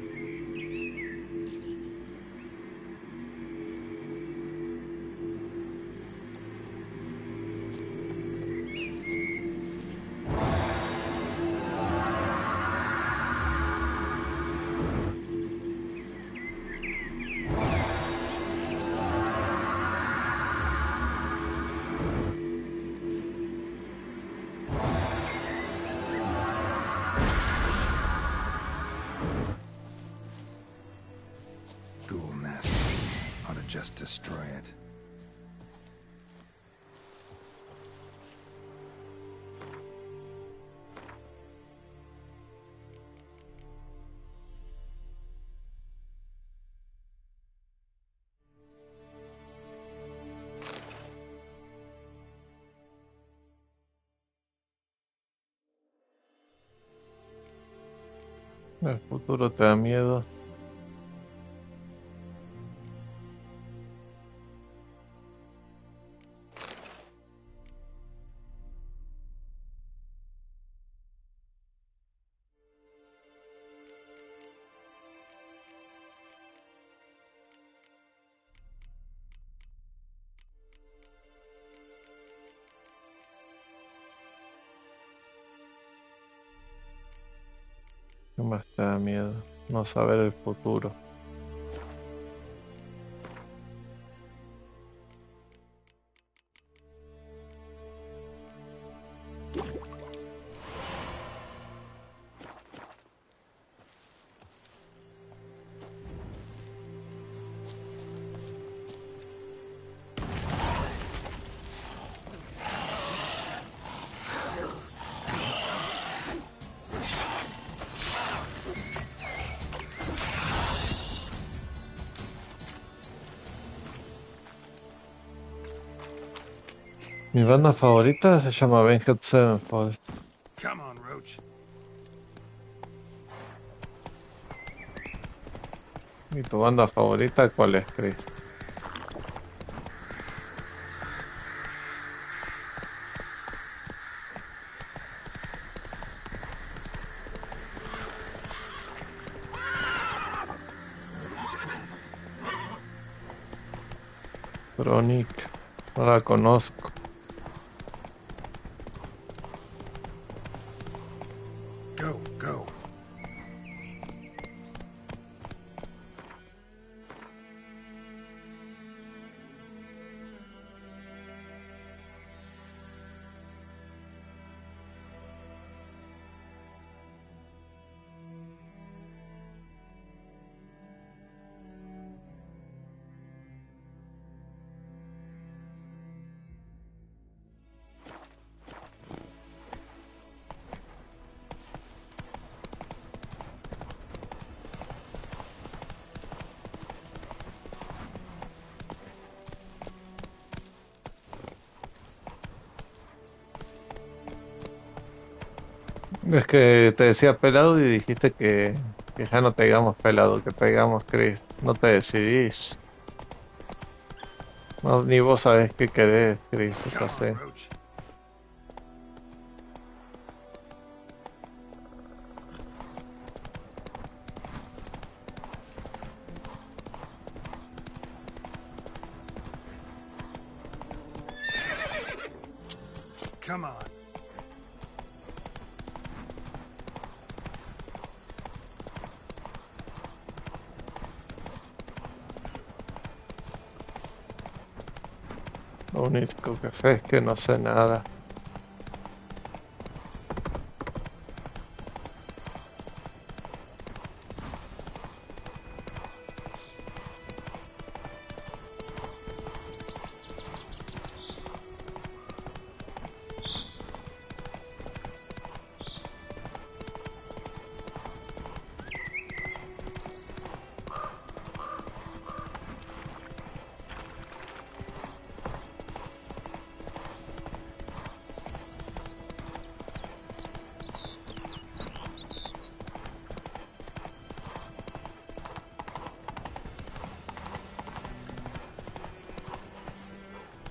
Just destroy it. El futuro te da miedo. ¿Qué más te da miedo? No saber el futuro. Mi banda favorita se llama Avenged Sevenfold. Come on, Roach. ¿Y tu banda favorita cuál es, Chris? Chronic, no la conozco. Go, go. Es que te decía pelado y dijiste que ya no te digamos pelado, que te digamos Chris. No te decidís. No, ni vos sabés qué querés, Chris, yo sé. Come on. Lo único que sé es que no sé nada.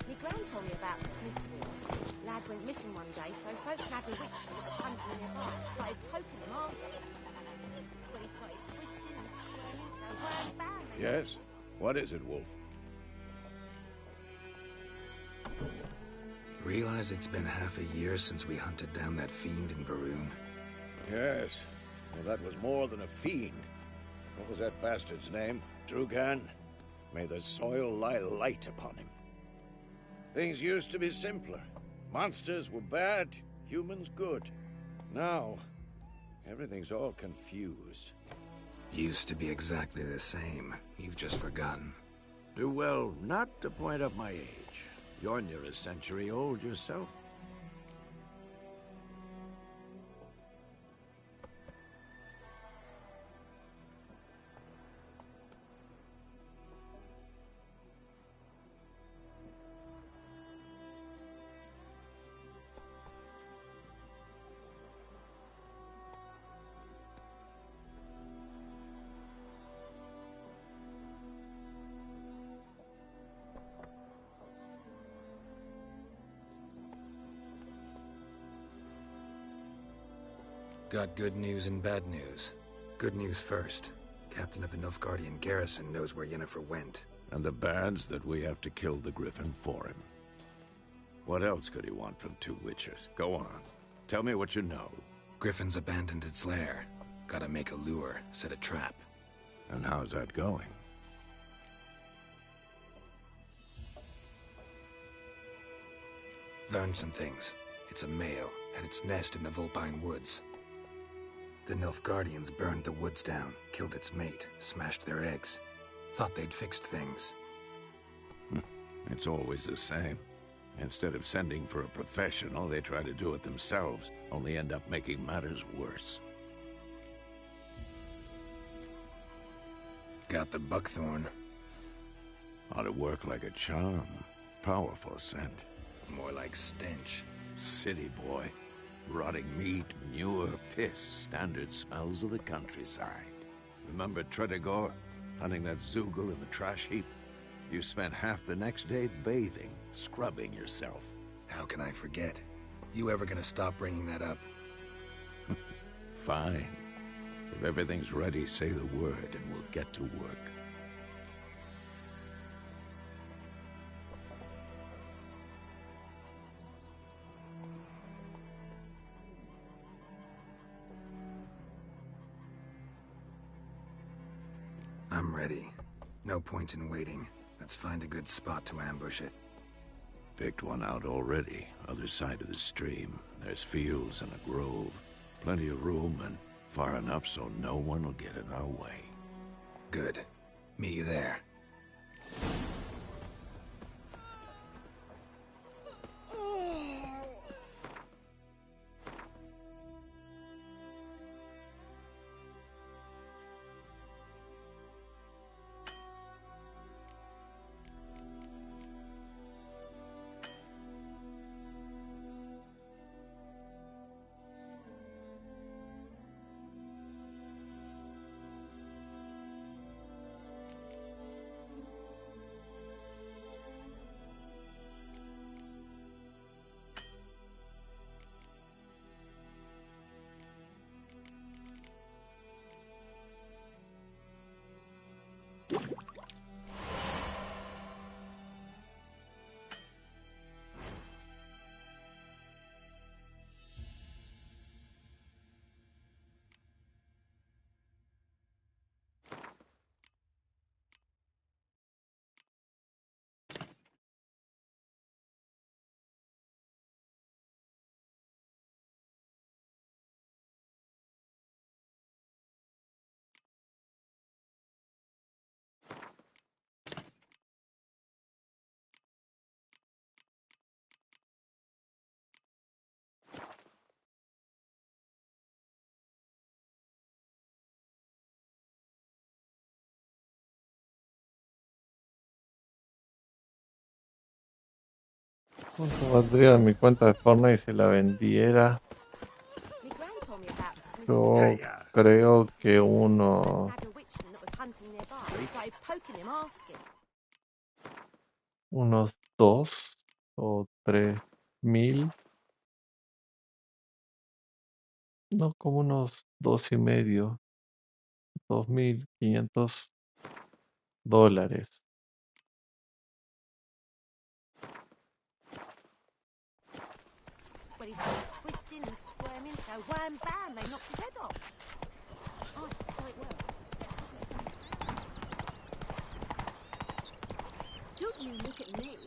Me gran told me about Smith Ward. Lad went missing one day, so folk had bewitched him that was hunting nearby. Started poking him arsehole. Well, he started twisting and squirming, so word bang. Yes? What is it, Wolf? Realize it's been half a year since we hunted down that fiend in Varun? Yes. Well, that was more than a fiend. What was that bastard's name? Drugan? May the soil lie light upon him. Things used to be simpler. Monsters were bad, humans good. Now, everything's all confused. Used to be exactly the same. You've just forgotten. Do well not to point up my age. You're near a century old yourself. Got good news and bad news. Good news first. Captain of the Nilfgaardian garrison knows where Yennefer went. And the bad's that we have to kill the Griffin for him. What else could he want from two witchers? Go on. Tell me what you know. Griffin's abandoned its lair. Gotta make a lure, set a trap. And how's that going? Learned some things. It's a male, had its nest in the Vulpine Woods. The Nilfgaardians burned the woods down, killed its mate, smashed their eggs. Thought they'd fixed things. It's always the same. Instead of sending for a professional, they try to do it themselves, only end up making matters worse. Got the buckthorn. Ought to work like a charm. Powerful scent. More like stench. City boy. Rotting meat, manure, piss. Standard smells of the countryside. Remember Tredegor? Hunting that Zoogle in the trash heap? You spent half the next day bathing, scrubbing yourself. How can I forget? You ever gonna stop bringing that up? Fine. If everything's ready, say the word and we'll get to work. I'm ready. No point in waiting. Let's find a good spot to ambush it. Picked one out already, other side of the stream. There's fields and a grove. Plenty of room and far enough so no one will get in our way. Good. Meet you there. ¿Cuánto valdría mi cuenta de Fortnite si la vendiera? Yo creo que unos 2 o 3.000. No, como unos 2.500, $2.500. Well, he started twisting and squirming, so wham bam, they knocked his head off. Oh, so it worked. Don't you look at me.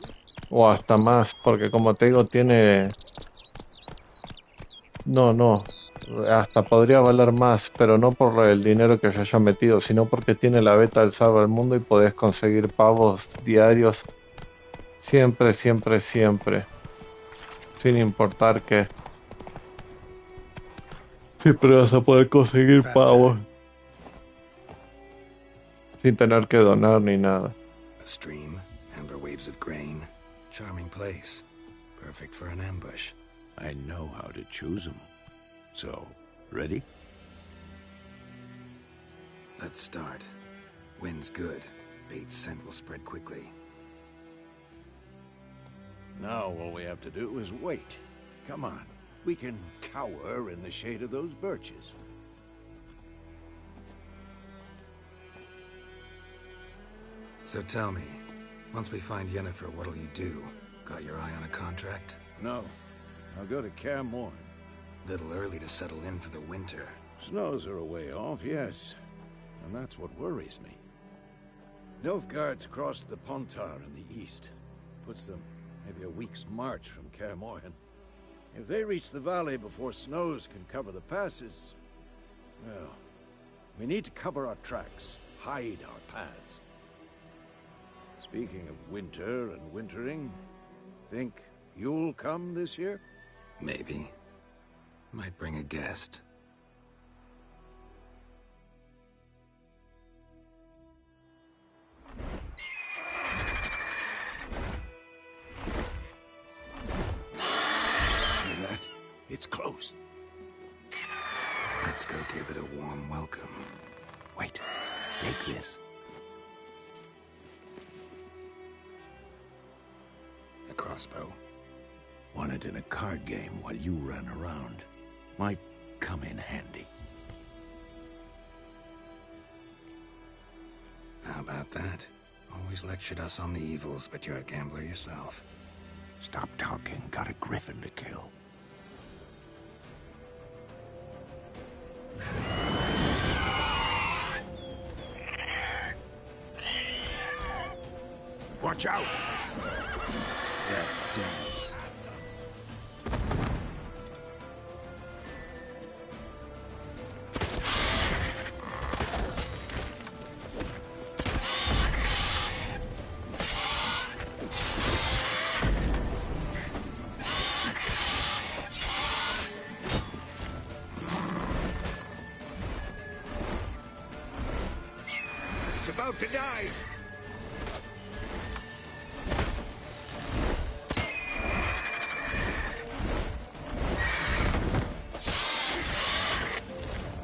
O hasta más, porque como te digo, tiene... No, hasta podría valer más, pero no por el dinero que yo haya metido, sino porque tiene la beta del Salva al Mundo y podés conseguir pavos diarios siempre, sin importar que siempre vas a poder conseguir pavos sin tener que donar ni nada. A stream, amber waves of grain. Charming place. Perfect for an ambush. I know how to choose them. So, ready? Let's start. Wind's good. Bait's scent will spread quickly. Now all we have to do is wait. Come on. We can cower in the shade of those birches. So tell me, once we find Yennefer, what'll you do? Got your eye on a contract? No. I'll go to Kaer Morhen. Little early to settle in for the winter. Snows are a way off, yes. And that's what worries me. Nilfgaard's crossed the Pontar in the east. Puts them maybe a week's march from Kaer Morhen. If they reach the valley before snows can cover the passes, well, we need to cover our tracks, hide our paths. Speaking of winter and wintering, think you'll come this year? Maybe. Might bring a guest. Hear that? It's close. Let's go give it a warm welcome. Wait, take this. A crossbow? Won it in a card game while you ran around. Might come in handy. How about that? Always lectured us on the evils, but you're a gambler yourself. Stop talking. Got a griffin to kill. Watch out! That's dense. It's about to die!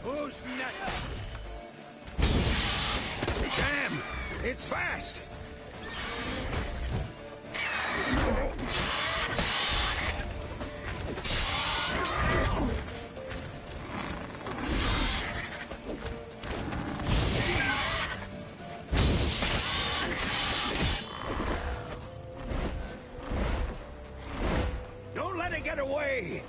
Who's next? Damn! It's fast! Don't let it get away!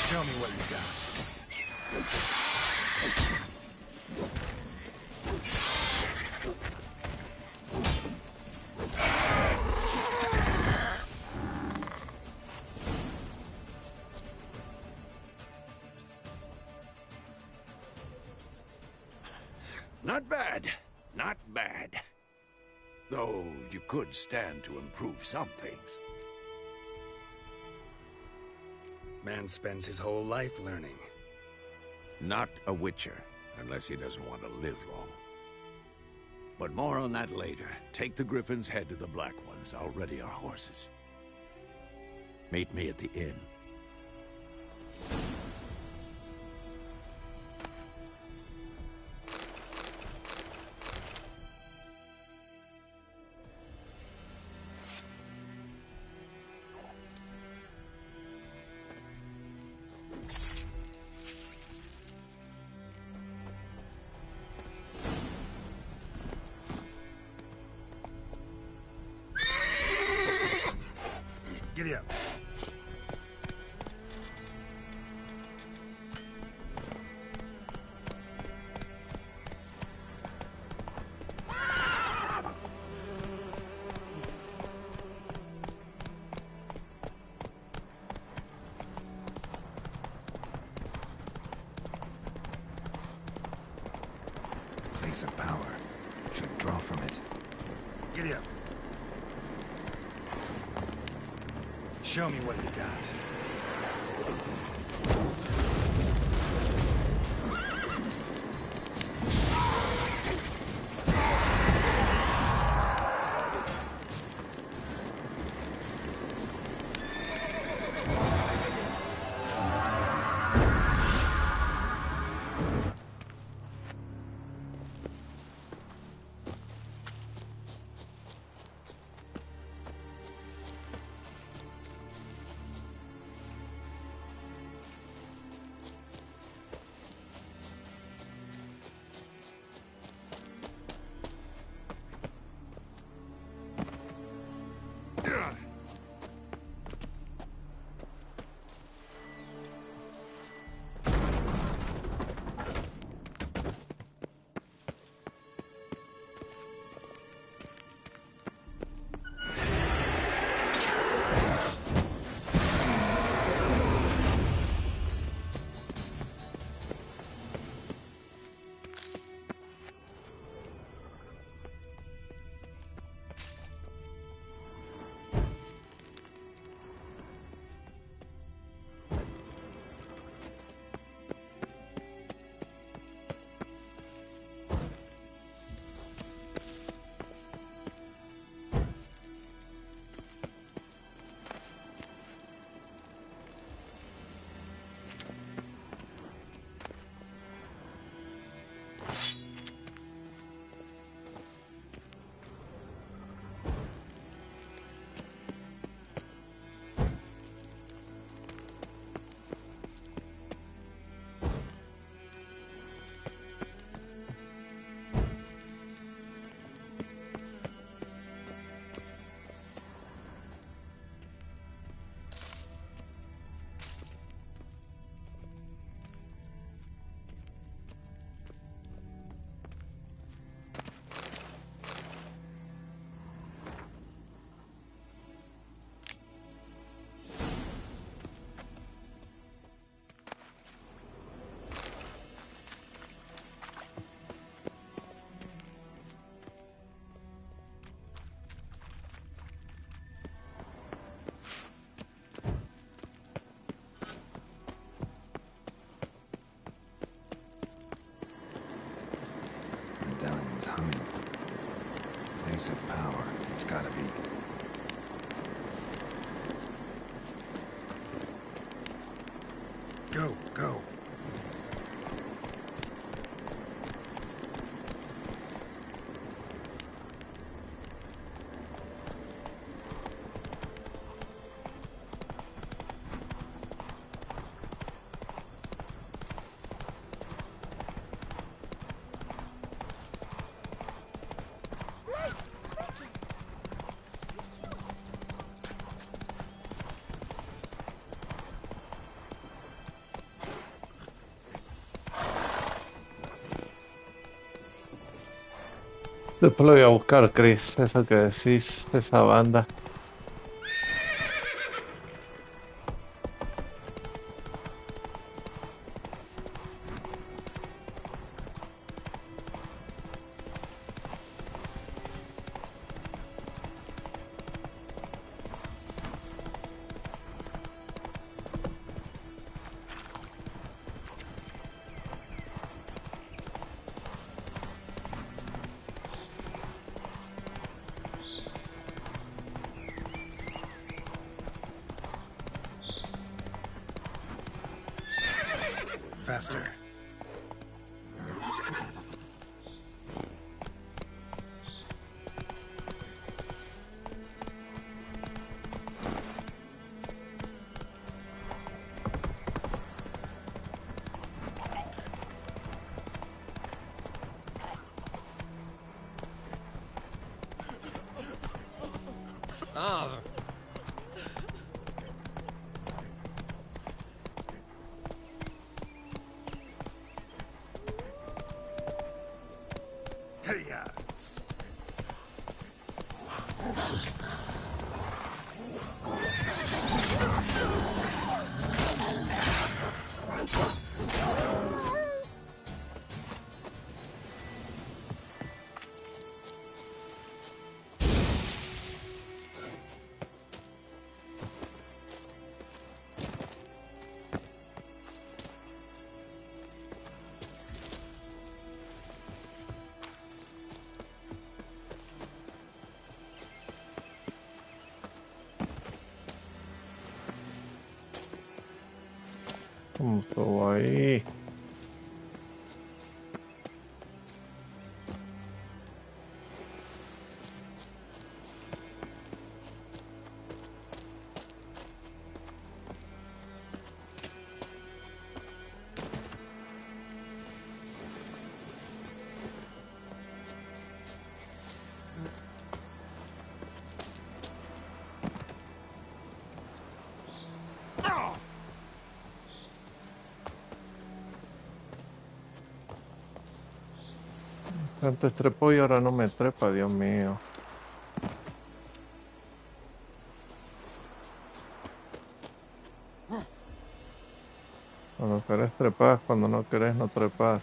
Show me what you got. Not bad. Not bad. Though you could stand to improve some things. Man spends his whole life learning. Not a witcher, unless he doesn't want to live long. But more on that later. Take the Griffin's head to the Black Ones. I'll ready our horses. Meet me at the inn. Giddy up. place of power. Should draw from it. Giddy up. Show me what you got. Medallion's humming. Place of power. It's gotta be. Go, go. Después lo voy a buscar, Chris. Eso que decís, esa banda. Faster. Ah. Hey-ya. ¿Cómo estuvo ahí? Antes trepó y ahora no me trepa, Dios mío. Cuando querés trepas, cuando no querés no trepas.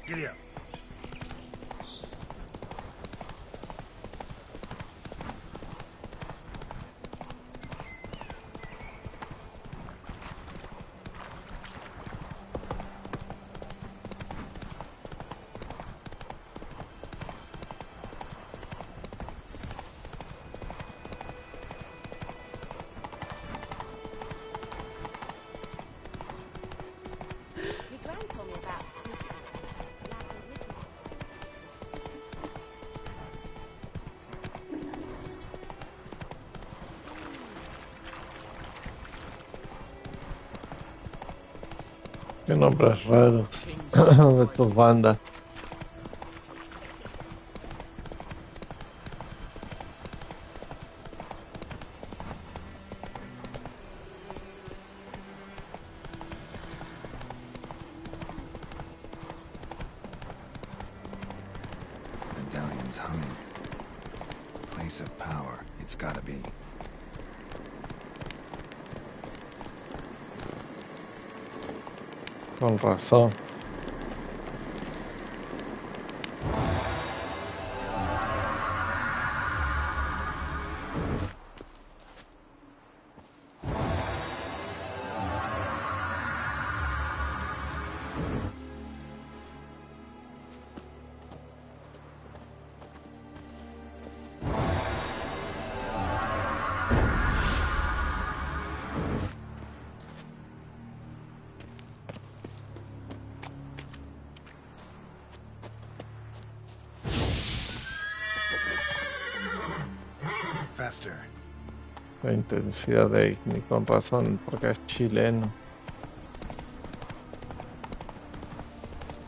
Giddy up. Your grand told me about sneaking. Qué nombres raros de tus bandas. Medallion's humming. Place of power, it's gotta be. Con razón. Faster. La intensidad de Igni, con razón, porque es chileno.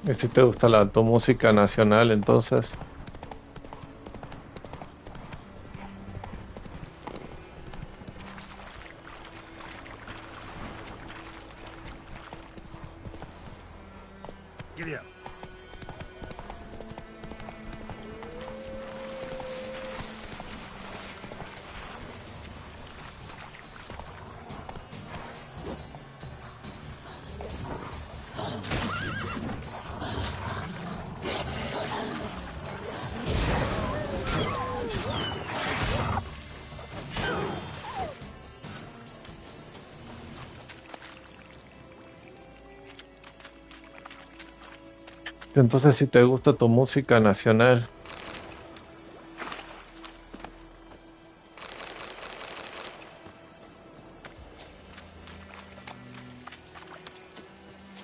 Y si te gusta tu música nacional, entonces. Giddy up. Entonces, si te gusta tu música nacional,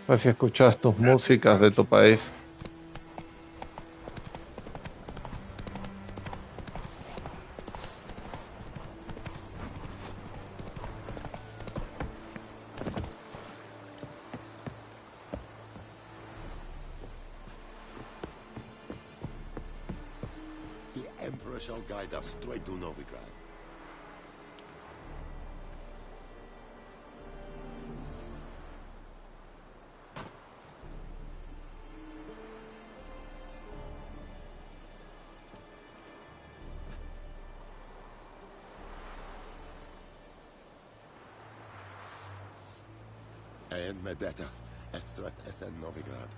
pues si escuchas tus músicas de tu país. The Emperor shall guide us straight to Novigrad. And Medetta, Estreth Essen Novigrad.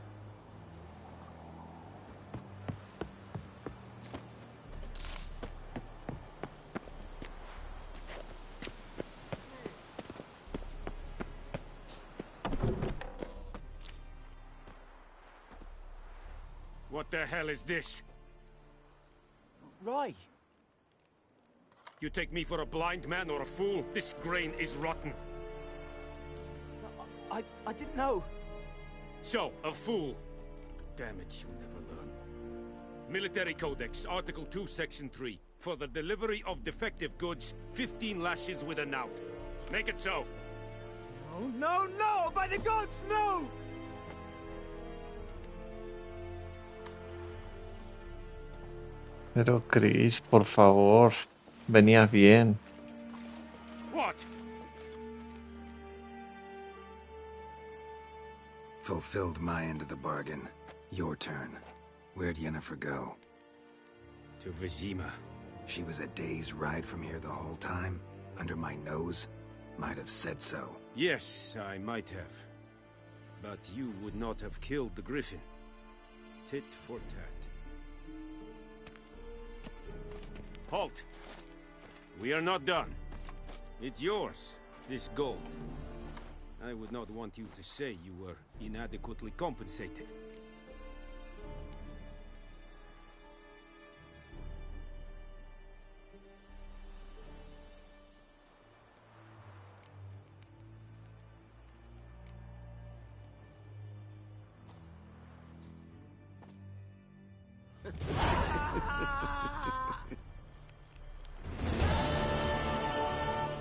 What the hell is this? Roy! You take me for a blind man or a fool? This grain is rotten. I didn't know. So, a fool. Damn it, you never learn. Military Codex, Article 2, Section 3. For the delivery of defective goods, 15 lashes with a knout. Make it so. No, no, no! By the gods, no! Pero Chris, por favor, venías bien. What? Fulfilled my end of the bargain. Your turn. Where'd Yennefer go? To Vizima. She was a day's ride from here the whole time? Under my nose? Might have said so. Yes, I might have. But you would not have killed the griffin. Tit for tat. Halt! We are not done. It's yours, this gold. I would not want you to say you were inadequately compensated.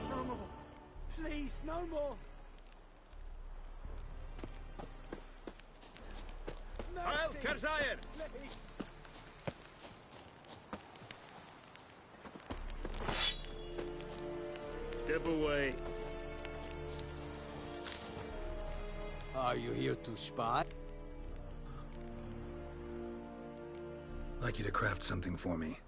No more! Please, no more! Heil, Kerzaier! Step away. Are you here to spy? I'd like you to craft something for me.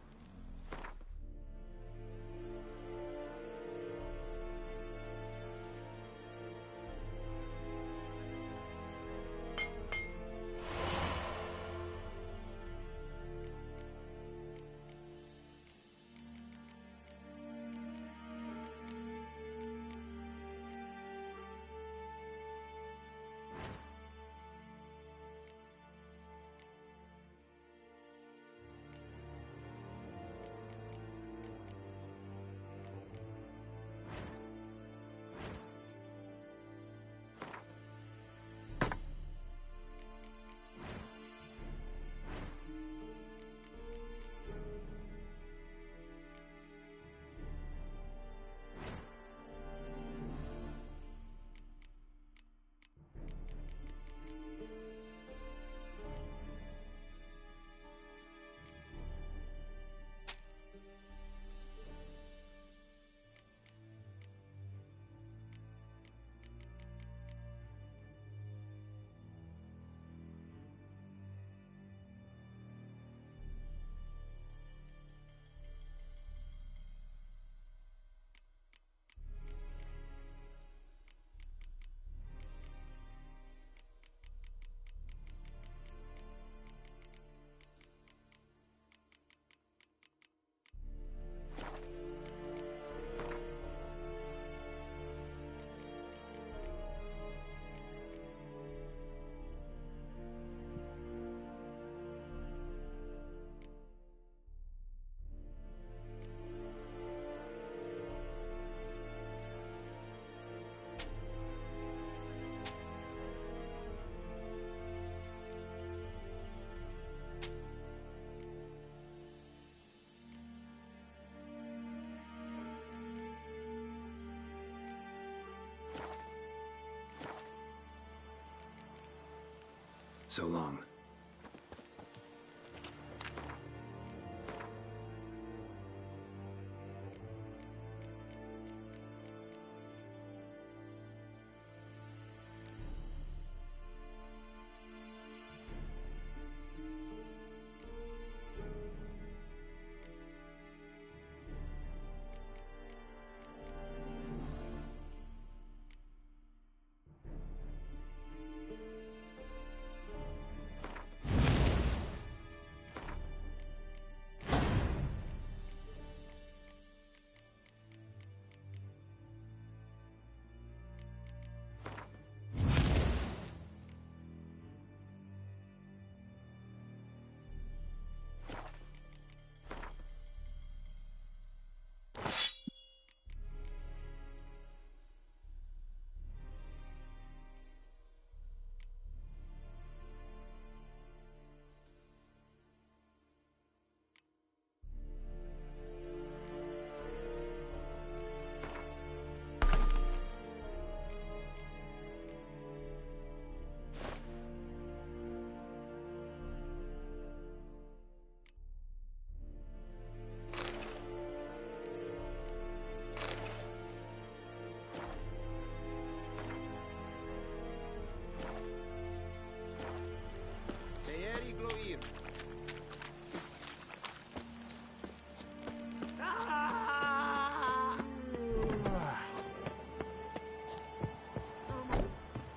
So long.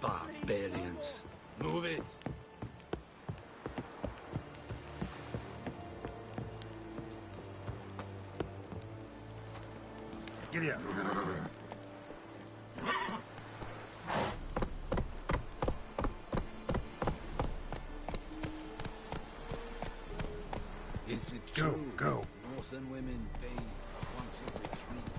Barbarians. Move it. Giddy up. Is it Go, true? go. Northern women bathe once every 3 months.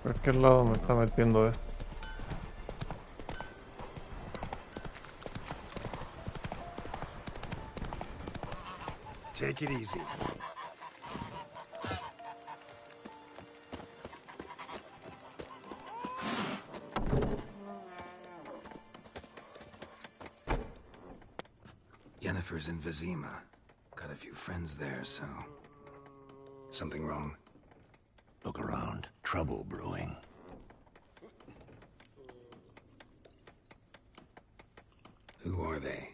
¿Por qué lado me está metiendo esto? Take it easy. Yennefer's in Vizima. Got a few friends there, so... Something wrong? Look around. Trouble brewing. Who are they?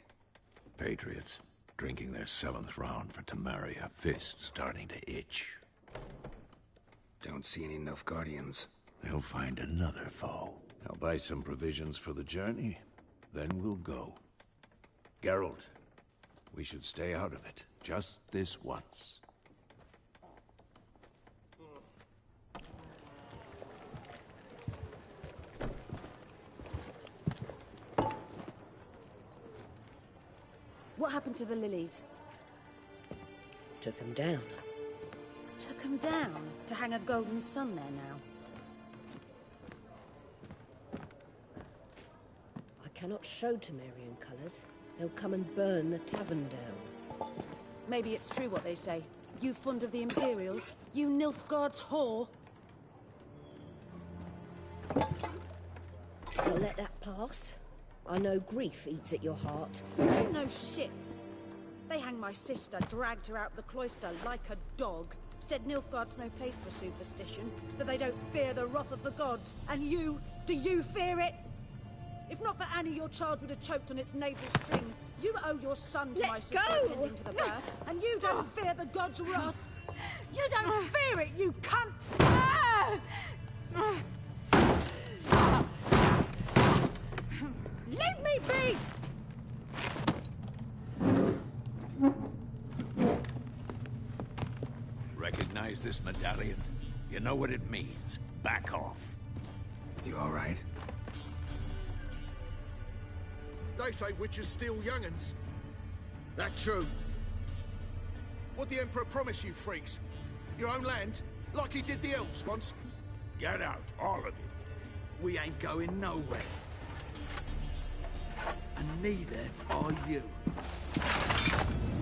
Patriots. Drinking their 7th round for Temeria. Fist starting to itch. Don't see any Nilfgaardians. They'll find another foe. I'll buy some provisions for the journey. Then we'll go. Geralt, we should stay out of it. Just this once. What happened to the lilies? Took them down. Took them down to hang a golden sun there now. I cannot show Temerian colours. They'll come and burn the tavern down. Maybe it's true what they say. You fond of the Imperials? You Nilfgaard's whore? I'll let that pass. I know grief eats at your heart. You know shit. They hanged my sister, dragged her out the cloister like a dog. Said Nilfgaard's no place for superstition, that they don't fear the wrath of the gods. And you, do you fear it? If not for Annie, your child would have choked on its navel string. You owe your son to Let my sister go! attending to the birth, and you don't fear the god's wrath. You don't fear it, you cunt! Leave me be! Recognize this medallion? You know what it means. Back off. You all right? They say witches steal young'uns. That true? What'd the Emperor promise you, freaks? Your own land? Like he did the elves once? Get out, all of you. We ain't going nowhere. And neither are you.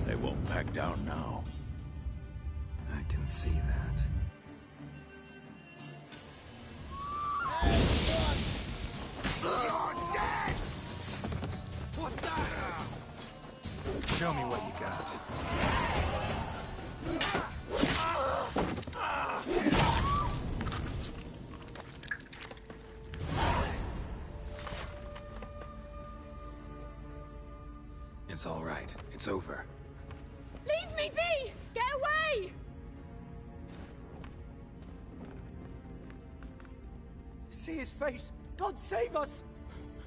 They won't back down now. I can see that. You're dead! What's that? Show me what you got. It's all right. It's over. Leave me be! Get away! See his face! God save us!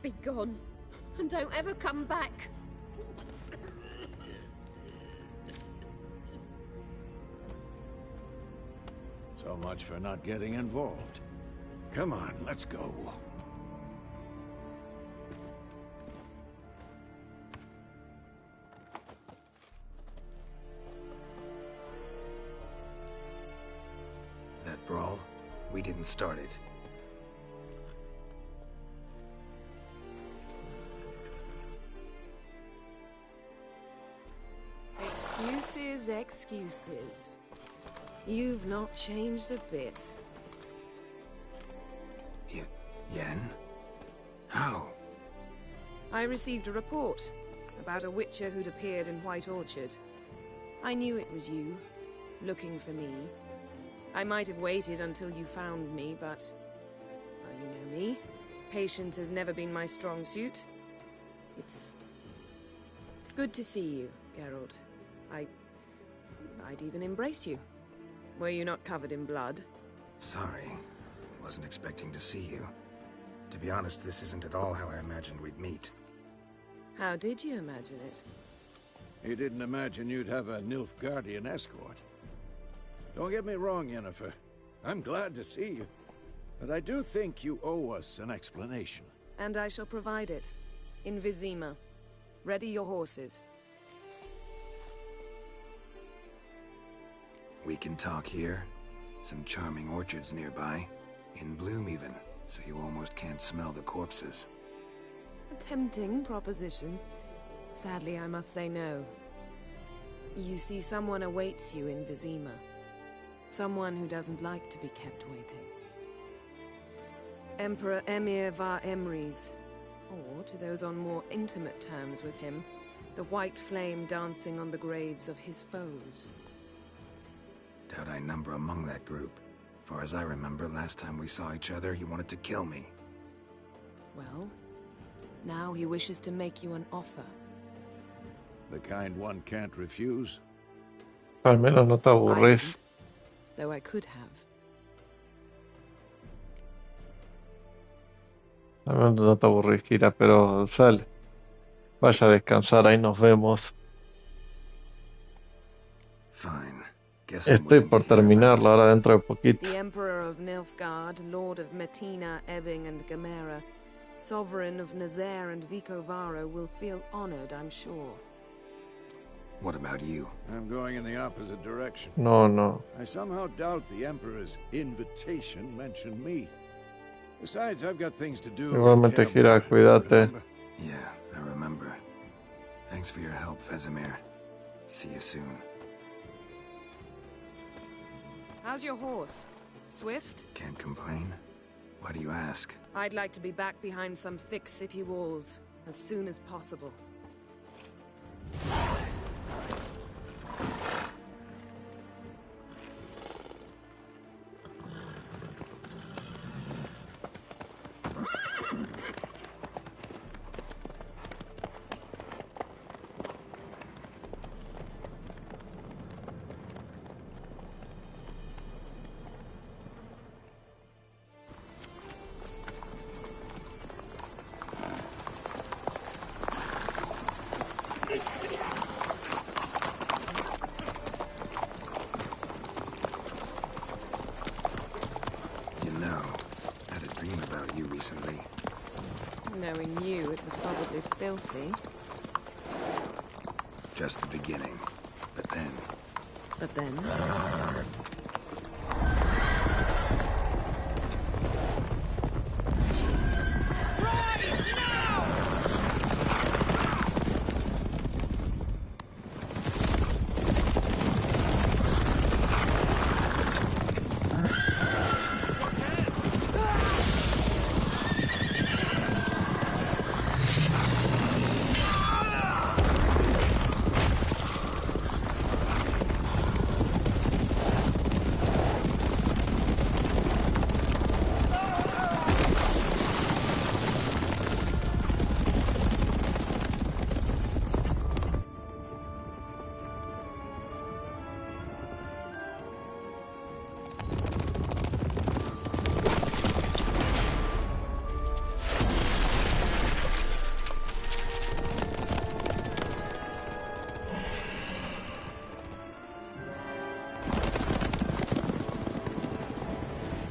Be gone, and don't ever come back. So much for not getting involved. Come on, let's go. That brawl, we didn't start it. Excuses, excuses. You've not changed a bit. Yen? How? I received a report about a witcher who'd appeared in White Orchard. I knew it was you, looking for me. I might have waited until you found me, but... well, you know me. Patience has never been my strong suit. It's... good to see you, Geralt. I'd even embrace you. Were you not covered in blood? Sorry. Wasn't expecting to see you. To be honest, this isn't at all how I imagined we'd meet. How did you imagine it? You didn't imagine you'd have a Nilfgaardian escort. Don't get me wrong, Yennefer. I'm glad to see you. But I do think you owe us an explanation. And I shall provide it. In Vizima. Ready your horses. We can talk here. Some charming orchards nearby. In bloom even, so you almost can't smell the corpses. A tempting proposition. Sadly, I must say no. You see, someone awaits you in Vizima. Someone who doesn't like to be kept waiting. Emperor Emir var Emrys. Or, to those on more intimate terms with him, the white flame dancing on the graves of his foes. Doubt I number among that group. Far as I remember, last time we saw each other, he wanted to kill me. Well, now he wishes to make you an offer. The kind one can't refuse. Al menos no te aburrís. Though I could have. Al menos no te aburrís, Kira, pero sale. Vaya a descansar, ahí nos vemos. Fine. Estoy por terminarlo ahora dentro de poquito. The Emperor of Nilfgaard, Lord of Metina, Ebbing and Gamera, Sovereign of Nazaire and Vicovaro will feel honored, I'm sure. What about you? I'm going in the opposite direction. No. I somehow doubt the Emperor's invitation mentioned me. Besides, I've got things to do. Igualmente, Gira, cuídate. Yeah, I remember. Thanks for your help, Vesemir. See you soon. How's your horse? Swift? Can't complain. Why do you ask? I'd like to be back behind some thick city walls as soon as possible. know. Had a dream about you recently. Knowing you, it was probably filthy. Just the beginning. But then... But then...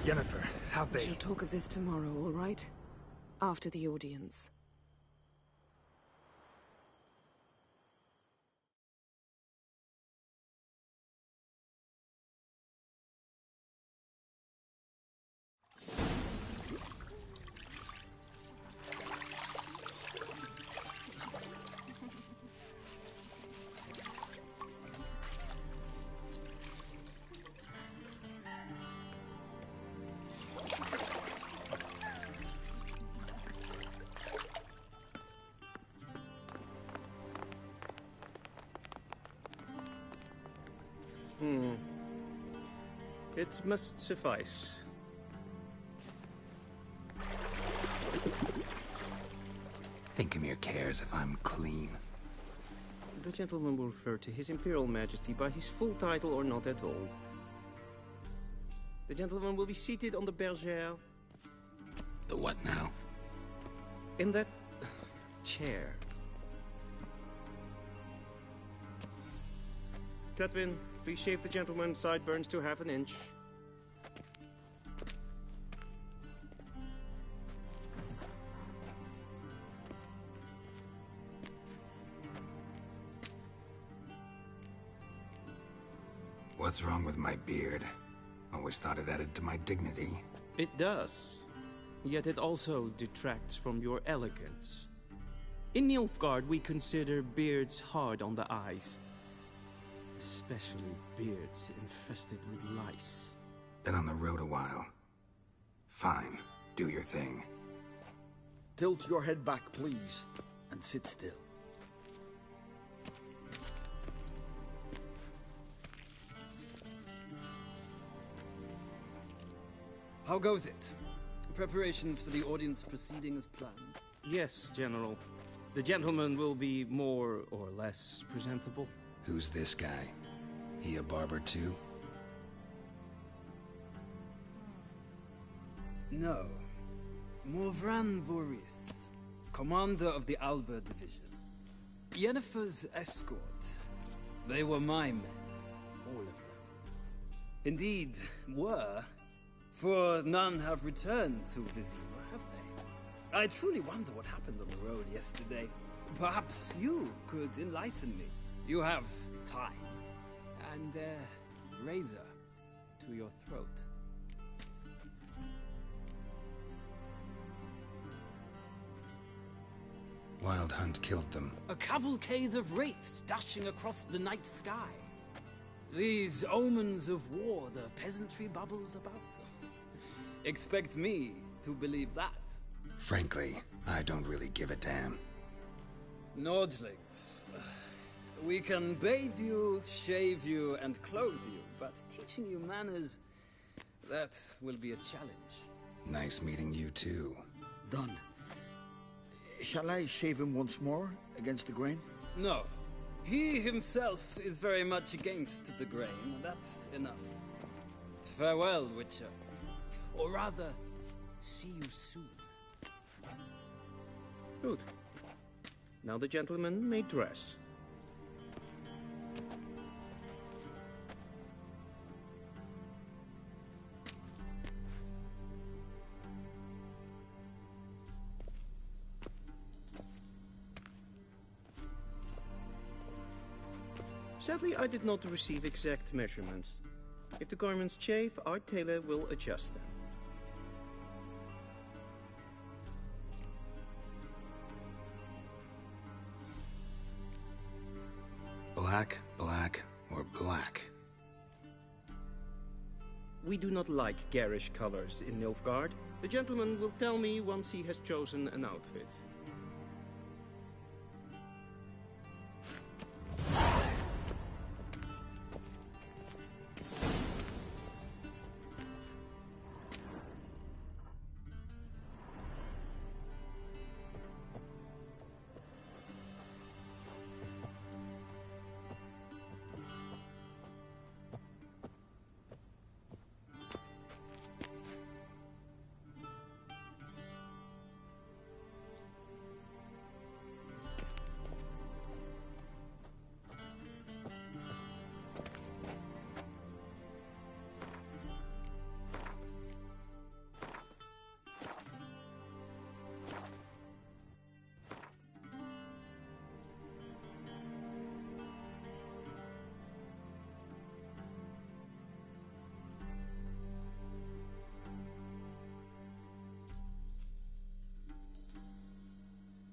Yennefer, how'd We they... shall talk of this tomorrow, all right? After the audience. It must suffice. Thinkamere cares if I'm clean. The gentleman will refer to His Imperial Majesty by his full title or not at all. The gentleman will be seated on the bergère. The what now? In that chair. Tatwin, please shave the gentleman's sideburns to half an inch. What's wrong with my beard? Always thought it added to my dignity. It does. Yet it also detracts from your elegance. In Nilfgaard, we consider beards hard on the eyes. Especially beards infested with lice. Been on the road a while. Fine, do your thing. Tilt your head back, please, and sit still. How goes it? Preparations for the audience proceeding as planned? Yes, General. The gentleman will be more or less presentable. Who's this guy? He a barber too? No. Morvran Voris, commander of the Alba division. Yennefer's escort. They were my men, all of them. Indeed, were. For none have returned to Vizima, have they? I truly wonder what happened on the road yesterday. Perhaps you could enlighten me. You have time. And a razor to your throat. Wild Hunt killed them. A cavalcade of wraiths dashing across the night sky. These omens of war the peasantry bubbles about. Expect me to believe that. Frankly, I don't really give a damn. Nordlings. We can bathe you, shave you, and clothe you, but teaching you manners, that will be a challenge. Nice meeting you too. Done. Shall I shave him once more, against the grain? No. He himself is very much against the grain. That's enough. Farewell, Witcher. Or rather, see you soon. Good. Now the gentleman may dress. Sadly, I did not receive exact measurements. If the garments chafe, our tailor will adjust them. Black, black, or black? We do not like garish colors in Nilfgaard. The gentleman will tell me once he has chosen an outfit.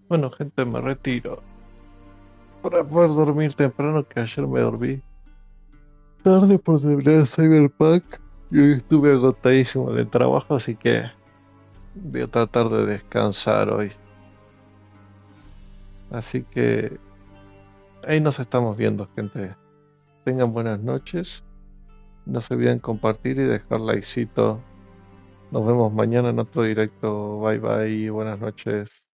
Bueno, gente, me retiro para poder dormir temprano, que ayer me dormí tarde por terminar Cyberpunk y hoy estuve agotadísimo del trabajo, así que voy a tratar de descansar hoy. Así que ahí nos estamos viendo, gente. Tengan buenas noches. No se olviden compartir y dejar likecito. Nos vemos mañana en otro directo. Bye bye. Buenas noches.